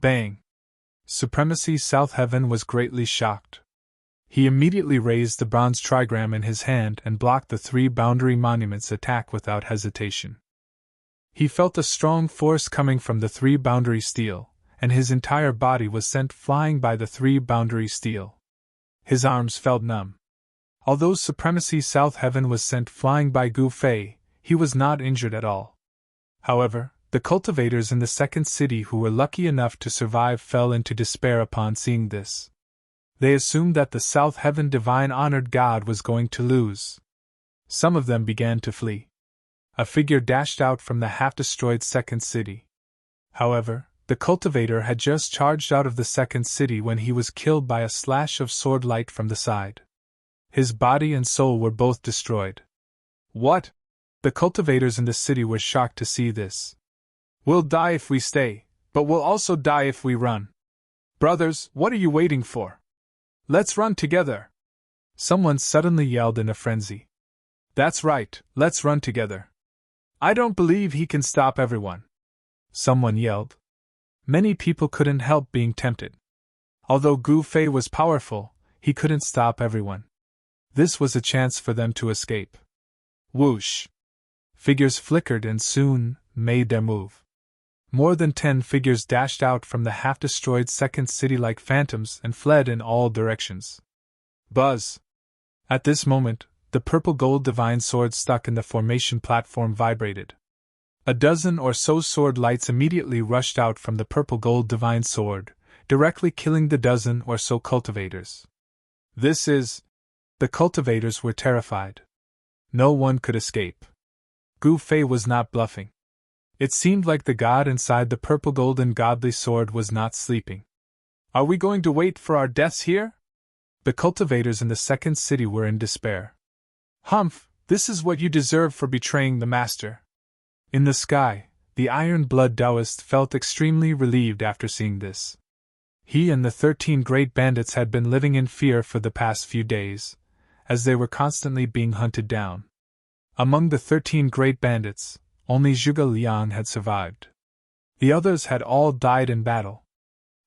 Bang! Supremacy South Heaven was greatly shocked. He immediately raised the bronze trigram in his hand and blocked the 3-boundary monument's attack without hesitation. He felt a strong force coming from the three-boundary steel, and his entire body was sent flying by the three-boundary steel. His arms felt numb. Although Supremacy South Heaven was sent flying by Gu Fei, he was not injured at all. However, the cultivators in the second city who were lucky enough to survive fell into despair upon seeing this. They assumed that the South Heaven Divine Honored God was going to lose. Some of them began to flee. A figure dashed out from the half-destroyed second city. However, the cultivator had just charged out of the second city when he was killed by a slash of sword light from the side. His body and soul were both destroyed. What? The cultivators in the city were shocked to see this. We'll die if we stay, but we'll also die if we run. Brothers, what are you waiting for? Let's run together! Someone suddenly yelled in a frenzy. That's right, let's run together. I don't believe he can stop everyone. Someone yelled. Many people couldn't help being tempted. Although Gu Fei was powerful, he couldn't stop everyone. This was a chance for them to escape. Whoosh! Figures flickered and soon made their move. More than 10 figures dashed out from the half-destroyed second city like phantoms and fled in all directions. Buzz! At this moment, the purple gold divine sword stuck in the formation platform vibrated. A dozen or so sword lights immediately rushed out from the purple gold divine sword, directly killing the dozen or so cultivators. This is... The cultivators were terrified. No one could escape. Gu Fei was not bluffing. It seemed like the god inside the purple golden godly sword was not sleeping. Are we going to wait for our deaths here? The cultivators in the second city were in despair. Humph, this is what you deserve for betraying the master. In the sky, the Iron Blood Taoist felt extremely relieved after seeing this. He and the 13 great bandits had been living in fear for the past few days, as they were constantly being hunted down. Among the 13 great bandits, only Zhuge Liang had survived. The others had all died in battle.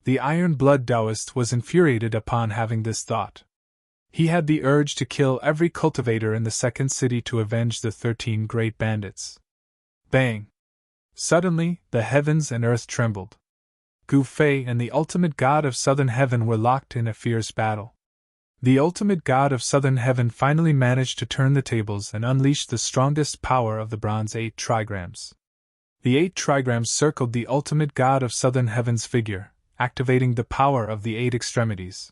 The Iron Blood Taoist was infuriated upon having this thought. He had the urge to kill every cultivator in the second city to avenge the 13 great bandits. Bang! Suddenly, the heavens and earth trembled. Gu Fei and the ultimate god of southern heaven were locked in a fierce battle. The ultimate god of southern heaven finally managed to turn the tables and unleash the strongest power of the bronze 8 trigrams. The 8 trigrams circled the ultimate god of southern heaven's figure, activating the power of the 8 extremities.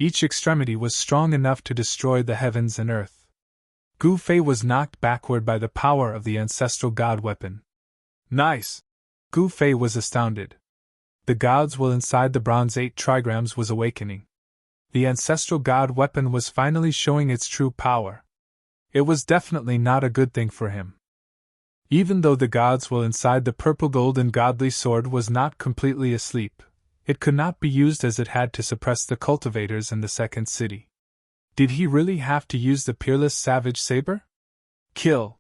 Each extremity was strong enough to destroy the heavens and earth. Gu Fei was knocked backward by the power of the ancestral god weapon. Nice! Gu Fei was astounded. The god's will inside the bronze 8 trigrams was awakening. The ancestral god weapon was finally showing its true power. It was definitely not a good thing for him. Even though the god's will inside the purple golden godly sword was not completely asleep, it could not be used as it had to suppress the cultivators in the second city. Did he really have to use the peerless savage saber? Kill!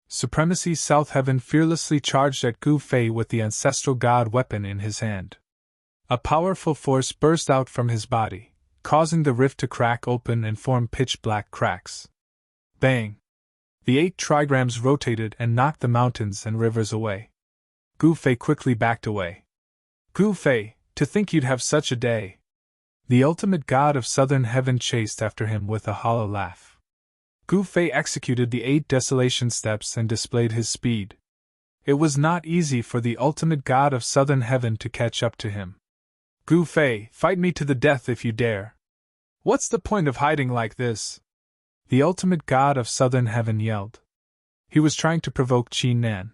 Supremacy South Heaven fearlessly charged at Gu Fei with the ancestral god weapon in his hand. A powerful force burst out from his body, causing the rift to crack open and form pitch-black cracks. Bang! The 8 trigrams rotated and knocked the mountains and rivers away. Gu Fei quickly backed away. Gu Fei, to think you'd have such a day! The ultimate god of southern heaven chased after him with a hollow laugh. Gu Fei executed the 8 desolation steps and displayed his speed. It was not easy for the ultimate god of southern heaven to catch up to him. Gu Fei, fight me to the death if you dare. What's the point of hiding like this? The ultimate god of southern heaven yelled. He was trying to provoke Qi Nan.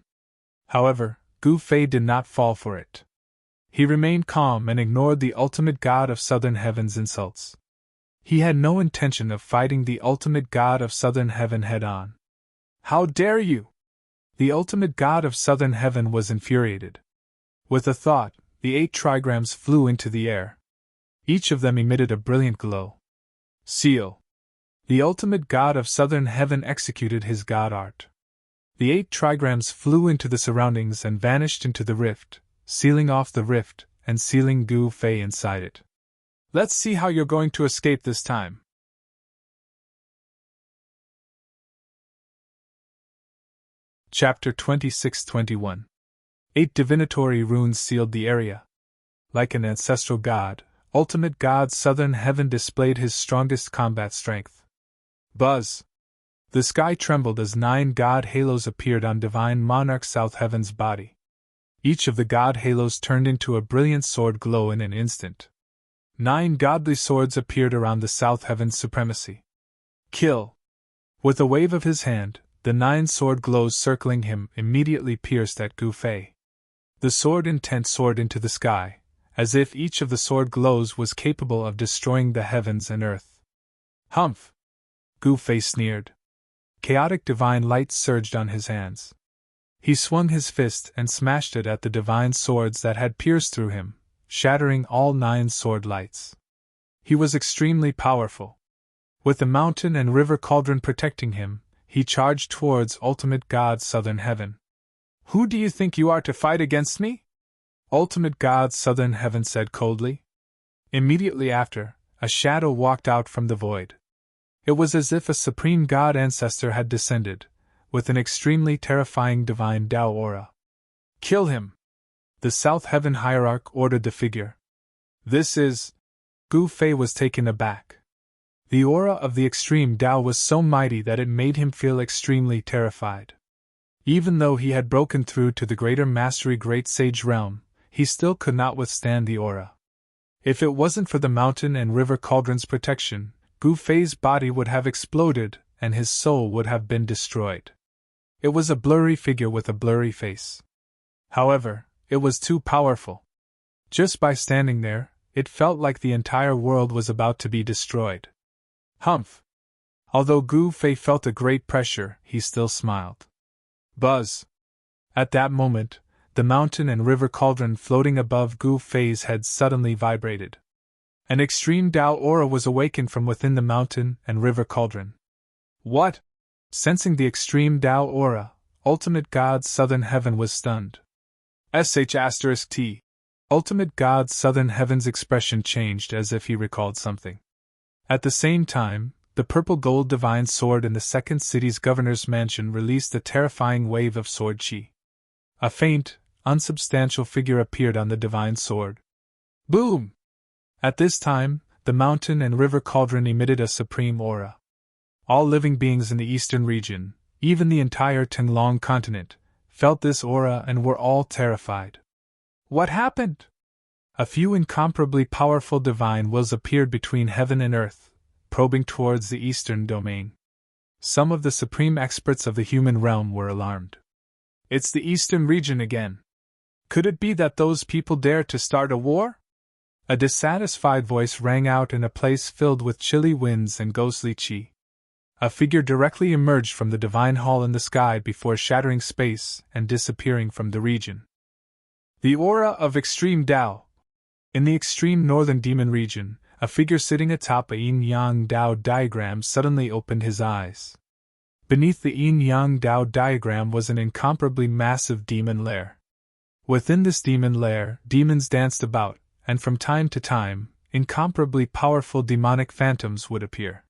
However, Gu Fei did not fall for it. He remained calm and ignored the ultimate god of southern heaven's insults. He had no intention of fighting the ultimate god of southern heaven head-on. How dare you! The ultimate god of southern heaven was infuriated. With a thought, the 8 trigrams flew into the air. Each of them emitted a brilliant glow. Seal! The ultimate god of southern heaven executed his god art. The 8 trigrams flew into the surroundings and vanished into the rift, sealing off the rift and sealing Gu Fei inside it. Let's see how you're going to escape this time. Chapter 26-21. 8 divinatory runes sealed the area. Like an ancestral god, ultimate god Southern Heaven displayed his strongest combat strength. Buzz! The sky trembled as 9 god halos appeared on Divine Monarch South Heaven's body. Each of the god halos turned into a brilliant sword glow in an instant. 9 godly swords appeared around the South Heaven's supremacy. Kill! With a wave of his hand, the 9 sword glows circling him immediately pierced at Gu Fei. The sword intent soared into the sky, as if each of the sword glows was capable of destroying the heavens and earth. Humph! Gu Fei sneered. Chaotic divine light surged on his hands. He swung his fist and smashed it at the divine swords that had pierced through him, shattering all 9 sword lights. He was extremely powerful. With the mountain and river cauldron protecting him, he charged towards ultimate god Southern Heaven. Who do you think you are to fight against me? Ultimate god Southern Heaven said coldly. Immediately after, a shadow walked out from the void. It was as if a supreme god ancestor had descended, with an extremely terrifying divine Tao aura. Kill him! The South Heaven hierarch ordered the figure. This is... Gu Fei was taken aback. The aura of the extreme Tao was so mighty that it made him feel extremely terrified. Even though he had broken through to the greater mastery great sage realm, he still could not withstand the aura. If it wasn't for the mountain and river cauldron's protection, Gu Fei's body would have exploded and his soul would have been destroyed. It was a blurry figure with a blurry face. However, it was too powerful. Just by standing there, it felt like the entire world was about to be destroyed. Humph! Although Gu Fei felt a great pressure, he still smiled. Buzz! At that moment, the mountain and river cauldron floating above Gu Fei's head suddenly vibrated. An extreme Tao aura was awakened from within the mountain and river cauldron. What? Sensing the extreme Tao aura, ultimate god Southern Heaven was stunned. *T. Ultimate god Southern Heaven's expression changed as if he recalled something. At the same time, the purple gold divine sword in the second city's governor's mansion released a terrifying wave of sword chi. A faint, unsubstantial figure appeared on the divine sword. Boom! At this time, the mountain and river cauldron emitted a supreme aura. All living beings in the eastern region, even the entire Tenglong continent, felt this aura and were all terrified. What happened? A few incomparably powerful divine wills appeared between heaven and earth, probing towards the eastern domain. Some of the supreme experts of the human realm were alarmed. It's the eastern region again. Could it be that those people dare to start a war? A dissatisfied voice rang out in a place filled with chilly winds and ghostly chi. A figure directly emerged from the divine hall in the sky before shattering space and disappearing from the region. The aura of extreme Tao. In the extreme northern demon region, a figure sitting atop a yin-yang Tao diagram suddenly opened his eyes. Beneath the yin-yang Tao diagram was an incomparably massive demon lair. Within this demon lair, demons danced about, and from time to time, incomparably powerful demonic phantoms would appear.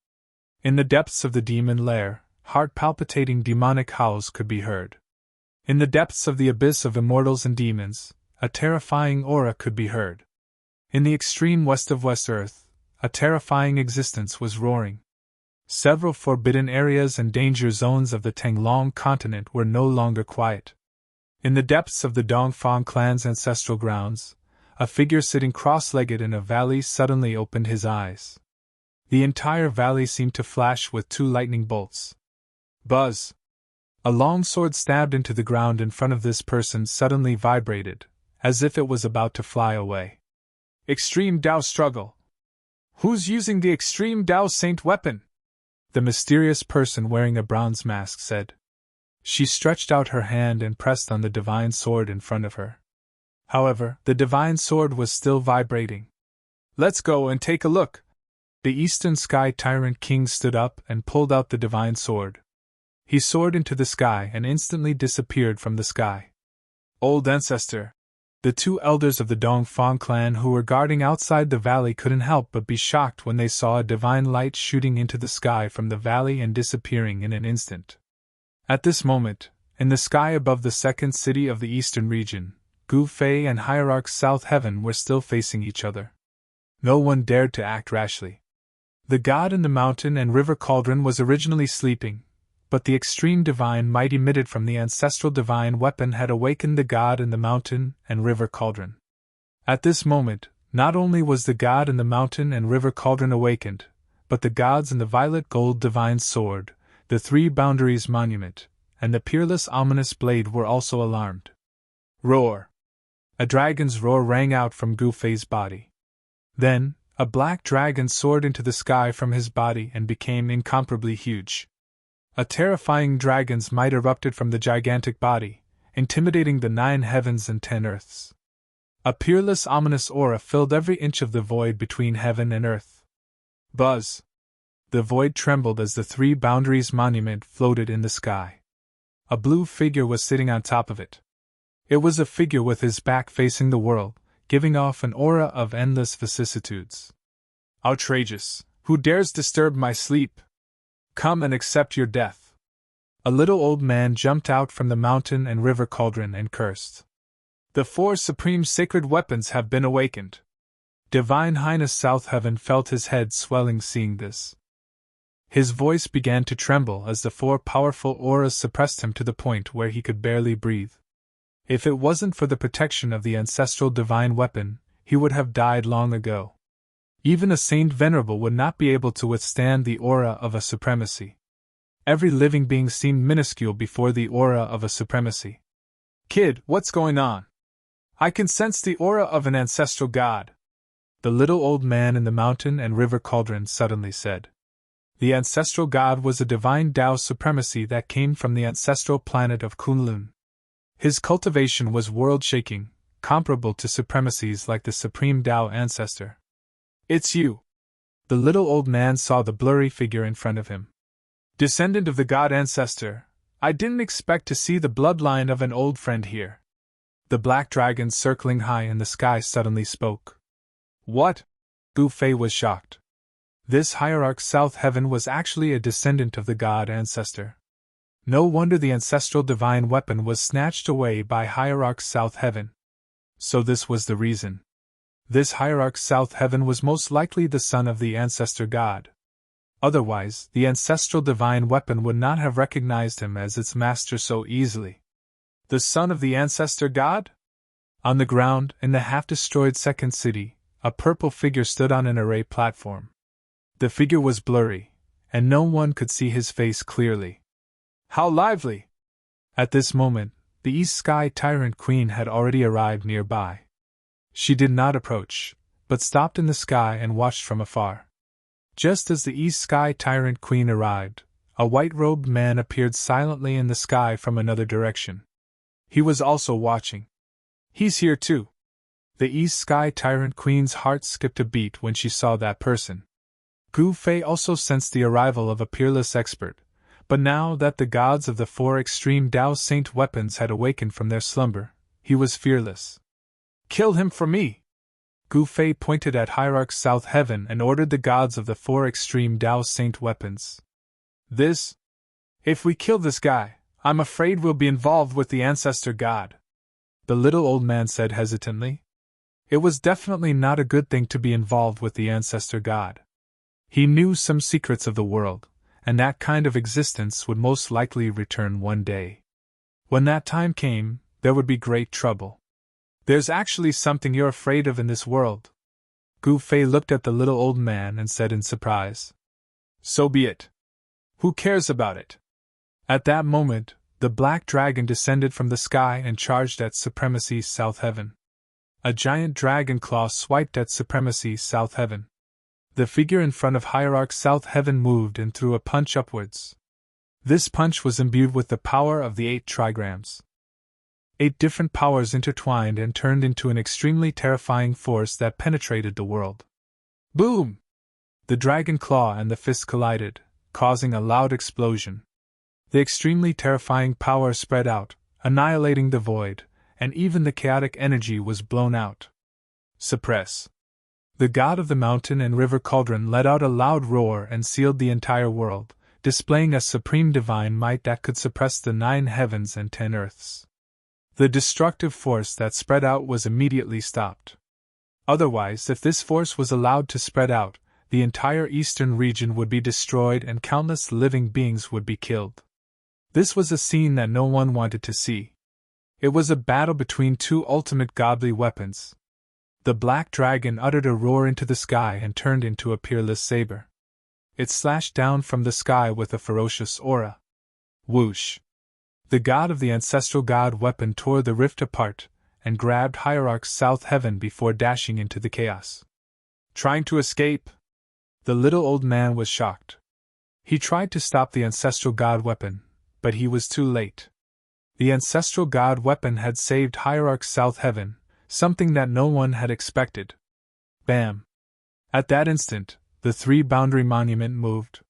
In the depths of the demon lair, heart-palpitating demonic howls could be heard. In the depths of the abyss of immortals and demons, a terrifying aura could be heard. In the extreme west of West Earth, a terrifying existence was roaring. Several forbidden areas and danger zones of the Tenglong continent were no longer quiet. In the depths of the Dongfang clan's ancestral grounds, a figure sitting cross-legged in a valley suddenly opened his eyes. The entire valley seemed to flash with 2 lightning bolts. Buzz! A long sword stabbed into the ground in front of this person suddenly vibrated, as if it was about to fly away. Extreme Tao struggle. Who's using the extreme Tao saint weapon? The mysterious person wearing a bronze mask said. She stretched out her hand and pressed on the divine sword in front of her. However, the divine sword was still vibrating. Let's go and take a look. The Eastern Sky Tyrant King stood up and pulled out the divine sword. He soared into the sky and instantly disappeared from the sky. Old Ancestor! The 2 elders of the Dongfang clan who were guarding outside the valley couldn't help but be shocked when they saw a divine light shooting into the sky from the valley and disappearing in an instant. At this moment, In the sky above the second city of the eastern region, Gu Fei and Hierarch South Heaven were still facing each other. No one dared to act rashly. The god in the mountain and river cauldron was originally sleeping, but the extreme divine might emitted from the ancestral divine weapon had awakened the god in the mountain and river cauldron. At this moment, not only was the god in the mountain and river cauldron awakened, but the gods in the violet gold divine sword, the three boundaries monument, and the peerless ominous blade were also alarmed. Roar! A dragon's roar rang out from Gu Fei's body. Then, a black dragon soared into the sky from his body and became incomparably huge. A terrifying dragon's might erupted from the gigantic body, intimidating the 9 heavens and 10 earths. A peerless ominous aura filled every inch of the void between heaven and earth. Buzz! The void trembled as the three boundaries monument floated in the sky. A blue figure was sitting on top of it. It was a figure with his back facing the world, giving off an aura of endless vicissitudes. Outrageous! Who dares disturb my sleep? Come and accept your death! A little old man jumped out from the mountain and river cauldron and cursed. The 4 supreme sacred weapons have been awakened. Divine Highness South Heaven felt his head swelling seeing this. His voice began to tremble as the 4 powerful auras suppressed him to the point where he could barely breathe. If it wasn't for the protection of the ancestral divine weapon, he would have died long ago. Even a Saint Venerable would not be able to withstand the aura of a supremacy. Every living being seemed minuscule before the aura of a supremacy. Kid, what's going on? I can sense the aura of an ancestral god, the little old man in the mountain and river cauldron suddenly said. The ancestral god was a divine Tao supremacy that came from the ancestral planet of Kunlun. His cultivation was world-shaking, comparable to supremacies like the supreme Tao ancestor. It's you! The little old man saw the blurry figure in front of him. Descendant of the god ancestor, I didn't expect to see the bloodline of an old friend here. The black dragon circling high in the sky suddenly spoke. What? Gu Fei was shocked. This Hierarch South Heaven was actually a descendant of the god ancestor. No wonder the ancestral divine weapon was snatched away by Hierarch South Heaven. So this was the reason. This Hierarch South Heaven was most likely the son of the ancestor god. Otherwise, the ancestral divine weapon would not have recognized him as its master so easily. The son of the ancestor god? On the ground, in the half-destroyed second city, a purple figure stood on an array platform. The figure was blurry, and no one could see his face clearly. How lively! At this moment, the East Sky Tyrant Queen had already arrived nearby. She did not approach, but stopped in the sky and watched from afar. Just as the East Sky Tyrant Queen arrived, a white-robed man appeared silently in the sky from another direction. He was also watching. He's here too. The East Sky Tyrant Queen's heart skipped a beat when she saw that person. Gu Fei also sensed the arrival of a peerless expert, but now that the gods of the 4 extreme Tao Saint weapons had awakened from their slumber, he was fearless. Kill him for me! Gu Fei pointed at Hierarch South Heaven and ordered the gods of the 4 extreme Tao Saint weapons. If we kill this guy, I'm afraid we'll be involved with the ancestor god, the little old man said hesitantly. It was definitely not a good thing to be involved with the ancestor god. He knew some secrets of the world, and that kind of existence would most likely return one day. When that time came, there would be great trouble. There's actually something you're afraid of in this world. Gu Fei looked at the little old man and said in surprise. So be it. Who cares about it? At that moment, the black dragon descended from the sky and charged at Supremacy South Heaven. A giant dragon claw swiped at Supremacy South Heaven. The figure in front of Hierarch South Heaven moved and threw a punch upwards. This punch was imbued with the power of the 8 trigrams. 8 different powers intertwined and turned into an extremely terrifying force that penetrated the world. Boom! The dragon claw and the fist collided, causing a loud explosion. The extremely terrifying power spread out, annihilating the void, and even the chaotic energy was blown out. Suppress! The god of the mountain and river cauldron let out a loud roar and sealed the entire world, displaying a supreme divine might that could suppress the 9 heavens and 10 earths. The destructive force that spread out was immediately stopped. Otherwise, if this force was allowed to spread out, the entire eastern region would be destroyed and countless living beings would be killed. This was a scene that no one wanted to see. It was a battle between two ultimate godly weapons. The black dragon uttered a roar into the sky and turned into a peerless saber. It slashed down from the sky with a ferocious aura. Whoosh! The god of the ancestral god weapon tore the rift apart and grabbed Hierarch's south heaven before dashing into the chaos. Trying to escape? The little old man was shocked. He tried to stop the ancestral god weapon, but he was too late. The ancestral god weapon had saved Hierarch's south heaven, something that no one had expected. Bam! At that instant, the 3-boundary monument moved.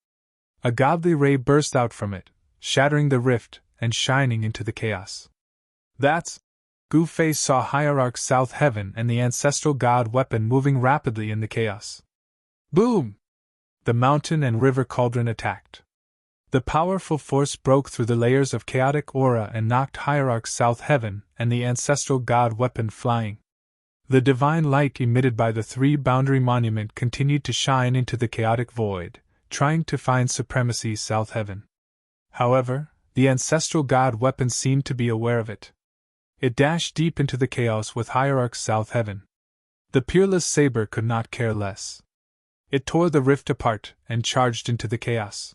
A godly ray burst out from it, shattering the rift and shining into the chaos. That's... Gu Fei saw Hierarch's south heaven and the ancestral god weapon moving rapidly in the chaos. Boom! The mountain and river cauldron attacked. The powerful force broke through the layers of chaotic aura and knocked Hierarch's south heaven and the ancestral god weapon flying. The divine light emitted by the 3-boundary monument continued to shine into the chaotic void, trying to find supremacy south heaven. However, the ancestral god weapon seemed to be aware of it. It dashed deep into the chaos with Hierarch's south heaven. The peerless saber could not care less. It tore the rift apart and charged into the chaos.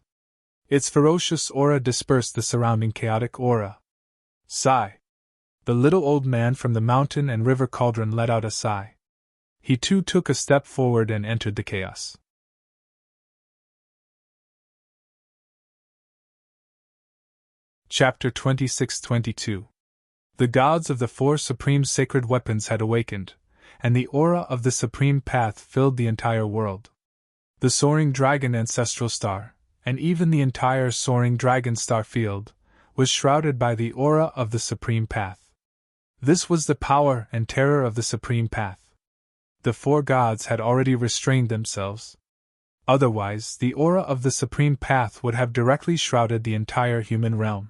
Its ferocious aura dispersed the surrounding chaotic aura. Sigh. The little old man from the mountain and river cauldron let out a sigh. He too took a step forward and entered the chaos. Chapter 26-22. The gods of the 4 supreme sacred weapons had awakened, and the aura of the supreme path filled the entire world. The soaring dragon ancestral star, and even the entire soaring dragon star field, was shrouded by the aura of the supreme path. This was the power and terror of the supreme path. The 4 gods had already restrained themselves. Otherwise, the aura of the supreme path would have directly shrouded the entire human realm.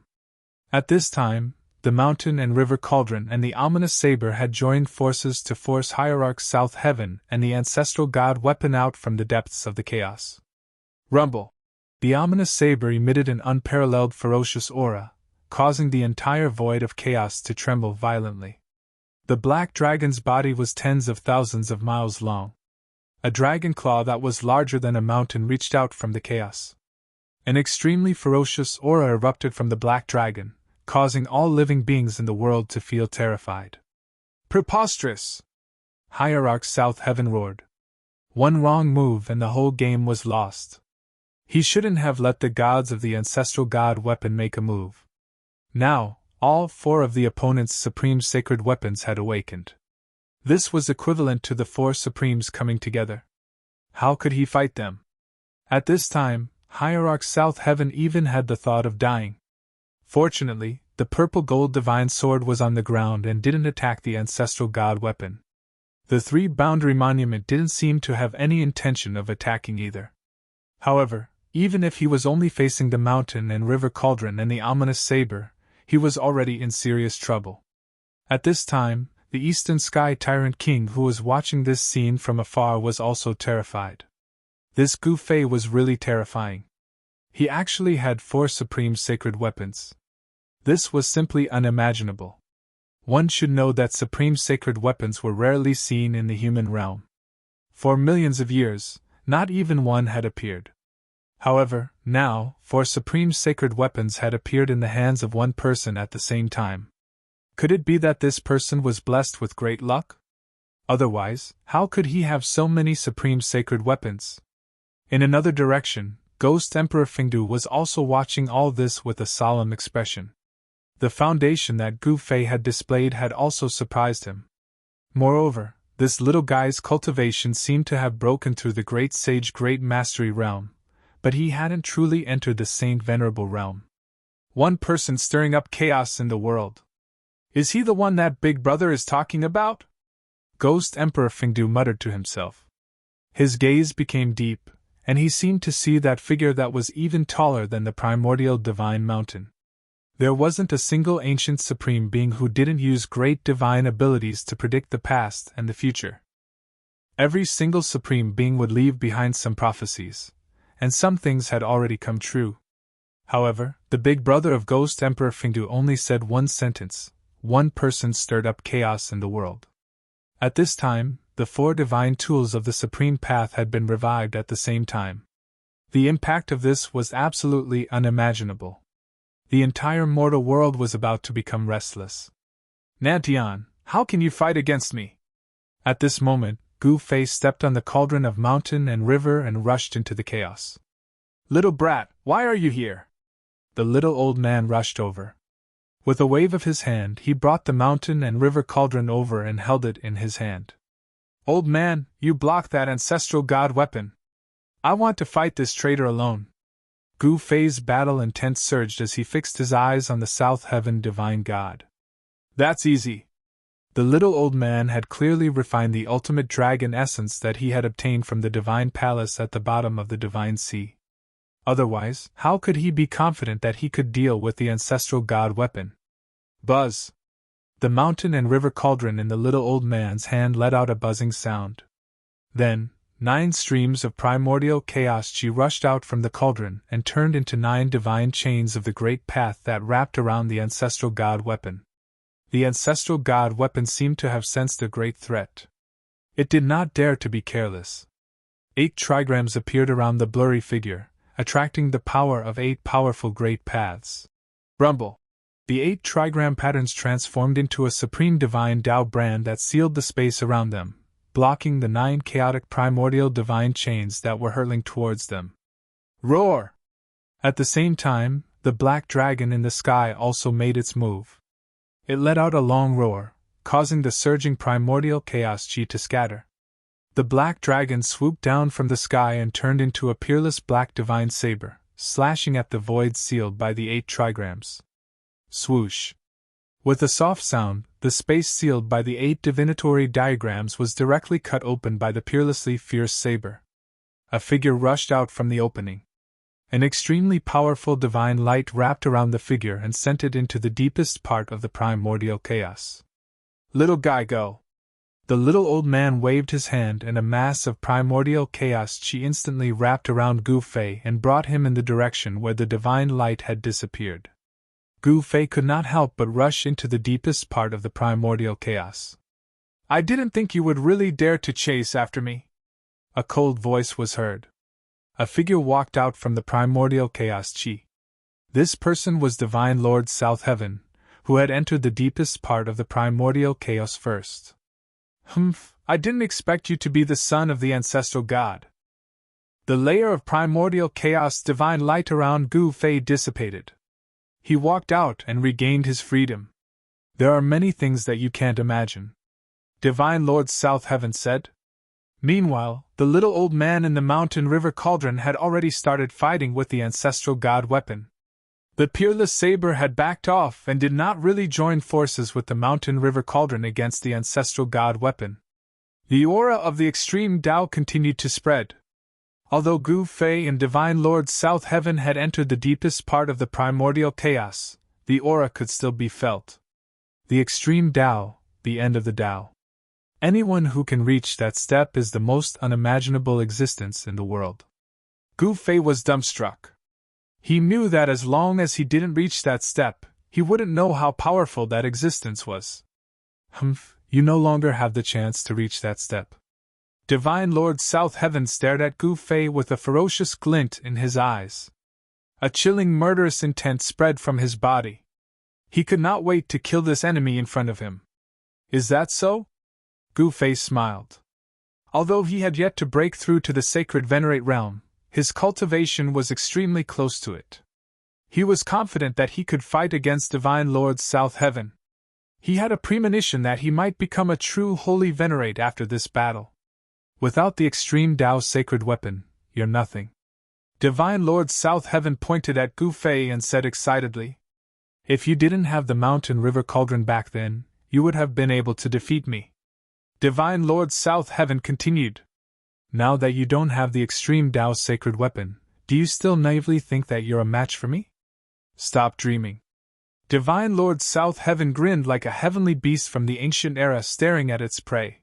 At this time, the mountain and river cauldron and the ominous saber had joined forces to force Hierarch's south heaven and the ancestral god weapon out from the depths of the chaos. Rumble! The ominous saber emitted an unparalleled ferocious aura, causing the entire void of chaos to tremble violently. The black dragon's body was tens of thousands of miles long. A dragon claw that was larger than a mountain reached out from the chaos. An extremely ferocious aura erupted from the black dragon, causing all living beings in the world to feel terrified. Preposterous! Hierarch's south heaven roared. One wrong move and the whole game was lost. He shouldn't have let the gods of the ancestral god weapon make a move. Now, all 4 of the opponent's supreme sacred weapons had awakened. This was equivalent to the 4 supremes coming together. How could he fight them? At this time, Hierarch's south heaven even had the thought of dying. Fortunately, the purple gold divine sword was on the ground and didn't attack the ancestral god weapon. The 3-boundary monument didn't seem to have any intention of attacking either. However, even if he was only facing the mountain and river cauldron and the ominous saber, he was already in serious trouble. At this time, the Eastern Sky Tyrant King who was watching this scene from afar was also terrified. This Gu Fei was really terrifying. He actually had 4 supreme sacred weapons. This was simply unimaginable. One should know that supreme sacred weapons were rarely seen in the human realm. For millions of years, not even one had appeared. However, now, 4 supreme sacred weapons had appeared in the hands of one person at the same time. Could it be that this person was blessed with great luck? Otherwise, how could he have so many supreme sacred weapons? In another direction, Ghost Emperor Fengdu was also watching all this with a solemn expression. The foundation that Gu Fei had displayed had also surprised him. Moreover, this little guy's cultivation seemed to have broken through the great sage great mastery realm, but he hadn't truly entered the Saint Venerable realm. One person stirring up chaos in the world. Is he the one that Big Brother is talking about? Ghost Emperor Fengdu muttered to himself. His gaze became deep, and he seemed to see that figure that was even taller than the primordial divine mountain. There wasn't a single ancient supreme being who didn't use great divine abilities to predict the past and the future. Every single supreme being would leave behind some prophecies, and some things had already come true. However, the big brother of Ghost Emperor Fingdu only said one sentence: one person stirred up chaos in the world. At this time, the 4 divine tools of the Supreme Path had been revived at the same time. The impact of this was absolutely unimaginable. The entire mortal world was about to become restless. Nantian, how can you fight against me? At this moment, Gu Fei stepped on the cauldron of mountain and river and rushed into the chaos. Little brat, why are you here? The little old man rushed over. With a wave of his hand, he brought the mountain and river cauldron over and held it in his hand. Old man, you blocked that ancestral god weapon. I want to fight this traitor alone. Gu Fei's battle intent surged as he fixed his eyes on the South Heaven divine god. That's easy. The little old man had clearly refined the ultimate dragon essence that he had obtained from the divine palace at the bottom of the divine sea. Otherwise, how could he be confident that he could deal with the ancestral god weapon? Buzz! The mountain and river cauldron in the little old man's hand let out a buzzing sound. Then, 9 streams of primordial chaos chi rushed out from the cauldron and turned into 9 divine chains of the great path that wrapped around the ancestral god weapon. The ancestral god weapon seemed to have sensed a great threat. It did not dare to be careless. 8 trigrams appeared around the blurry figure, attracting the power of 8 powerful great paths. Rumble! The 8 trigram patterns transformed into a supreme divine Tao brand that sealed the space around them, blocking the 9 chaotic primordial divine chains that were hurtling towards them. Roar! At the same time, the black dragon in the sky also made its move. It let out a long roar, causing the surging primordial chaos chi to scatter. The black dragon swooped down from the sky and turned into a peerless black divine saber, slashing at the void sealed by the 8 trigrams. Swoosh! With a soft sound, the space sealed by the 8 divinatory diagrams was directly cut open by the peerlessly fierce saber. A figure rushed out from the opening. An extremely powerful divine light wrapped around the figure and sent it into the deepest part of the primordial chaos. Little guy, go! The little old man waved his hand and a mass of primordial chaos chi instantly wrapped around Gu Fei and brought him in the direction where the divine light had disappeared. Gu Fei could not help but rush into the deepest part of the primordial chaos. I didn't think you would really dare to chase after me. A cold voice was heard. A figure walked out from the primordial chaos chi. This person was Divine Lord South Heaven, who had entered the deepest part of the primordial chaos first. Humph, I didn't expect you to be the son of the ancestral god. The layer of primordial chaos divine light around Gu Fei dissipated. He walked out and regained his freedom. There are many things that you can't imagine, Divine Lord South Heaven said. Meanwhile, the little old man in the mountain river cauldron had already started fighting with the ancestral god weapon. The peerless saber had backed off and did not really join forces with the mountain river cauldron against the ancestral god weapon. The aura of the extreme Tao continued to spread. Although Gu Fei and Divine Lord South Heaven had entered the deepest part of the primordial chaos, the aura could still be felt. The extreme Tao, the end of the Tao. Anyone who can reach that step is the most unimaginable existence in the world. Gu Fei was dumbstruck. He knew that as long as he didn't reach that step, he wouldn't know how powerful that existence was. Humph, you no longer have the chance to reach that step. Divine Lord South Heaven stared at Gu Fei with a ferocious glint in his eyes. A chilling murderous intent spread from his body. He could not wait to kill this enemy in front of him. Is that so? Gu Fei smiled. Although he had yet to break through to the sacred venerate realm, his cultivation was extremely close to it. He was confident that he could fight against Divine Lord South Heaven. He had a premonition that he might become a true holy venerate after this battle. Without the extreme Tao sacred weapon, you're nothing. Divine Lord South Heaven pointed at Gu Fei and said excitedly, If you didn't have the mountain river cauldron back then, you would have been able to defeat me. Divine Lord South Heaven continued, Now that you don't have the extreme Tao's sacred weapon, do you still naively think that you're a match for me? Stop dreaming. Divine Lord South Heaven grinned like a heavenly beast from the ancient era staring at its prey.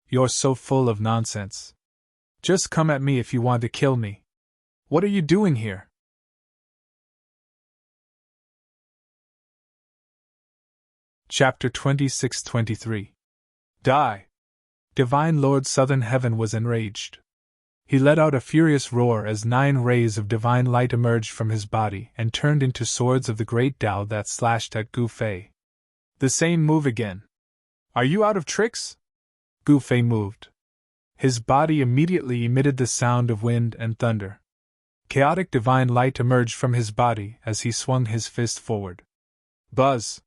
You're so full of nonsense. Just come at me if you want to kill me. What are you doing here? Chapter 26-23. Die! Divine Lord Southern Heaven was enraged. He let out a furious roar as 9 rays of divine light emerged from his body and turned into swords of the great Tao that slashed at Gu Fei. The same move again. Are you out of tricks? Gu Fei moved. His body immediately emitted the sound of wind and thunder. Chaotic divine light emerged from his body as he swung his fist forward. Buzz!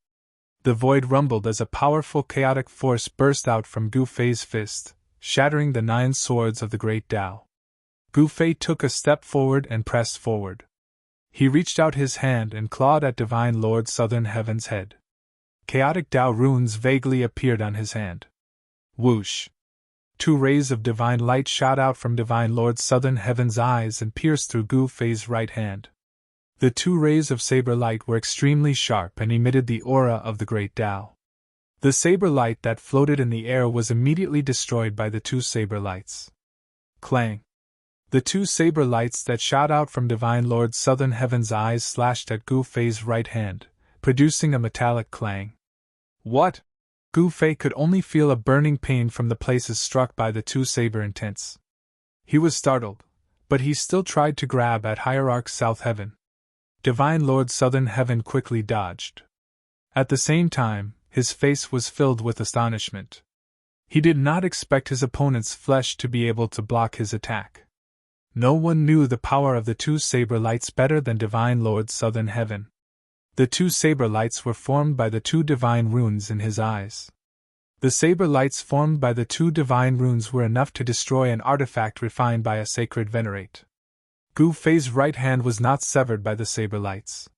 The void rumbled as a powerful chaotic force burst out from Gu Fei's fist, shattering the 9 swords of the great Tao. Gu Fei took a step forward and pressed forward. He reached out his hand and clawed at Divine Lord Southern Heaven's head. Chaotic Tao runes vaguely appeared on his hand. Whoosh! 2 rays of divine light shot out from Divine Lord Southern Heaven's eyes and pierced through Gu Fei's right hand. The 2 rays of saber light were extremely sharp and emitted the aura of the great Tao. The saber light that floated in the air was immediately destroyed by the 2 saber lights. Clang! The 2 saber lights that shot out from Divine Lord Southern Heaven's eyes slashed at Gu Fei's right hand, producing a metallic clang. What? Gu Fei could only feel a burning pain from the places struck by the 2 saber intents. He was startled, but he still tried to grab at Hierarch South Heaven. Divine Lord Southern Heaven quickly dodged. At the same time, his face was filled with astonishment. He did not expect his opponent's flesh to be able to block his attack. No one knew the power of the 2 saber lights better than Divine Lord Southern Heaven. The 2 saber lights were formed by the 2 divine runes in his eyes. The saber lights formed by the 2 divine runes were enough to destroy an artifact refined by a sacred venerate. Gu Fei's right hand was not severed by the saber lights.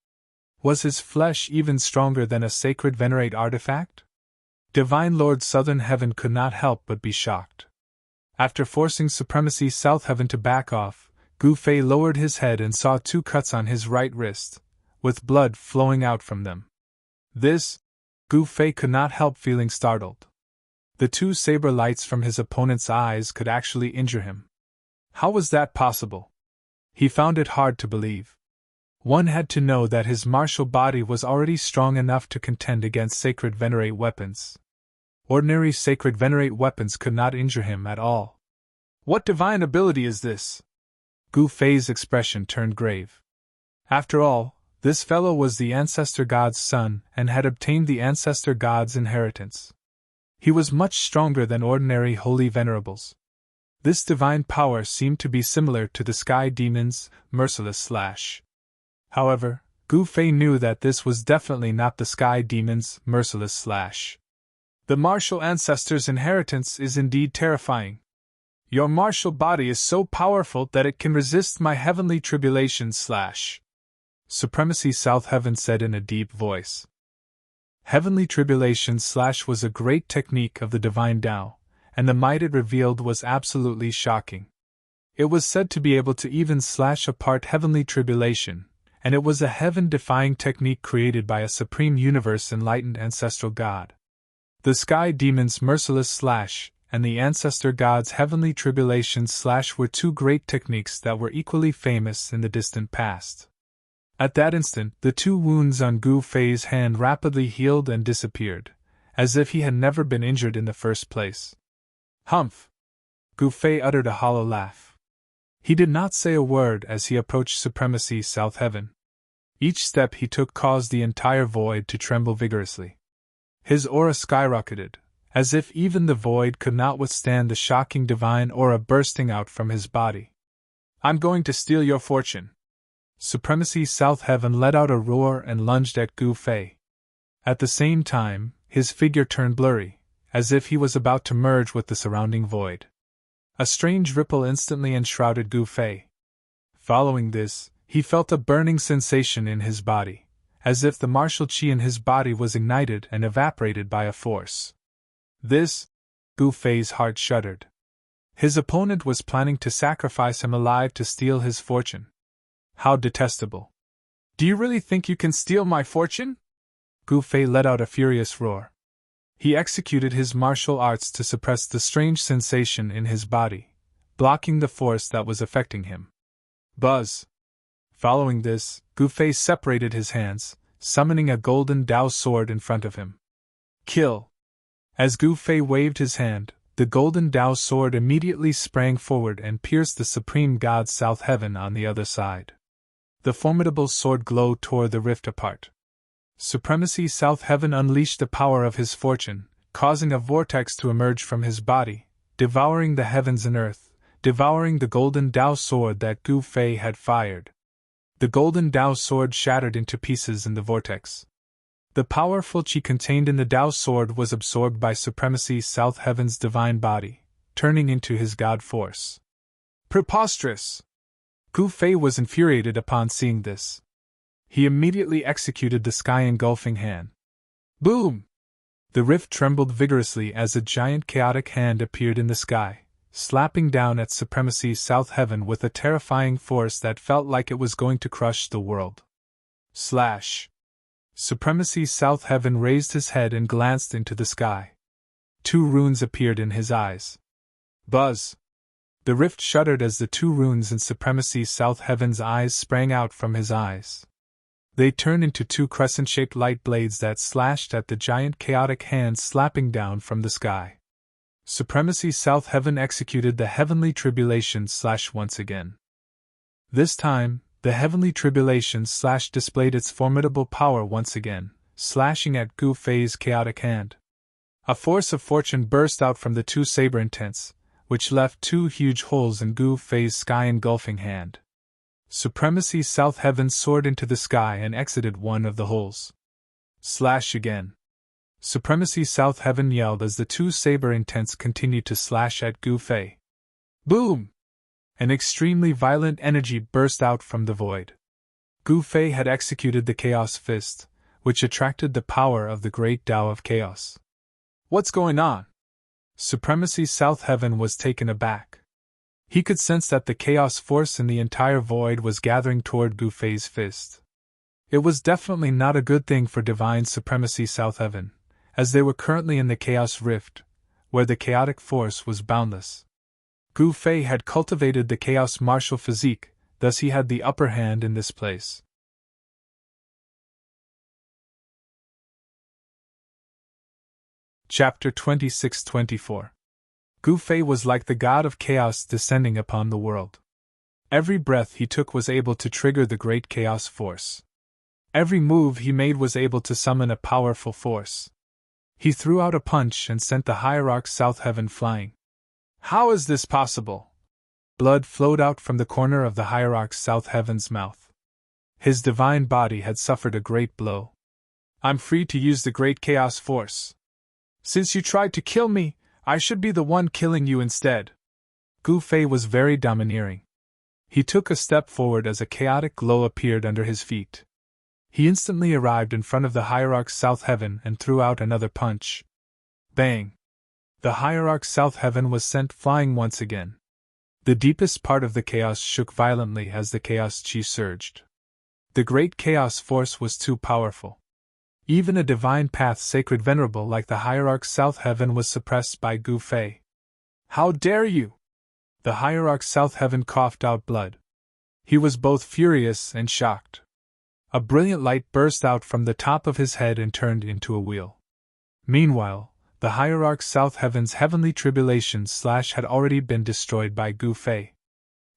Was his flesh even stronger than a sacred venerate artifact? Divine Lord Southern Heaven could not help but be shocked. After forcing Supremacy South Heaven to back off, Gu Fei lowered his head and saw 2 cuts on his right wrist, with blood flowing out from them. Gu Fei could not help feeling startled. The 2 saber lights from his opponent's eyes could actually injure him. How was that possible? He found it hard to believe. One had to know that his martial body was already strong enough to contend against sacred venerate weapons. Ordinary sacred venerate weapons could not injure him at all. What divine ability is this? Gu Fei's expression turned grave. After all, this fellow was the ancestor god's son and had obtained the ancestor god's inheritance. He was much stronger than ordinary holy venerables. This divine power seemed to be similar to the sky demon's merciless slash. However, Gu Fei knew that this was definitely not the sky demon's merciless slash. The martial ancestor's inheritance is indeed terrifying. Your martial body is so powerful that it can resist my heavenly tribulation slash. Supremacy South Heaven said in a deep voice. Heavenly tribulation slash was a great technique of the divine Tao, and the might it revealed was absolutely shocking. It was said to be able to even slash apart heavenly tribulation, and it was a heaven-defying technique created by a supreme universe-enlightened ancestral god. The sky demon's merciless slash and the ancestor god's heavenly tribulation slash were 2 great techniques that were equally famous in the distant past. At that instant, the 2 wounds on Gu Fei's hand rapidly healed and disappeared, as if he had never been injured in the first place. Humph! Gu Fei uttered a hollow laugh. He did not say a word as he approached Supremacy South Heaven. Each step he took caused the entire void to tremble vigorously. His aura skyrocketed, as if even the void could not withstand the shocking divine aura bursting out from his body. I'm going to steal your fortune. Supremacy South Heaven let out a roar and lunged at Gu Fei. At the same time, his figure turned blurry, as if he was about to merge with the surrounding void. A strange ripple instantly enshrouded Gu Fei. Following this, he felt a burning sensation in his body, as if the martial chi in his body was ignited and evaporated by a force. Gu Fei's heart shuddered. His opponent was planning to sacrifice him alive to steal his fortune. How detestable. Do you really think you can steal my fortune? Gu Fei let out a furious roar. He executed his martial arts to suppress the strange sensation in his body, blocking the force that was affecting him. Buzz! Following this, Gu Fei separated his hands, summoning a golden Dao sword in front of him. Kill! As Gu Fei waved his hand, the golden Dao sword immediately sprang forward and pierced the Supreme God's South Heaven on the other side. The formidable sword glow tore the rift apart. Supremacy South Heaven unleashed the power of his fortune, causing a vortex to emerge from his body, devouring the heavens and earth, devouring the golden Dao sword that Gu Fei had fired. The golden Dao sword shattered into pieces in the vortex. The powerful chi contained in the Dao sword was absorbed by Supremacy South Heaven's divine body, turning into his god force. Preposterous! Gu Fei was infuriated upon seeing this. He immediately executed the sky-engulfing hand. Boom! The rift trembled vigorously as a giant chaotic hand appeared in the sky, slapping down at Supremacy South Heaven with a terrifying force that felt like it was going to crush the world. Slash! Supremacy South Heaven raised his head and glanced into the sky. 2 runes appeared in his eyes. Buzz! The rift shuddered as the 2 runes in Supremacy South Heaven's eyes sprang out from his eyes. They turned into 2 crescent-shaped light blades that slashed at the giant chaotic hand slapping down from the sky. Supremacy South Heaven executed the Heavenly Tribulation / once again. This time, the Heavenly Tribulation / displayed its formidable power once again, slashing at Gu Fei's chaotic hand. A force of fortune burst out from the 2 saber intents, which left 2 huge holes in Gu Fei's sky-engulfing hand. Supremacy South Heaven soared into the sky and exited one of the holes. Slash again. Supremacy South Heaven yelled as the 2 saber intents continued to slash at Gu Fei. Boom! An extremely violent energy burst out from the void. Gu Fei had executed the Chaos Fist, which attracted the power of the great Tao of Chaos. What's going on? Supremacy South Heaven was taken aback. He could sense that the chaos force in the entire void was gathering toward Gu Fei's fist. It was definitely not a good thing for Divine Supremacy South Heaven, as they were currently in the Chaos Rift, where the chaotic force was boundless. Gu Fei had cultivated the chaos martial physique, thus he had the upper hand in this place. Chapter 26-24. Gu Fei was like the god of chaos descending upon the world. Every breath he took was able to trigger the great chaos force. Every move he made was able to summon a powerful force. He threw out a punch and sent the Hierarch South Heaven flying. How is this possible? Blood flowed out from the corner of the Hierarch South Heaven's mouth. His divine body had suffered a great blow. I'm free to use the great chaos force. Since you tried to kill me, I should be the one killing you instead. Gu Fei was very domineering. He took a step forward as a chaotic glow appeared under his feet. He instantly arrived in front of the Hierarch South Heaven and threw out another punch. Bang! The Hierarch South Heaven was sent flying once again. The deepest part of the chaos shook violently as the chaos chi surged. The great chaos force was too powerful. Even a divine path sacred venerable like the Hierarch South Heaven was suppressed by Gu Fei. How dare you! The Hierarch South Heaven coughed out blood. He was both furious and shocked. A brilliant light burst out from the top of his head and turned into a wheel. Meanwhile, the Hierarch South Heaven's heavenly tribulation / had already been destroyed by Gu Fei.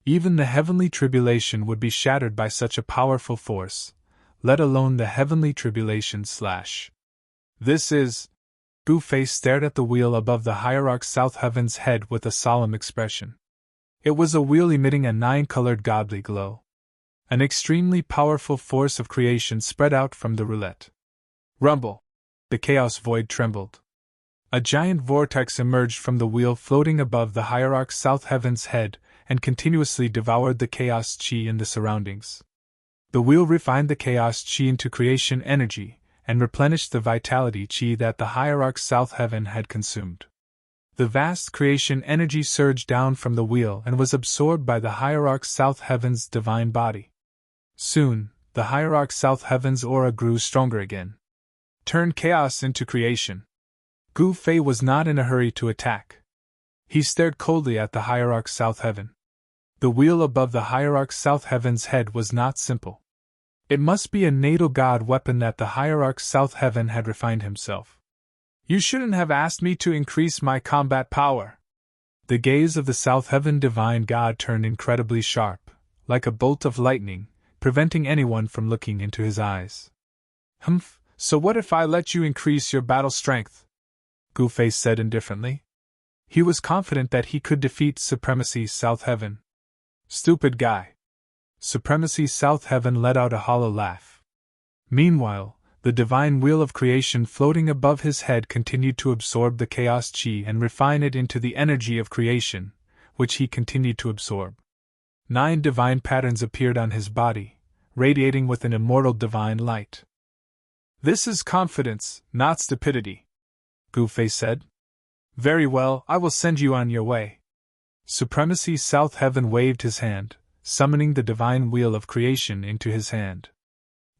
Even the heavenly tribulation would be shattered by such a powerful force, let alone the heavenly tribulation / This is... Gu Fei stared at the wheel above the Hierarch South Heaven's head with a solemn expression. It was a wheel emitting a 9-colored godly glow. An extremely powerful force of creation spread out from the roulette. Rumble! The chaos void trembled. A giant vortex emerged from the wheel floating above the Hierarch South Heaven's head and continuously devoured the chaos chi in the surroundings. The wheel refined the chaos chi into creation energy and replenished the vitality chi that the Hierarch South Heaven had consumed. The vast creation energy surged down from the wheel and was absorbed by the Hierarch South Heaven's divine body. Soon, the Hierarch South Heaven's aura grew stronger again. Turn chaos into creation. Gu Fei was not in a hurry to attack. He stared coldly at the Hierarch South Heaven. The wheel above the Hierarch South Heaven's head was not simple. It must be a natal god weapon that the Hierarch South Heaven had refined himself. You shouldn't have asked me to increase my combat power. The gaze of the South Heaven divine god turned incredibly sharp, like a bolt of lightning, preventing anyone from looking into his eyes. Humph, so what if I let you increase your battle strength? Gu Fei said indifferently. He was confident that he could defeat Supremacy South Heaven. Stupid guy. Supremacy South Heaven let out a hollow laugh. Meanwhile, the divine wheel of creation floating above his head continued to absorb the chaos chi and refine it into the energy of creation, which he continued to absorb. 9 divine patterns appeared on his body, radiating with an immortal divine light. This is confidence, not stupidity, Gu Fei said. Very well, I will send you on your way. Supremacy South Heaven waved his hand, summoning the divine wheel of creation into his hand.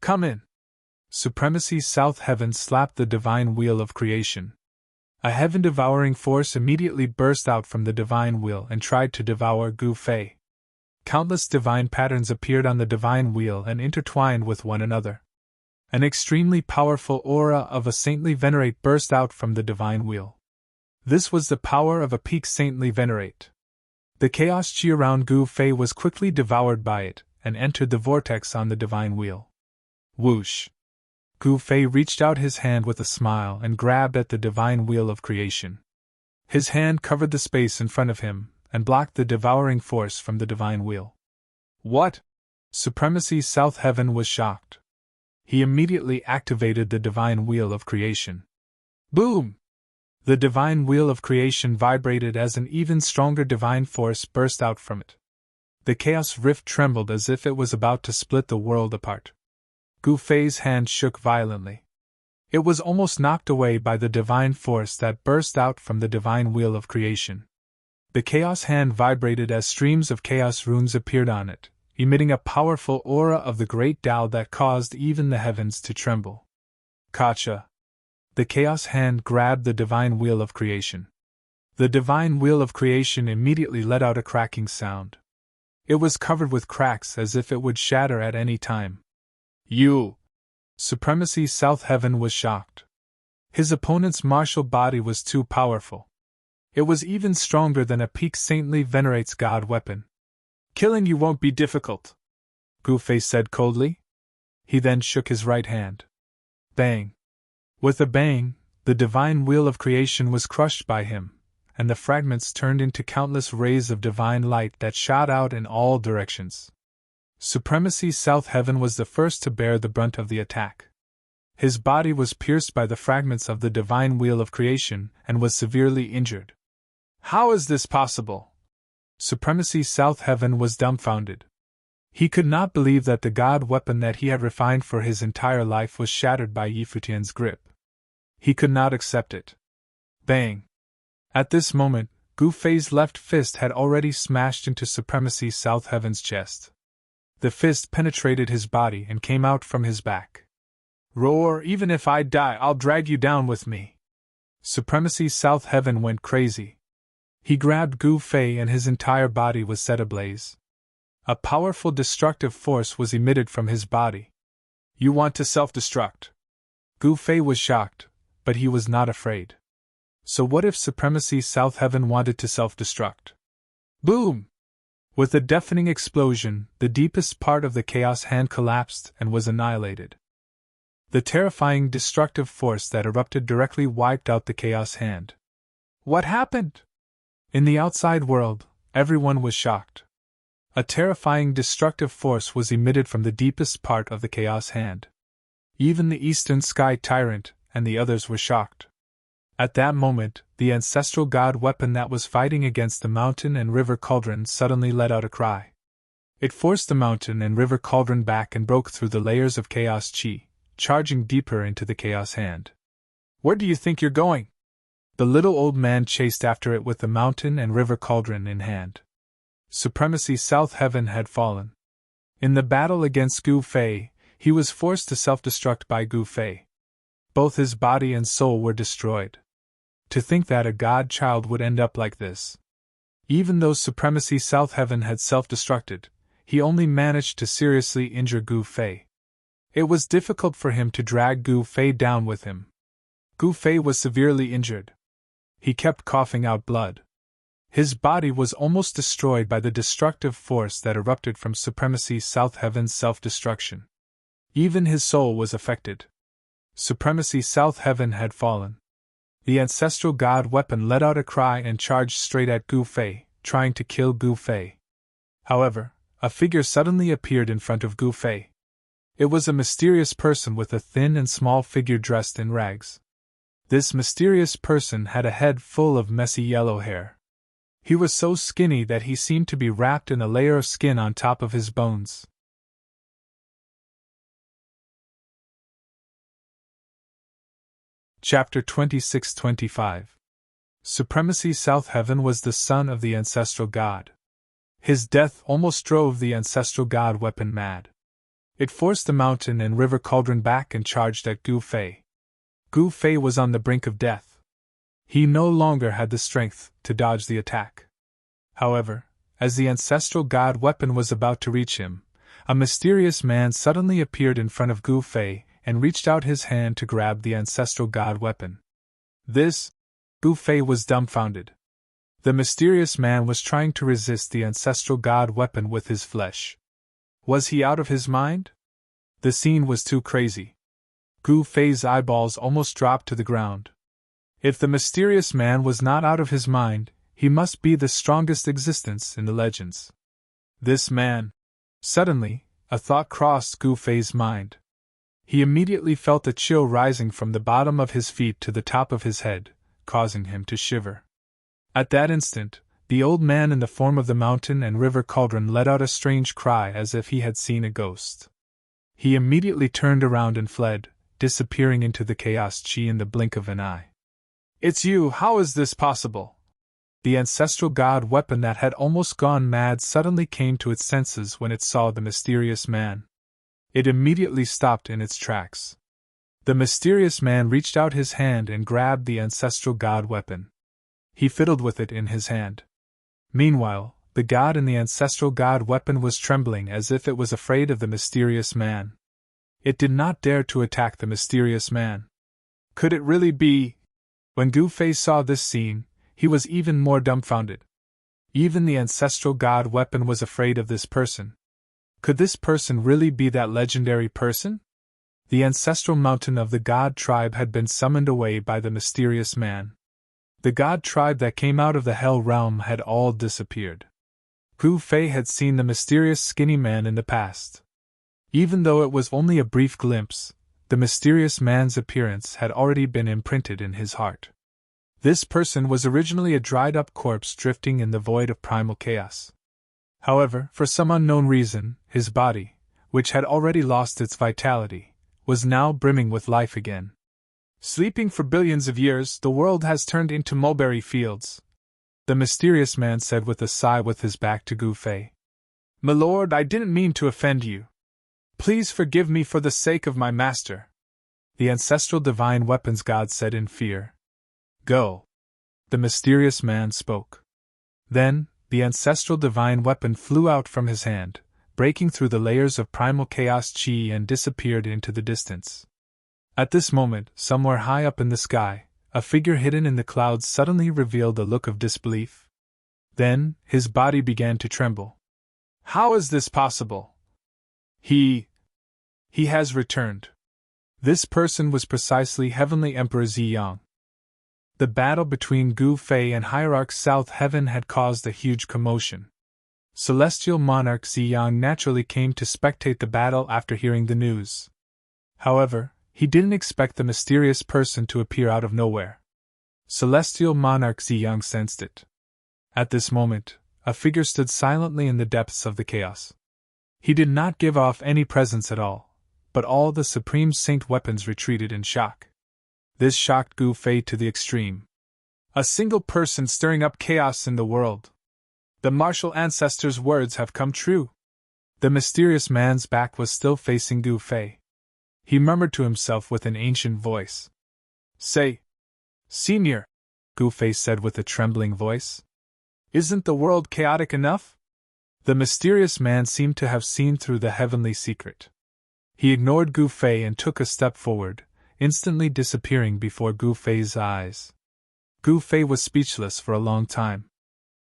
Come in. Supremacy South Heaven slapped the divine wheel of creation. A heaven-devouring force immediately burst out from the divine wheel and tried to devour Gu Fei. Countless divine patterns appeared on the divine wheel and intertwined with one another. An extremely powerful aura of a saintly venerate burst out from the divine wheel. This was the power of a peak saintly venerate. The chaos chi around Gu Fei was quickly devoured by it and entered the vortex on the divine wheel. Whoosh! Gu Fei reached out his hand with a smile and grabbed at the divine wheel of creation. His hand covered the space in front of him and blocked the devouring force from the divine wheel. What? Supremacy South Heaven was shocked. He immediately activated the divine wheel of creation. Boom! The divine wheel of creation vibrated as an even stronger divine force burst out from it. The chaos rift trembled as if it was about to split the world apart. Gu Fei's hand shook violently. It was almost knocked away by the divine force that burst out from the divine wheel of creation. The chaos hand vibrated as streams of chaos runes appeared on it, emitting a powerful aura of the great Tao that caused even the heavens to tremble. Gotcha! The chaos hand grabbed the divine wheel of creation. The divine wheel of creation immediately let out a cracking sound. It was covered with cracks as if it would shatter at any time. You! Supremacy South Heaven was shocked. His opponent's martial body was too powerful. It was even stronger than a peak saintly venerate's god weapon. Killing you won't be difficult, Gu Fei said coldly. He then shook his right hand. Bang! With a bang, the divine wheel of creation was crushed by him, and the fragments turned into countless rays of divine light that shot out in all directions. Supremacy South Heaven was the first to bear the brunt of the attack. His body was pierced by the fragments of the divine wheel of creation and was severely injured. How is this possible? Supremacy South Heaven was dumbfounded. He could not believe that the god weapon that he had refined for his entire life was shattered by Yi Futian's grip. He could not accept it. Bang! At this moment, Gu Fei's left fist had already smashed into Supremacy South Heaven's chest. The fist penetrated his body and came out from his back. Roar! Even if I die, I'll drag you down with me. Supremacy South Heaven went crazy. He grabbed Gu Fei and his entire body was set ablaze. A powerful destructive force was emitted from his body. You want to self-destruct? Gu Fei was shocked, but he was not afraid. So what if Supremacy South Heaven wanted to self-destruct? Boom! With a deafening explosion, the deepest part of the chaos hand collapsed and was annihilated. The terrifying destructive force that erupted directly wiped out the chaos hand. What happened? In the outside world, everyone was shocked. A terrifying destructive force was emitted from the deepest part of the chaos hand. Even the Eastern Sky Tyrant and the others were shocked. At that moment, the ancestral god weapon that was fighting against the mountain and river cauldron suddenly let out a cry. It forced the mountain and river cauldron back and broke through the layers of chaos chi, charging deeper into the chaos hand. Where do you think you're going? The little old man chased after it with the mountain and river cauldron in hand. Supremacy South Heaven had fallen. In the battle against Gu Fei, he was forced to self-destruct by Gu Fei. Both his body and soul were destroyed. To think that a god-child would end up like this. Even though Supremacy South Heaven had self-destructed, he only managed to seriously injure Gu Fei. It was difficult for him to drag Gu Fei down with him. Gu Fei was severely injured. He kept coughing out blood. His body was almost destroyed by the destructive force that erupted from Supremacy South Heaven's self-destruction. Even his soul was affected. Supremacy South Heaven had fallen. The ancestral god weapon let out a cry and charged straight at Gu Fei, trying to kill Gu Fei. However, a figure suddenly appeared in front of Gu Fei. It was a mysterious person with a thin and small figure dressed in rags. This mysterious person had a head full of messy yellow hair. He was so skinny that he seemed to be wrapped in a layer of skin on top of his bones. Chapter 26-25. Supremacy South Heaven was the son of the ancestral god. His death almost drove the ancestral god weapon mad. It forced the mountain and river cauldron back and charged at Gu Fei. Gu Fei was on the brink of death. He no longer had the strength to dodge the attack. However, as the ancestral god weapon was about to reach him, a mysterious man suddenly appeared in front of Gu Fei and reached out his hand to grab the ancestral god weapon. Gu Fei was dumbfounded. The mysterious man was trying to resist the ancestral god weapon with his flesh. Was he out of his mind? The scene was too crazy. Gu Fei's eyeballs almost dropped to the ground. If the mysterious man was not out of his mind, he must be the strongest existence in the legends. This man. Suddenly, a thought crossed Gu Fei's mind. He immediately felt a chill rising from the bottom of his feet to the top of his head, causing him to shiver. At that instant, the old man in the form of the mountain and river cauldron let out a strange cry as if he had seen a ghost. He immediately turned around and fled, disappearing into the chaos chi in the blink of an eye. "It's you, how is this possible?" The ancestral god weapon that had almost gone mad suddenly came to its senses when it saw the mysterious man. It immediately stopped in its tracks. The mysterious man reached out his hand and grabbed the ancestral god weapon. He fiddled with it in his hand. Meanwhile, the god in the ancestral god weapon was trembling as if it was afraid of the mysterious man. It did not dare to attack the mysterious man. Could it really be? When Gu Fei saw this scene, he was even more dumbfounded. Even the ancestral god weapon was afraid of this person. Could this person really be that legendary person? The ancestral mountain of the god tribe had been summoned away by the mysterious man. The god tribe that came out of the hell realm had all disappeared. Gu Fei had seen the mysterious skinny man in the past. Even though it was only a brief glimpse, the mysterious man's appearance had already been imprinted in his heart. This person was originally a dried-up corpse drifting in the void of primal chaos. However, for some unknown reason, his body, which had already lost its vitality, was now brimming with life again. "Sleeping for billions of years, the world has turned into mulberry fields," the mysterious man said with a sigh with his back to Gu Fei. "My lord, I didn't mean to offend you. Please forgive me for the sake of my master," the ancestral divine weapons god said in fear. "Go," the mysterious man spoke. Then, the ancestral divine weapon flew out from his hand, breaking through the layers of primal chaos chi and disappeared into the distance. At this moment, somewhere high up in the sky, a figure hidden in the clouds suddenly revealed a look of disbelief. Then, his body began to tremble. "How is this possible? He has returned." This person was precisely Heavenly Emperor Ziyang. The battle between Gu Fei and Hierarch South Heaven had caused a huge commotion. Celestial Monarch Ziyang naturally came to spectate the battle after hearing the news. However, he didn't expect the mysterious person to appear out of nowhere. Celestial Monarch Ziyang sensed it. At this moment, a figure stood silently in the depths of the chaos. He did not give off any presence at all, but all the Supreme Saint weapons retreated in shock. This shocked Gu Fei to the extreme. A single person stirring up chaos in the world. The martial ancestor's words have come true. The mysterious man's back was still facing Gu Fei. He murmured to himself with an ancient voice. Say, Senior, Gu Fei said with a trembling voice. Isn't the world chaotic enough? The mysterious man seemed to have seen through the heavenly secret. He ignored Gu Fei and took a step forward, instantly disappearing before Gu Fei's eyes. Gu Fei was speechless for a long time.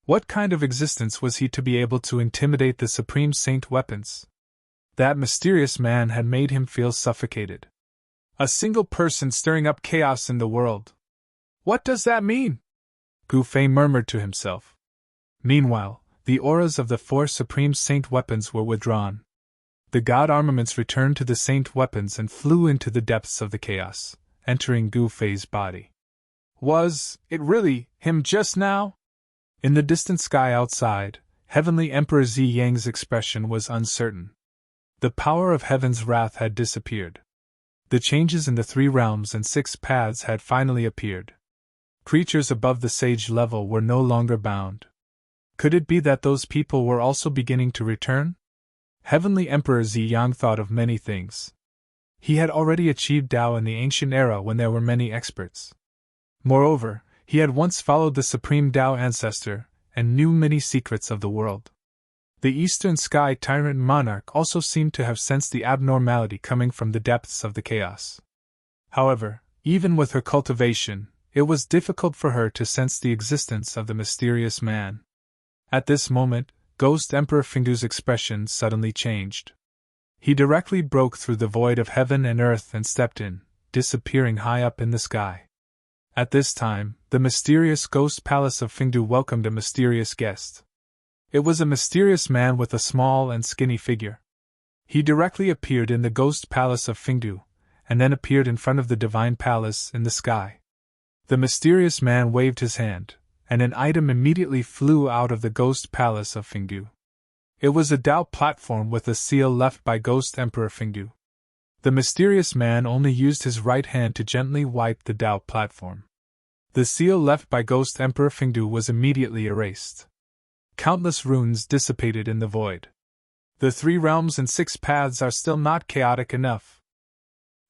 What kind of existence was he to be able to intimidate the Supreme Saint weapons? That mysterious man had made him feel suffocated. A single person stirring up chaos in the world. What does that mean? Gu Fei murmured to himself. Meanwhile, the auras of the 4 Supreme Saint weapons were withdrawn. The god armaments returned to the Saint weapons and flew into the depths of the chaos, entering Gu Fei's body. Was it really him just now? In the distant sky outside, Heavenly Emperor Zi Yang's expression was uncertain. The power of heaven's wrath had disappeared. The changes in the 3 realms and 6 paths had finally appeared. Creatures above the sage level were no longer bound. Could it be that those people were also beginning to return? Heavenly Emperor Zi Yang thought of many things. He had already achieved Tao in the ancient era when there were many experts. Moreover, he had once followed the Supreme Tao ancestor and knew many secrets of the world. The Eastern Sky Tyrant Monarch also seemed to have sensed the abnormality coming from the depths of the chaos. However, even with her cultivation, it was difficult for her to sense the existence of the mysterious man. At this moment, Ghost Emperor Fengdu's expression suddenly changed. He directly broke through the void of heaven and earth and stepped in, disappearing high up in the sky. At this time, the mysterious ghost palace of Fengdu welcomed a mysterious guest. It was a mysterious man with a small and skinny figure. He directly appeared in the ghost palace of Fengdu, and then appeared in front of the divine palace in the sky. The mysterious man waved his hand, and an item immediately flew out of the ghost palace of Fengdu. It was a Tao platform with a seal left by Ghost Emperor Fengdu. The mysterious man only used his right hand to gently wipe the Tao platform. The seal left by Ghost Emperor Fengdu was immediately erased. Countless runes dissipated in the void. The 3 realms and 6 paths are still not chaotic enough.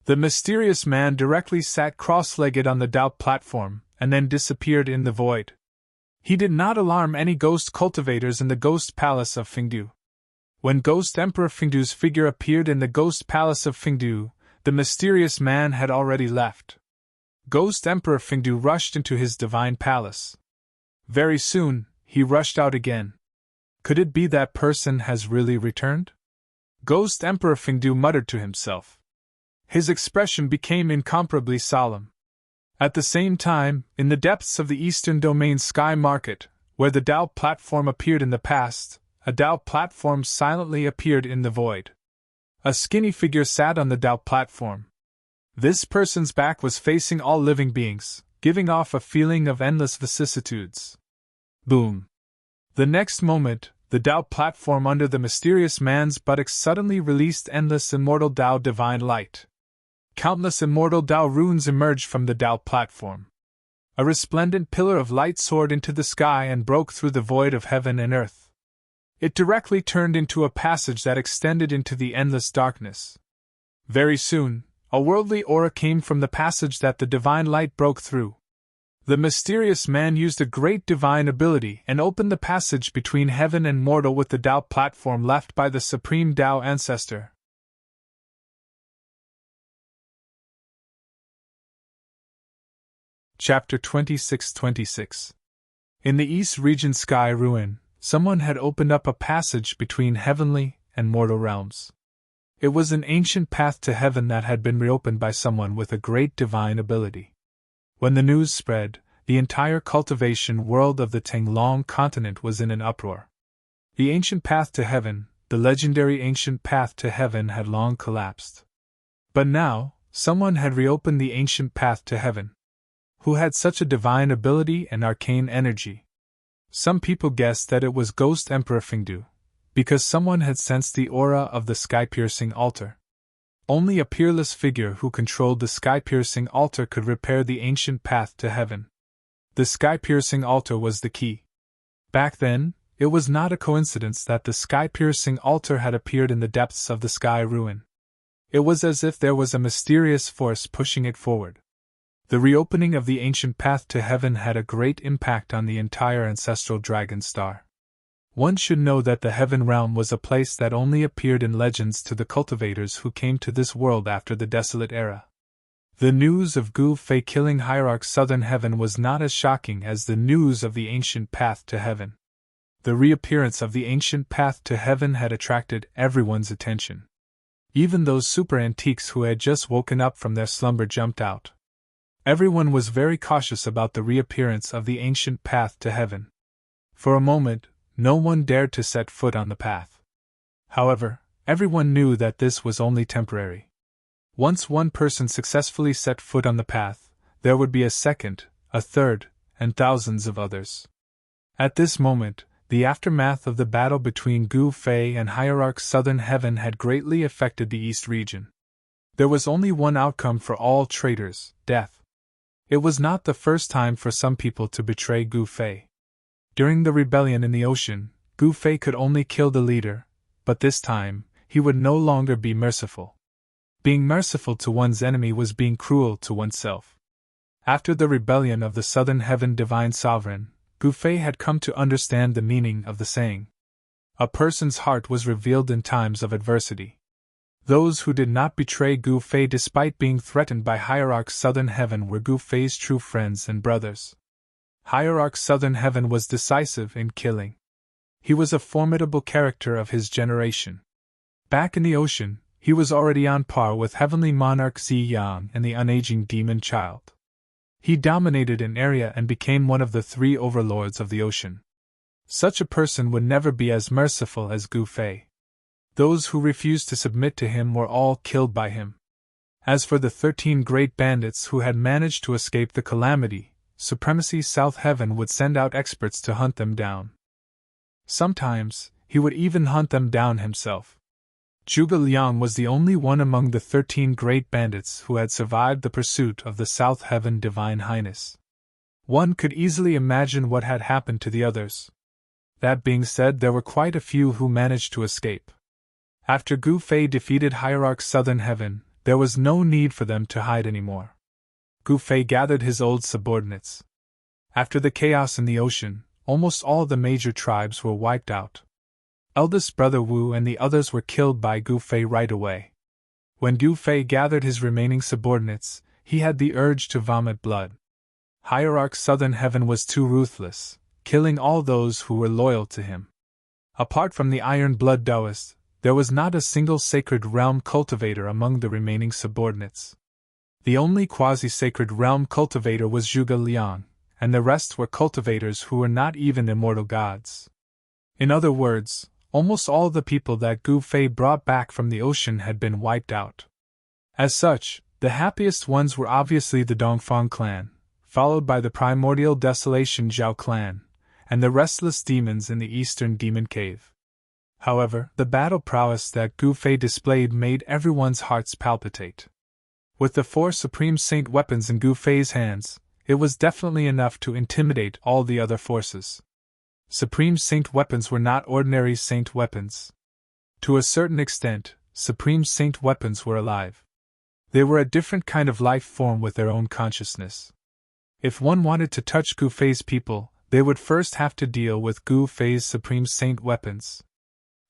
The mysterious man directly sat cross-legged on the Tao platform, and then disappeared in the void. He did not alarm any ghost cultivators in the ghost palace of Fengdu. When Ghost Emperor Fengdu's figure appeared in the ghost palace of Fengdu, the mysterious man had already left. Ghost Emperor Fengdu rushed into his divine palace. Very soon, he rushed out again. Could it be that person has really returned? Ghost Emperor Fengdu muttered to himself. His expression became incomparably solemn. At the same time, in the depths of the Eastern Domain Sky Market, where the Tao platform appeared in the past, a Tao platform silently appeared in the void. A skinny figure sat on the Tao platform. This person's back was facing all living beings, giving off a feeling of endless vicissitudes. Boom! The next moment, the Tao platform under the mysterious man's buttocks suddenly released endless immortal Tao divine light. Countless immortal Tao runes emerged from the Tao platform. A resplendent pillar of light soared into the sky and broke through the void of heaven and earth. It directly turned into a passage that extended into the endless darkness. Very soon, a worldly aura came from the passage that the divine light broke through. The mysterious man used a great divine ability and opened the passage between heaven and mortal with the Tao platform left by the Supreme Tao Ancestor. Chapter 26-26. In the East Region Sky Ruin, someone had opened up a passage between heavenly and mortal realms. It was an ancient path to heaven that had been reopened by someone with a great divine ability. When the news spread, the entire cultivation world of the Tenglong continent was in an uproar. The ancient path to heaven, the legendary ancient path to heaven, had long collapsed. But now, someone had reopened the ancient path to heaven. Who had such a divine ability and arcane energy? Some people guessed that it was Ghost Emperor Fengdu, because someone had sensed the aura of the sky-piercing altar. Only a peerless figure who controlled the sky-piercing altar could repair the ancient path to heaven. The sky-piercing altar was the key. Back then, it was not a coincidence that the sky-piercing altar had appeared in the depths of the sky ruin. It was as if there was a mysterious force pushing it forward. The reopening of the ancient path to heaven had a great impact on the entire ancestral dragon star. One should know that the heaven realm was a place that only appeared in legends to the cultivators who came to this world after the desolate era. The news of Gu Fei killing Hierarch Southern Heaven was not as shocking as the news of the ancient path to heaven. The reappearance of the ancient path to heaven had attracted everyone's attention. Even those super antiques who had just woken up from their slumber jumped out. Everyone was very cautious about the reappearance of the ancient path to heaven. For a moment, no one dared to set foot on the path. However, everyone knew that this was only temporary. Once one person successfully set foot on the path, there would be a second, a third, and thousands of others. At this moment, the aftermath of the battle between Gu Fei and Hierarch Southern Heaven had greatly affected the East region. There was only one outcome for all traitors: death. It was not the first time for some people to betray Gu Fei. During the rebellion in the ocean, Gu Fei could only kill the leader, but this time, he would no longer be merciful. Being merciful to one's enemy was being cruel to oneself. After the rebellion of the Southern Heaven Divine Sovereign, Gu Fei had come to understand the meaning of the saying. A person's heart was revealed in times of adversity. Those who did not betray Gu Fei despite being threatened by Hierarch Southern Heaven were Gu Fei's true friends and brothers. Hierarch Southern Heaven was decisive in killing. He was a formidable character of his generation. Back in the ocean, he was already on par with Heavenly Monarch Xi Yang and the unaging Demon Child. He dominated an area and became one of the three overlords of the ocean. Such a person would never be as merciful as Gu Fei. Those who refused to submit to him were all killed by him. As for the 13 great bandits who had managed to escape the calamity, Supremacy South Heaven would send out experts to hunt them down. Sometimes, he would even hunt them down himself. Zhuge Liang was the only one among the 13 great bandits who had survived the pursuit of the South Heaven Divine Highness. One could easily imagine what had happened to the others. That being said, there were quite a few who managed to escape. After Gu Fei defeated Hierarch Southern Heaven, there was no need for them to hide anymore. Gu Fei gathered his old subordinates. After the chaos in the ocean, almost all the major tribes were wiped out. Eldest brother Wu and the others were killed by Gu Fei right away. When Gu Fei gathered his remaining subordinates, he had the urge to vomit blood. Hierarch Southern Heaven was too ruthless, killing all those who were loyal to him. Apart from the Iron Blood Taoist, there was not a single sacred realm cultivator among the remaining subordinates. The only quasi-sacred realm cultivator was Zhuge Liang, and the rest were cultivators who were not even immortal gods. In other words, almost all the people that Gu Fei brought back from the ocean had been wiped out. As such, the happiest ones were obviously the Dongfang clan, followed by the primordial desolation Zhao clan, and the restless demons in the eastern demon cave. However, the battle prowess that Gu Fei displayed made everyone's hearts palpitate. With the 4 Supreme Saint weapons in Gu Fei's hands, it was definitely enough to intimidate all the other forces. Supreme Saint weapons were not ordinary Saint weapons. To a certain extent, Supreme Saint weapons were alive. They were a different kind of life form with their own consciousness. If one wanted to touch Gu Fei's people, they would first have to deal with Gu Fei's Supreme Saint weapons.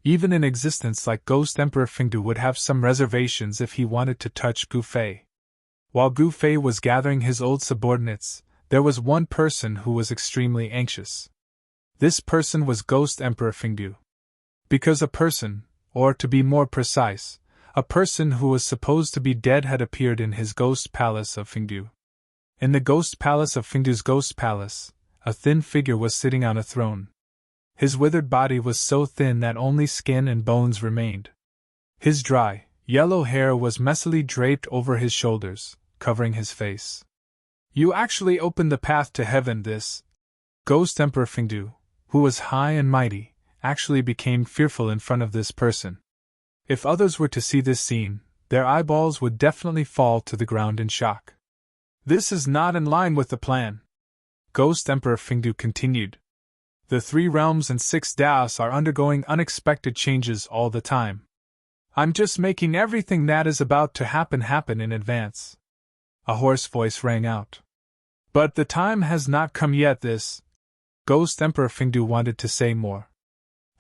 Even an existence like Ghost Emperor Fengdu would have some reservations if he wanted to touch Gu Fei. While Gu Fei was gathering his old subordinates, there was one person who was extremely anxious. This person was Ghost Emperor Fengdu. Because a person, or to be more precise, a person who was supposed to be dead had appeared in his ghost palace of Fengdu. In the ghost palace of Fengdu's ghost palace, a thin figure was sitting on a throne. His withered body was so thin that only skin and bones remained. His dry, yellow hair was messily draped over his shoulders, covering his face. You actually opened the path to heaven. This Ghost Emperor Fengdu, who was high and mighty, actually became fearful in front of this person. If others were to see this scene, their eyeballs would definitely fall to the ground in shock. This is not in line with the plan. Ghost Emperor Fengdu continued. The 3 realms and 6 Daos are undergoing unexpected changes all the time. I'm just making everything that is about to happen in advance. A hoarse voice rang out. But the time has not come yet. This Ghost Emperor Fengdu wanted to say more.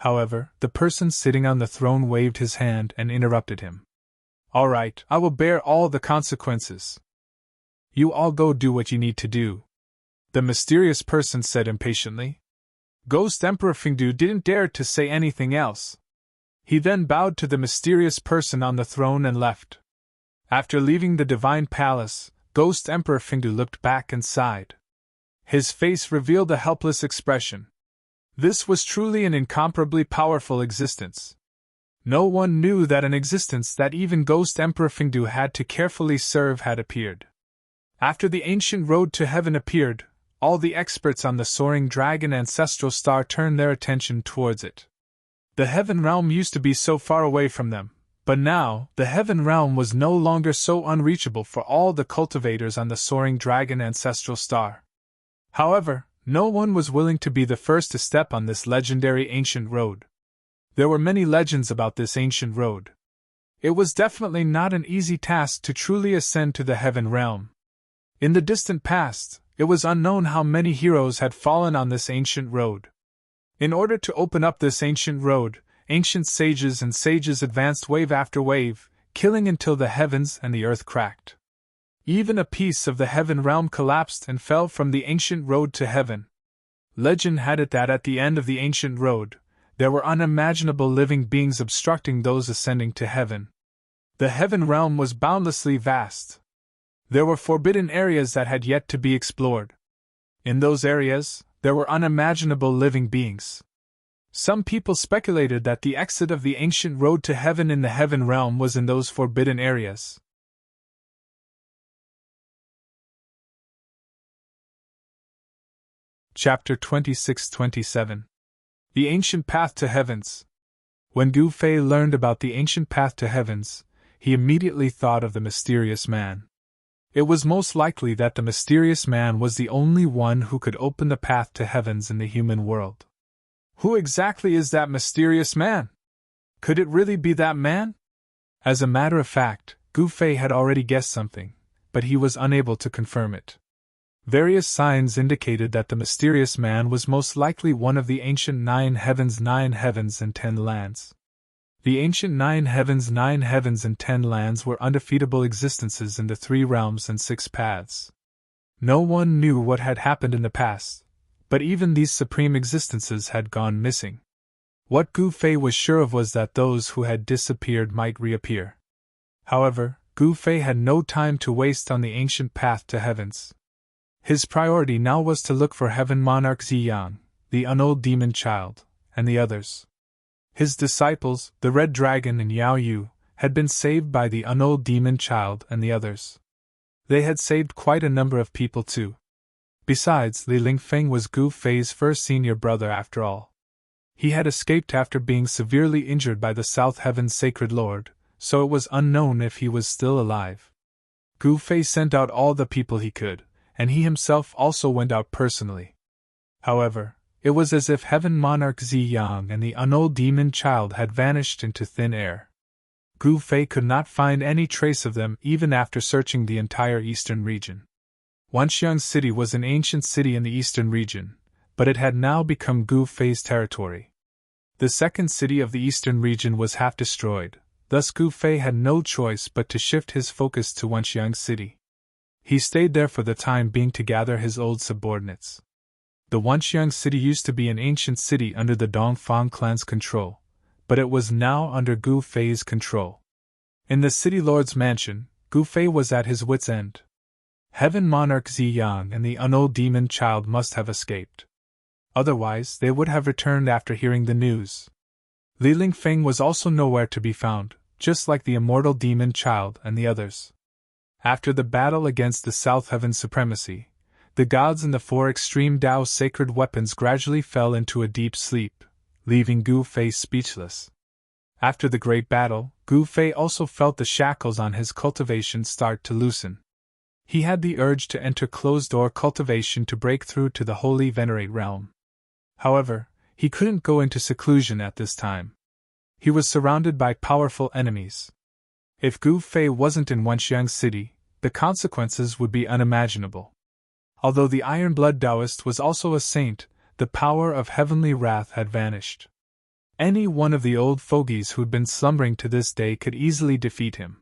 However, the person sitting on the throne waved his hand and interrupted him. All right, I will bear all the consequences. You all go do what you need to do, the mysterious person said impatiently. Ghost Emperor Fengdu didn't dare to say anything else. He then bowed to the mysterious person on the throne and left. After leaving the divine palace, Ghost Emperor Fengdu looked back and sighed. His face revealed a helpless expression. This was truly an incomparably powerful existence. No one knew that an existence that even Ghost Emperor Fengdu had to carefully serve had appeared. After the ancient road to heaven appeared, all the experts on the soaring dragon ancestral star turned their attention towards it. The heaven realm used to be so far away from them, but now, the heaven realm was no longer so unreachable for all the cultivators on the soaring dragon ancestral star. However, no one was willing to be the first to step on this legendary ancient road. There were many legends about this ancient road. It was definitely not an easy task to truly ascend to the heaven realm. In the distant past, it was unknown how many heroes had fallen on this ancient road. In order to open up this ancient road, ancient sages and sages advanced wave after wave, killing until the heavens and the earth cracked. Even a piece of the heaven realm collapsed and fell from the ancient road to heaven. Legend had it that at the end of the ancient road, there were unimaginable living beings obstructing those ascending to heaven. The heaven realm was boundlessly vast. There were forbidden areas that had yet to be explored. In those areas, there were unimaginable living beings. Some people speculated that the exit of the ancient road to heaven in the heaven realm was in those forbidden areas. Chapter 26-27. The Ancient Path to Heavens. When Gu Fei learned about the ancient path to heavens, he immediately thought of the mysterious man. It was most likely that the mysterious man was the only one who could open the path to heavens in the human world. Who exactly is that mysterious man? Could it really be that man? As a matter of fact, Gu Fei had already guessed something, but he was unable to confirm it. Various signs indicated that the mysterious man was most likely one of the ancient 9 heavens and 10 lands. The ancient 9 heavens and 10 lands were undefeatable existences in the 3 realms and 6 paths. No one knew what had happened in the past, but even these supreme existences had gone missing. What Gu Fei was sure of was that those who had disappeared might reappear. However, Gu Fei had no time to waste on the ancient path to heavens. His priority now was to look for Heaven Monarch Ziyang, the Unold Demon Child, and the others. His disciples, the Red Dragon and Yao Yu, had been saved by the Unold Demon Child and the others. They had saved quite a number of people too. Besides, Li Lingfeng was Gu Fei's first senior brother after all. He had escaped after being severely injured by the South Heaven's Sacred Lord, so it was unknown if he was still alive. Gu Fei sent out all the people he could, and he himself also went out personally. However, it was as if Heaven Monarch Ziyang and the Unold Demon Child had vanished into thin air. Gu Fei could not find any trace of them even after searching the entire eastern region. Wanxiang City was an ancient city in the eastern region, but it had now become Gu Fei's territory. The second city of the eastern region was half destroyed, thus Gu Fei had no choice but to shift his focus to Wanxiang City. He stayed there for the time being to gather his old subordinates. The Wanxiang City used to be an ancient city under the Dongfang clan's control, but it was now under Gu Fei's control. In the city lord's mansion, Gu Fei was at his wits' end. Heaven Monarch Ziyang and the Unold Demon Child must have escaped. Otherwise, they would have returned after hearing the news. Li Lingfeng was also nowhere to be found, just like the Immortal Demon Child and the others. After the battle against the South Heaven's supremacy, the gods and the 4 extreme Tao sacred weapons gradually fell into a deep sleep, leaving Gu Fei speechless. After the great battle, Gu Fei also felt the shackles on his cultivation start to loosen. He had the urge to enter closed-door cultivation to break through to the holy Venerate realm. However, he couldn't go into seclusion at this time. He was surrounded by powerful enemies. If Gu Fei wasn't in Wenxiang City, the consequences would be unimaginable. Although the Iron-Blood Taoist was also a saint, the power of heavenly wrath had vanished. Any one of the old fogies who'd been slumbering to this day could easily defeat him.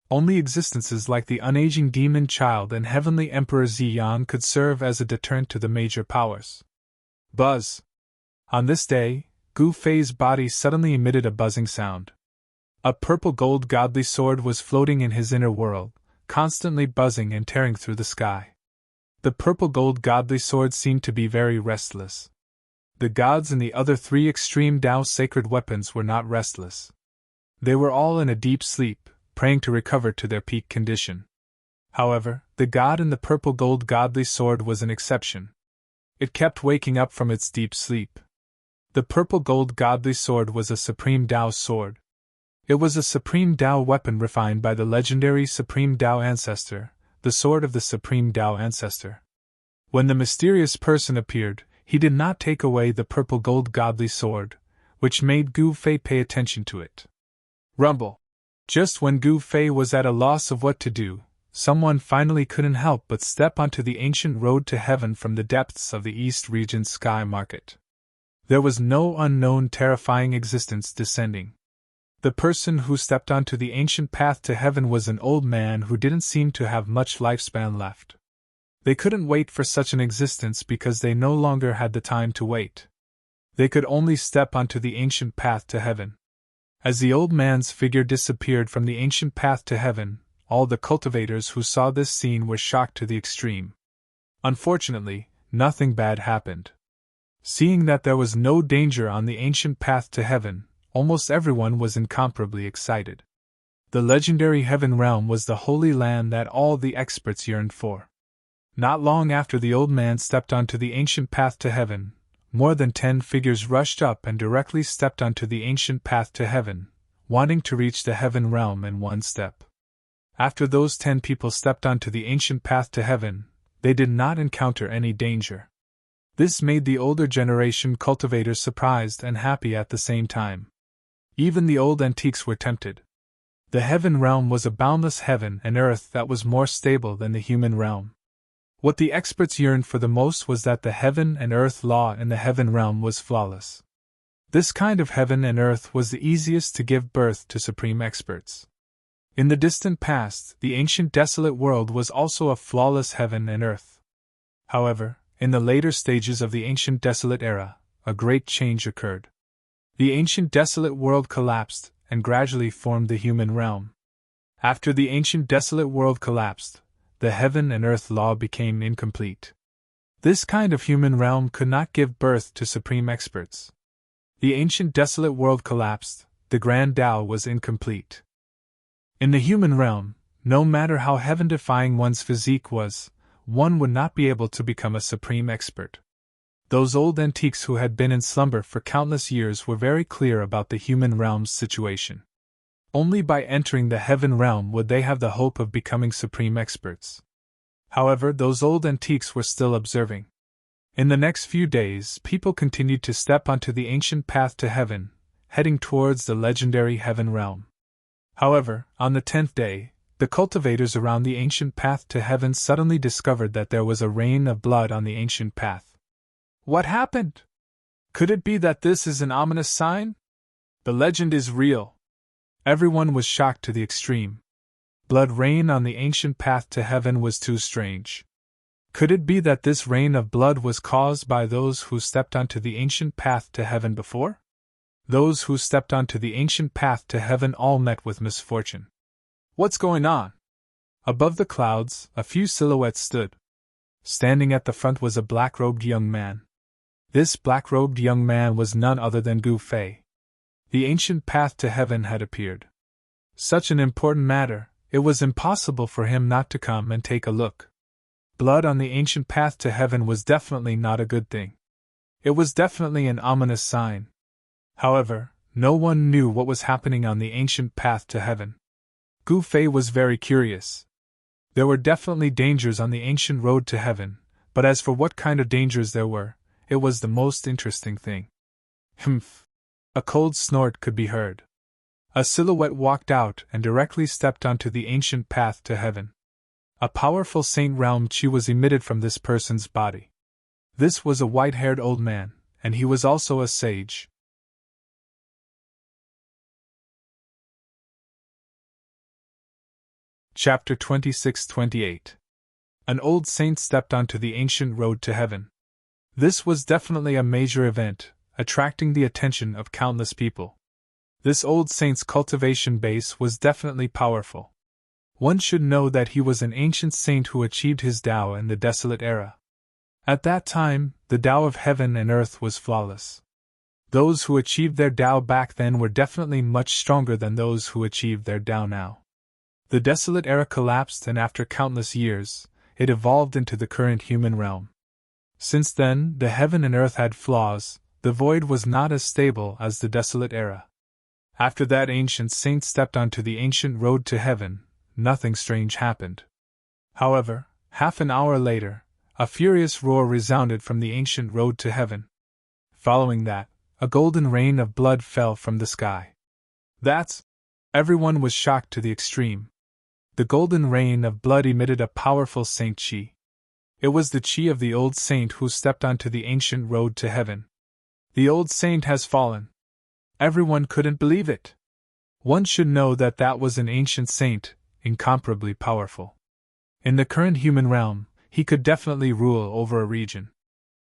Only existences like the unaging demon child and heavenly Emperor Ziyan could serve as a deterrent to the major powers. Buzz! On this day, Gu Fei's body suddenly emitted a buzzing sound. A purple-gold godly sword was floating in his inner world, constantly buzzing and tearing through the sky. The purple-gold godly sword seemed to be very restless. The gods and the other three extreme Tao sacred weapons were not restless. They were all in a deep sleep, praying to recover to their peak condition. However, the god in the purple-gold godly sword was an exception. It kept waking up from its deep sleep. The purple-gold godly sword was a supreme Tao sword. It was a supreme Tao weapon refined by the legendary supreme Tao ancestor, the sword of the supreme Tao ancestor. When the mysterious person appeared, he did not take away the purple-gold godly sword, which made Gu Fei pay attention to it. Rumble! Just when Gu Fei was at a loss of what to do, someone finally couldn't help but step onto the ancient road to heaven from the depths of the East Region sky market. There was no unknown terrifying existence descending. The person who stepped onto the ancient path to heaven was an old man who didn't seem to have much lifespan left. They couldn't wait for such an existence because they no longer had the time to wait. They could only step onto the ancient path to heaven. As the old man's figure disappeared from the ancient path to heaven, all the cultivators who saw this scene were shocked to the extreme. Unfortunately, nothing bad happened. Seeing that there was no danger on the ancient path to heaven, almost everyone was incomparably excited. The legendary heaven realm was the holy land that all the experts yearned for. Not long after the old man stepped onto the ancient path to heaven, more than 10 figures rushed up and directly stepped onto the ancient path to heaven, wanting to reach the heaven realm in one step. After those 10 people stepped onto the ancient path to heaven, they did not encounter any danger. This made the older generation cultivators surprised and happy at the same time. Even the old antiques were tempted. The heaven realm was a boundless heaven and earth that was more stable than the human realm. What the experts yearned for the most was that the heaven and earth law in the heaven realm was flawless. This kind of heaven and earth was the easiest to give birth to supreme experts. In the distant past, the ancient desolate world was also a flawless heaven and earth. However, in the later stages of the ancient desolate era, a great change occurred. The ancient desolate world collapsed and gradually formed the human realm. After the ancient desolate world collapsed, the heaven and earth law became incomplete. This kind of human realm could not give birth to supreme experts. The ancient desolate world collapsed, the grand Tao was incomplete. In the human realm, no matter how heaven-defying one's physique was, one would not be able to become a supreme expert. Those old antiques who had been in slumber for countless years were very clear about the human realm's situation. Only by entering the heaven realm would they have the hope of becoming supreme experts. However, those old antiques were still observing. In the next few days, people continued to step onto the ancient path to heaven, heading towards the legendary heaven realm. However, on the 10th day, the cultivators around the ancient path to heaven suddenly discovered that there was a rain of blood on the ancient path. What happened? Could it be that this is an ominous sign? The legend is real. Everyone was shocked to the extreme. Blood rain on the ancient path to heaven was too strange. Could it be that this rain of blood was caused by those who stepped onto the ancient path to heaven before? Those who stepped onto the ancient path to heaven all met with misfortune. What's going on? Above the clouds, a few silhouettes stood. Standing at the front was a black-robed young man. This black-robed young man was none other than Gu Fei. The ancient path to heaven had appeared. Such an important matter, it was impossible for him not to come and take a look. Blood on the ancient path to heaven was definitely not a good thing. It was definitely an ominous sign. However, no one knew what was happening on the ancient path to heaven. Gu Fei was very curious. There were definitely dangers on the ancient road to heaven, but as for what kind of dangers there were, it was the most interesting thing. Humph! A cold snort could be heard. A silhouette walked out and directly stepped onto the ancient path to heaven. A powerful saint realm chi was emitted from this person's body. This was a white-haired old man, and he was also a sage. Chapter 26-28. An old saint stepped onto the ancient road to heaven. This was definitely a major event, attracting the attention of countless people. This old saint's cultivation base was definitely powerful. One should know that he was an ancient saint who achieved his Tao in the desolate era. At that time, the Tao of heaven and earth was flawless. Those who achieved their Tao back then were definitely much stronger than those who achieved their Tao now. The desolate era collapsed, and after countless years, it evolved into the current human realm. Since then, the heaven and earth had flaws, the void was not as stable as the desolate era. After that ancient saint stepped onto the ancient road to heaven, nothing strange happened. However, half an hour later, a furious roar resounded from the ancient road to heaven. Following that, a golden rain of blood fell from the sky. Everyone was shocked to the extreme. The golden rain of blood emitted a powerful saint chi. It was the chi of the old saint who stepped onto the ancient road to heaven. The old saint has fallen. Everyone couldn't believe it. One should know that that was an ancient saint, incomparably powerful. In the current human realm, he could definitely rule over a region.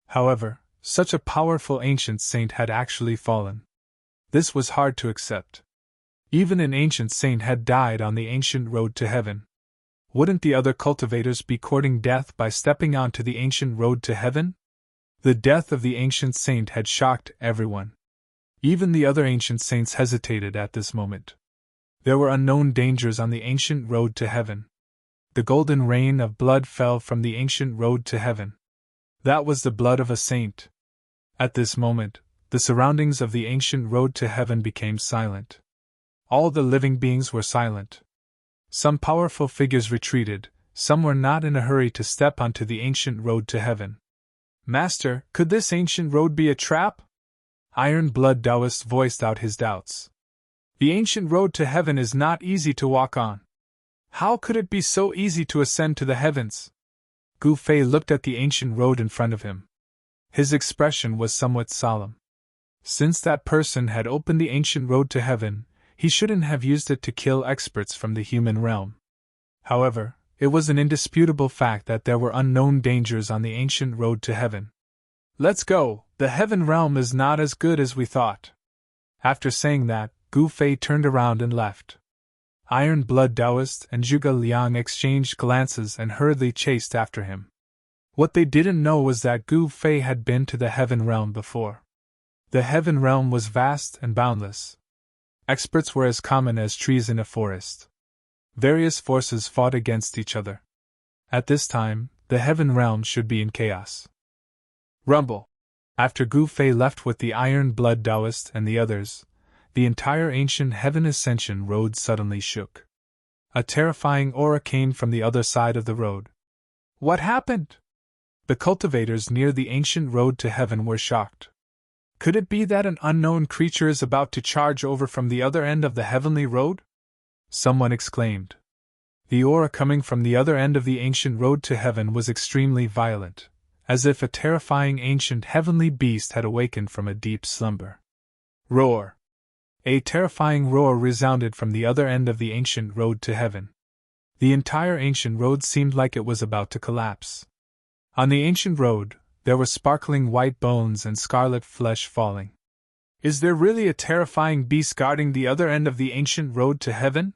However, such a powerful ancient saint had actually fallen. This was hard to accept. Even an ancient saint had died on the ancient road to heaven. Wouldn't the other cultivators be courting death by stepping onto the ancient road to heaven? The death of the ancient saint had shocked everyone. Even the other ancient saints hesitated at this moment. There were unknown dangers on the ancient road to heaven. The golden rain of blood fell from the ancient road to heaven. That was the blood of a saint. At this moment, the surroundings of the ancient road to heaven became silent. All the living beings were silent. Some powerful figures retreated, some were not in a hurry to step onto the ancient road to heaven. Master, could this ancient road be a trap? Iron Blood Taoist voiced out his doubts. The ancient road to heaven is not easy to walk on. How could it be so easy to ascend to the heavens? Gu Fei looked at the ancient road in front of him. His expression was somewhat solemn. Since that person had opened the ancient road to heaven, he shouldn't have used it to kill experts from the human realm. However, it was an indisputable fact that there were unknown dangers on the ancient road to heaven. Let's go, the heaven realm is not as good as we thought. After saying that, Gu Fei turned around and left. Iron Blood Taoist and Zhuge Liang exchanged glances and hurriedly chased after him. What they didn't know was that Gu Fei had been to the heaven realm before. The heaven realm was vast and boundless. Experts were as common as trees in a forest. Various forces fought against each other. At this time, the heaven realm should be in chaos. Rumble! After Gu Fei left with the Iron Blood Taoist and the others, the entire ancient heaven ascension road suddenly shook. A terrifying aura came from the other side of the road. What happened? The cultivators near the ancient road to heaven were shocked. Could it be that an unknown creature is about to charge over from the other end of the heavenly road? Someone exclaimed. The aura coming from the other end of the ancient road to heaven was extremely violent, as if a terrifying ancient heavenly beast had awakened from a deep slumber. Roar! A terrifying roar resounded from the other end of the ancient road to heaven. The entire ancient road seemed like it was about to collapse. On the ancient road, there were sparkling white bones and scarlet flesh falling. Is there really a terrifying beast guarding the other end of the ancient road to heaven?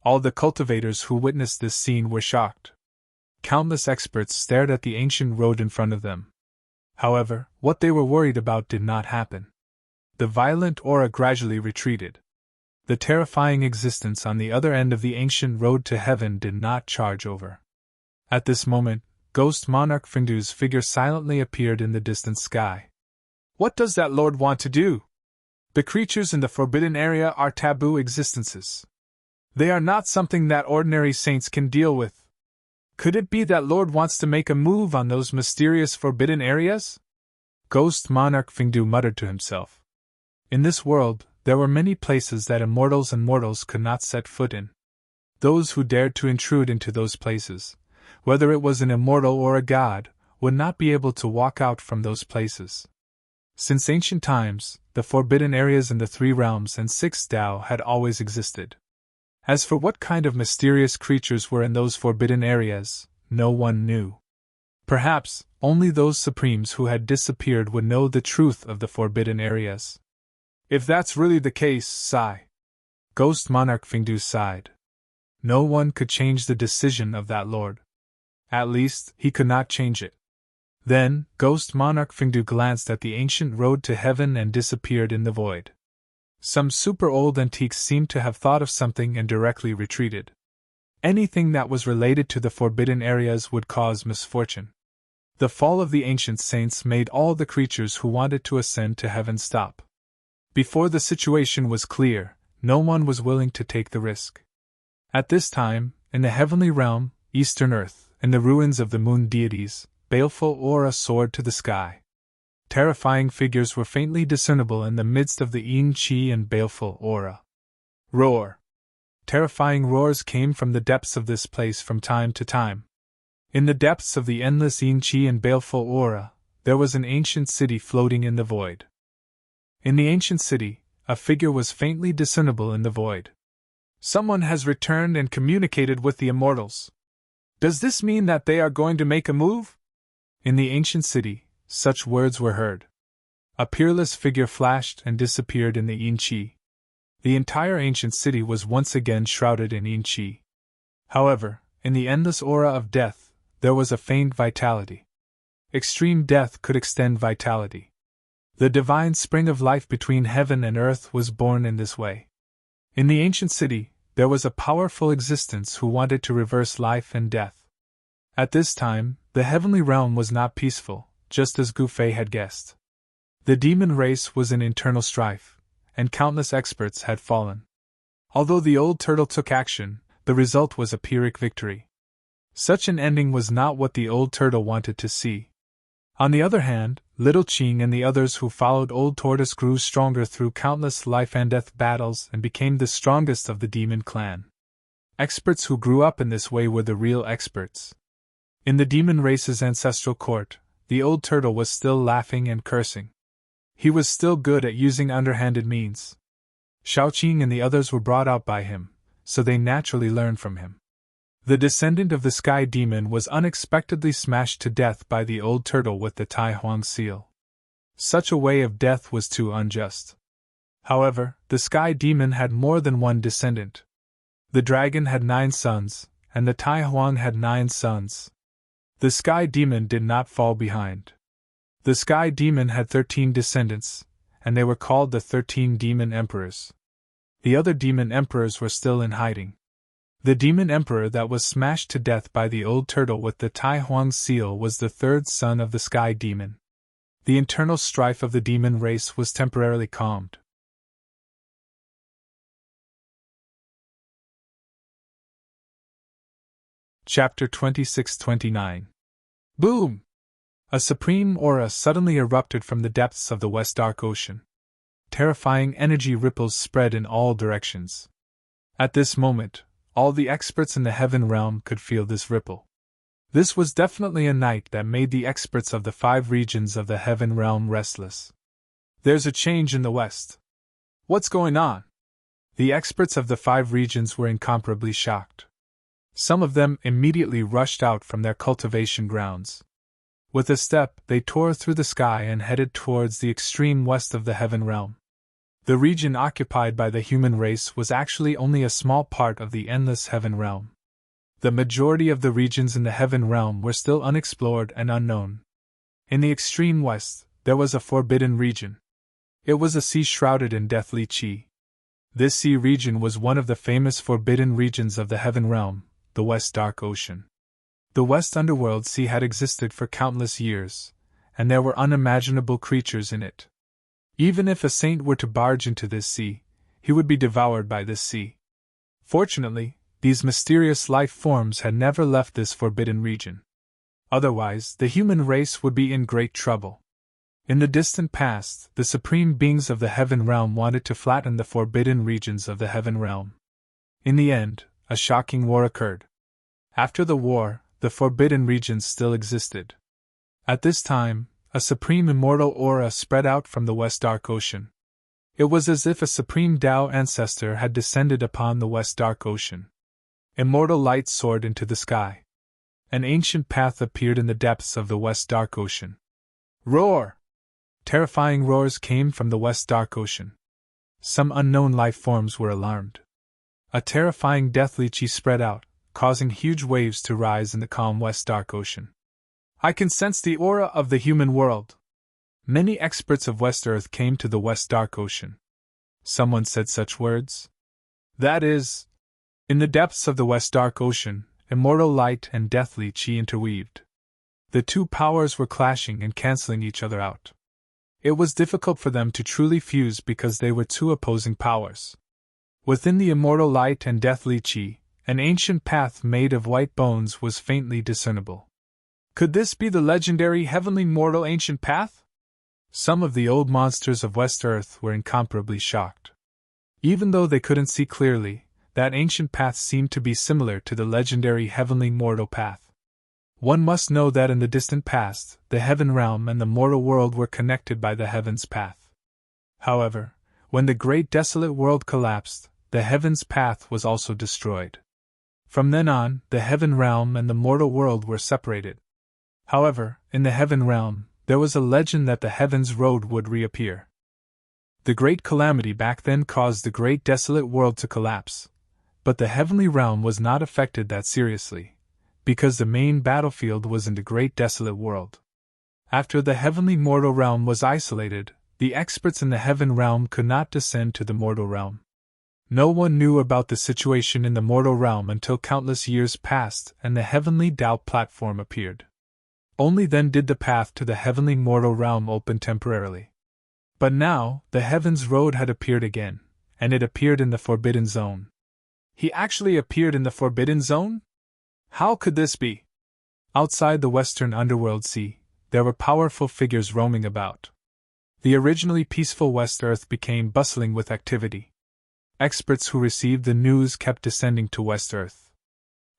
All the cultivators who witnessed this scene were shocked. Countless experts stared at the ancient road in front of them. However, what they were worried about did not happen. The violent aura gradually retreated. The terrifying existence on the other end of the ancient road to heaven did not charge over. At this moment, Ghost Monarch Findu's figure silently appeared in the distant sky. What does that lord want to do? The creatures in the forbidden area are taboo existences. They are not something that ordinary saints can deal with. Could it be that Lord wants to make a move on those mysterious forbidden areas? Ghost Monarch Fingdu muttered to himself. In this world, there were many places that immortals and mortals could not set foot in. Those who dared to intrude into those places, whether it was an immortal or a god, would not be able to walk out from those places. Since ancient times, the forbidden areas in the three realms and sixth Tao had always existed. As for what kind of mysterious creatures were in those forbidden areas, no one knew. Perhaps, only those supremes who had disappeared would know the truth of the forbidden areas. If that's really the case, sigh. Ghost Monarch Fingdu sighed. No one could change the decision of that lord. At least, he could not change it. Then, Ghost Monarch Fingdu glanced at the ancient road to heaven and disappeared in the void. Some super-old antiques seemed to have thought of something and directly retreated. Anything that was related to the forbidden areas would cause misfortune. The fall of the ancient saints made all the creatures who wanted to ascend to heaven stop. Before the situation was clear, no one was willing to take the risk. At this time, in the heavenly realm, Eastern Earth, in the ruins of the moon deities, baleful aura soared to the sky. Terrifying figures were faintly discernible in the midst of the yin qi and baleful aura. Roar! Terrifying roars came from the depths of this place from time to time. In the depths of the endless yin qi and baleful aura, there was an ancient city floating in the void. In the ancient city, a figure was faintly discernible in the void. Someone has returned and communicated with the immortals. Does this mean that they are going to make a move? In the ancient city, such words were heard. A peerless figure flashed and disappeared in the yin qi. The entire ancient city was once again shrouded in yin qi. However, in the endless aura of death, there was a faint vitality. Extreme death could extend vitality. The divine spring of life between heaven and earth was born in this way. In the ancient city, there was a powerful existence who wanted to reverse life and death. At this time, the heavenly realm was not peaceful, just as Gu Fei had guessed. The demon race was in internal strife, and countless experts had fallen. Although the old turtle took action, the result was a Pyrrhic victory. Such an ending was not what the old turtle wanted to see. On the other hand, Little Qing and the others who followed Old Tortoise grew stronger through countless life and death battles and became the strongest of the demon clan. Experts who grew up in this way were the real experts. In the demon race's ancestral court, the old turtle was still laughing and cursing. He was still good at using underhanded means. Shaoqing and the others were brought out by him, so they naturally learned from him. The descendant of the sky demon was unexpectedly smashed to death by the old turtle with the Tai Huang seal. Such a way of death was too unjust. However, the sky demon had more than one descendant. The dragon had 9 sons, and the Tai Huang had 9 sons. The sky demon did not fall behind. The sky demon had 13 descendants, and they were called the 13 demon emperors. The other demon emperors were still in hiding. The demon emperor that was smashed to death by the old turtle with the Tai Huang seal was the 3rd son of the sky demon. The internal strife of the demon race was temporarily calmed. Chapter 26-29. Boom! A supreme aura suddenly erupted from the depths of the West Dark Ocean. Terrifying energy ripples spread in all directions. At this moment, all the experts in the heaven realm could feel this ripple. This was definitely a night that made the experts of the 5 regions of the heaven realm restless. There's a change in the west. What's going on? The experts of the 5 regions were incomparably shocked. Some of them immediately rushed out from their cultivation grounds. With a step, they tore through the sky and headed towards the extreme west of the heaven realm. The region occupied by the human race was actually only a small part of the endless heaven realm. The majority of the regions in the heaven realm were still unexplored and unknown. In the extreme west, there was a forbidden region. It was a sea shrouded in deathly qi. This sea region was one of the famous forbidden regions of the heaven realm, the West Dark Ocean. The West Underworld Sea had existed for countless years, and there were unimaginable creatures in it. Even if a saint were to barge into this sea, he would be devoured by this sea. Fortunately, these mysterious life forms had never left this forbidden region. Otherwise, the human race would be in great trouble. In the distant past, the supreme beings of the heaven realm wanted to flatten the forbidden regions of the heaven realm. In the end, a shocking war occurred. After the war, the forbidden regions still existed. At this time, a supreme immortal aura spread out from the West Dark Ocean. It was as if a supreme Tao ancestor had descended upon the West Dark Ocean. Immortal light soared into the sky. An ancient path appeared in the depths of the West Dark Ocean. Roar! Terrifying roars came from the West Dark Ocean. Some unknown life forms were alarmed. A terrifying deathly chi spread out, causing huge waves to rise in the calm West Dark Ocean. I can sense the aura of the human world. Many experts of West Earth came to the West Dark Ocean. Someone said such words. That is, in the depths of the West Dark Ocean, immortal light and deathly chi interweaved. The two powers were clashing and canceling each other out. It was difficult for them to truly fuse because they were two opposing powers. Within the immortal light and deathly chi, an ancient path made of white bones was faintly discernible. Could this be the legendary heavenly mortal ancient path? Some of the old monsters of West Earth were incomparably shocked. Even though they couldn't see clearly, that ancient path seemed to be similar to the legendary heavenly mortal path. One must know that in the distant past, the heaven realm and the mortal world were connected by the heaven's path. However, when the great desolate world collapsed, the heaven's path was also destroyed. From then on, the heaven realm and the mortal world were separated. However, in the heaven realm, there was a legend that the heaven's road would reappear. The great calamity back then caused the great desolate world to collapse, but the heavenly realm was not affected that seriously, because the main battlefield was in the great desolate world. After the heavenly mortal realm was isolated, the experts in the heaven realm could not descend to the mortal realm. No one knew about the situation in the mortal realm until countless years passed and the heavenly Tao platform appeared. Only then did the path to the heavenly mortal realm open temporarily. But now, the heaven's road had appeared again, and it appeared in the Forbidden Zone. He actually appeared in the Forbidden Zone? How could this be? Outside the western underworld sea, there were powerful figures roaming about. The originally peaceful West Earth became bustling with activity. Experts who received the news kept descending to West Earth.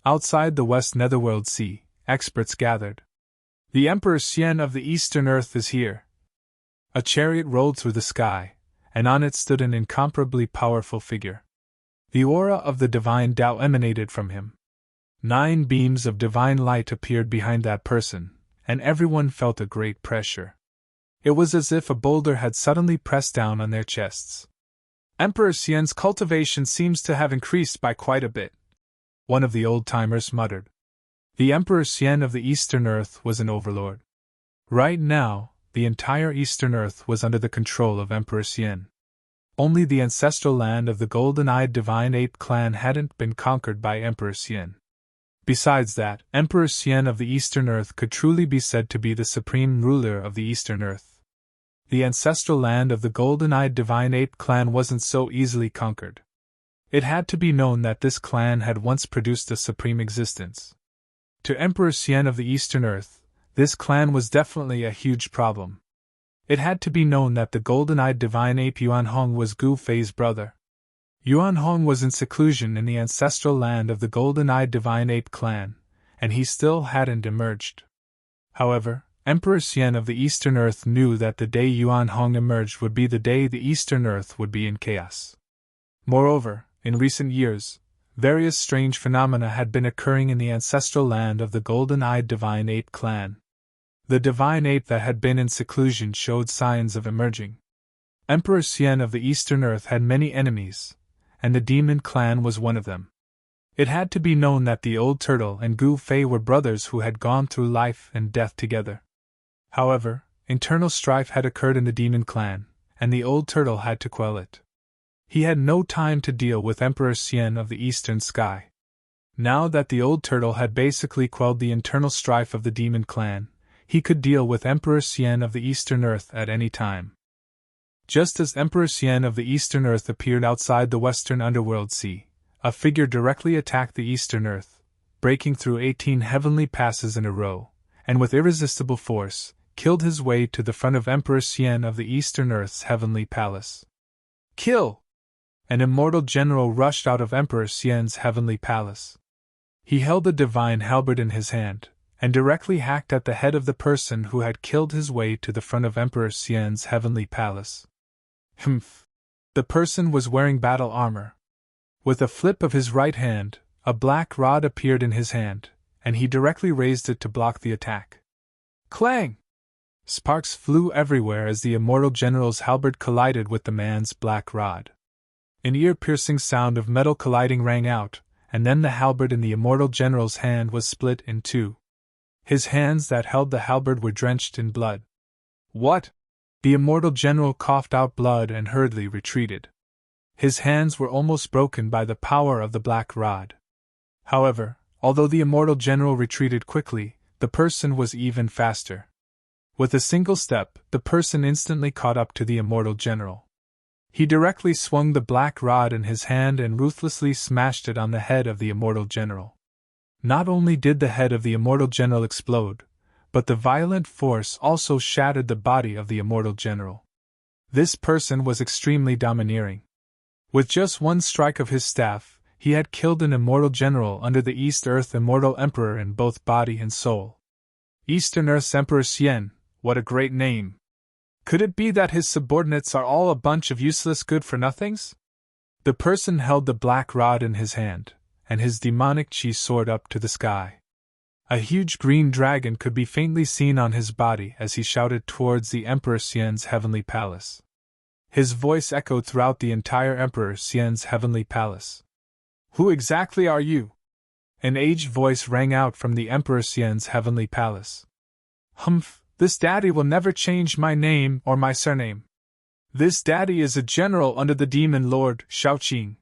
Outside the West Netherworld Sea, experts gathered. The Emperor Xian of the Eastern Earth is here. A chariot rolled through the sky, and on it stood an incomparably powerful figure. The aura of the divine Tao emanated from him. 9 beams of divine light appeared behind that person, and everyone felt a great pressure. It was as if a boulder had suddenly pressed down on their chests. Emperor Xian's cultivation seems to have increased by quite a bit, one of the old-timers muttered. The Emperor Xian of the Eastern Earth was an overlord. Right now, the entire Eastern Earth was under the control of Emperor Xian. Only the ancestral land of the golden-eyed divine ape clan hadn't been conquered by Emperor Xian. Besides that, Emperor Xian of the Eastern Earth could truly be said to be the supreme ruler of the Eastern Earth. The ancestral land of the golden-eyed divine ape clan wasn't so easily conquered. It had to be known that this clan had once produced a supreme existence. To Emperor Xian of the Eastern Earth, this clan was definitely a huge problem. It had to be known that the golden-eyed divine ape Yuan Hong was Gu Fei's brother. Yuan Hong was in seclusion in the ancestral land of the golden-eyed divine ape clan, and he still hadn't emerged. However, Emperor Xian of the Eastern Earth knew that the day Yuan Hong emerged would be the day the Eastern Earth would be in chaos. Moreover, in recent years, various strange phenomena had been occurring in the ancestral land of the golden-eyed divine ape clan. The divine ape that had been in seclusion showed signs of emerging. Emperor Xian of the Eastern Earth had many enemies, and the demon clan was one of them. It had to be known that the old turtle and Gu Fei were brothers who had gone through life and death together. However, internal strife had occurred in the demon clan, and the old turtle had to quell it. He had no time to deal with Emperor Xian of the Eastern Sky. Now that the old turtle had basically quelled the internal strife of the demon clan, he could deal with Emperor Xian of the Eastern Earth at any time. Just as Emperor Xian of the Eastern Earth appeared outside the western underworld sea, a figure directly attacked the eastern earth, breaking through 18 heavenly passes in a row, and with irresistible force, killed his way to the front of Emperor Xian of the eastern earth's heavenly palace. Kill! An immortal general rushed out of Emperor Xian's heavenly palace. He held the divine halberd in his hand, and directly hacked at the head of the person who had killed his way to the front of Emperor Xian's heavenly palace. Humph! The person was wearing battle armor. With a flip of his right hand, a black rod appeared in his hand, and he directly raised it to block the attack. Clang! Sparks flew everywhere as the immortal general's halberd collided with the man's black rod. An ear-piercing sound of metal colliding rang out, and then the halberd in the immortal general's hand was split in two. His hands that held the halberd were drenched in blood. What? The immortal general coughed out blood and hurriedly retreated. His hands were almost broken by the power of the black rod. However, although the immortal general retreated quickly, the person was even faster. With a single step, the person instantly caught up to the immortal general. He directly swung the black rod in his hand and ruthlessly smashed it on the head of the immortal general. Not only did the head of the immortal general explode, but the violent force also shattered the body of the immortal general. This person was extremely domineering. With just one strike of his staff, he had killed an immortal general under the East Earth immortal emperor in both body and soul. Eastern Earth's Emperor Xian, what a great name! Could it be that his subordinates are all a bunch of useless good-for-nothings? The person held the black rod in his hand, and his demonic chi soared up to the sky. A huge green dragon could be faintly seen on his body as he shouted towards the Emperor Xian's heavenly palace. His voice echoed throughout the entire Emperor Xian's heavenly palace. Who exactly are you? An aged voice rang out from the Emperor Xian's heavenly palace. Humph, this daddy will never change my name or my surname. This daddy is a general under the demon lord, Shaoqing.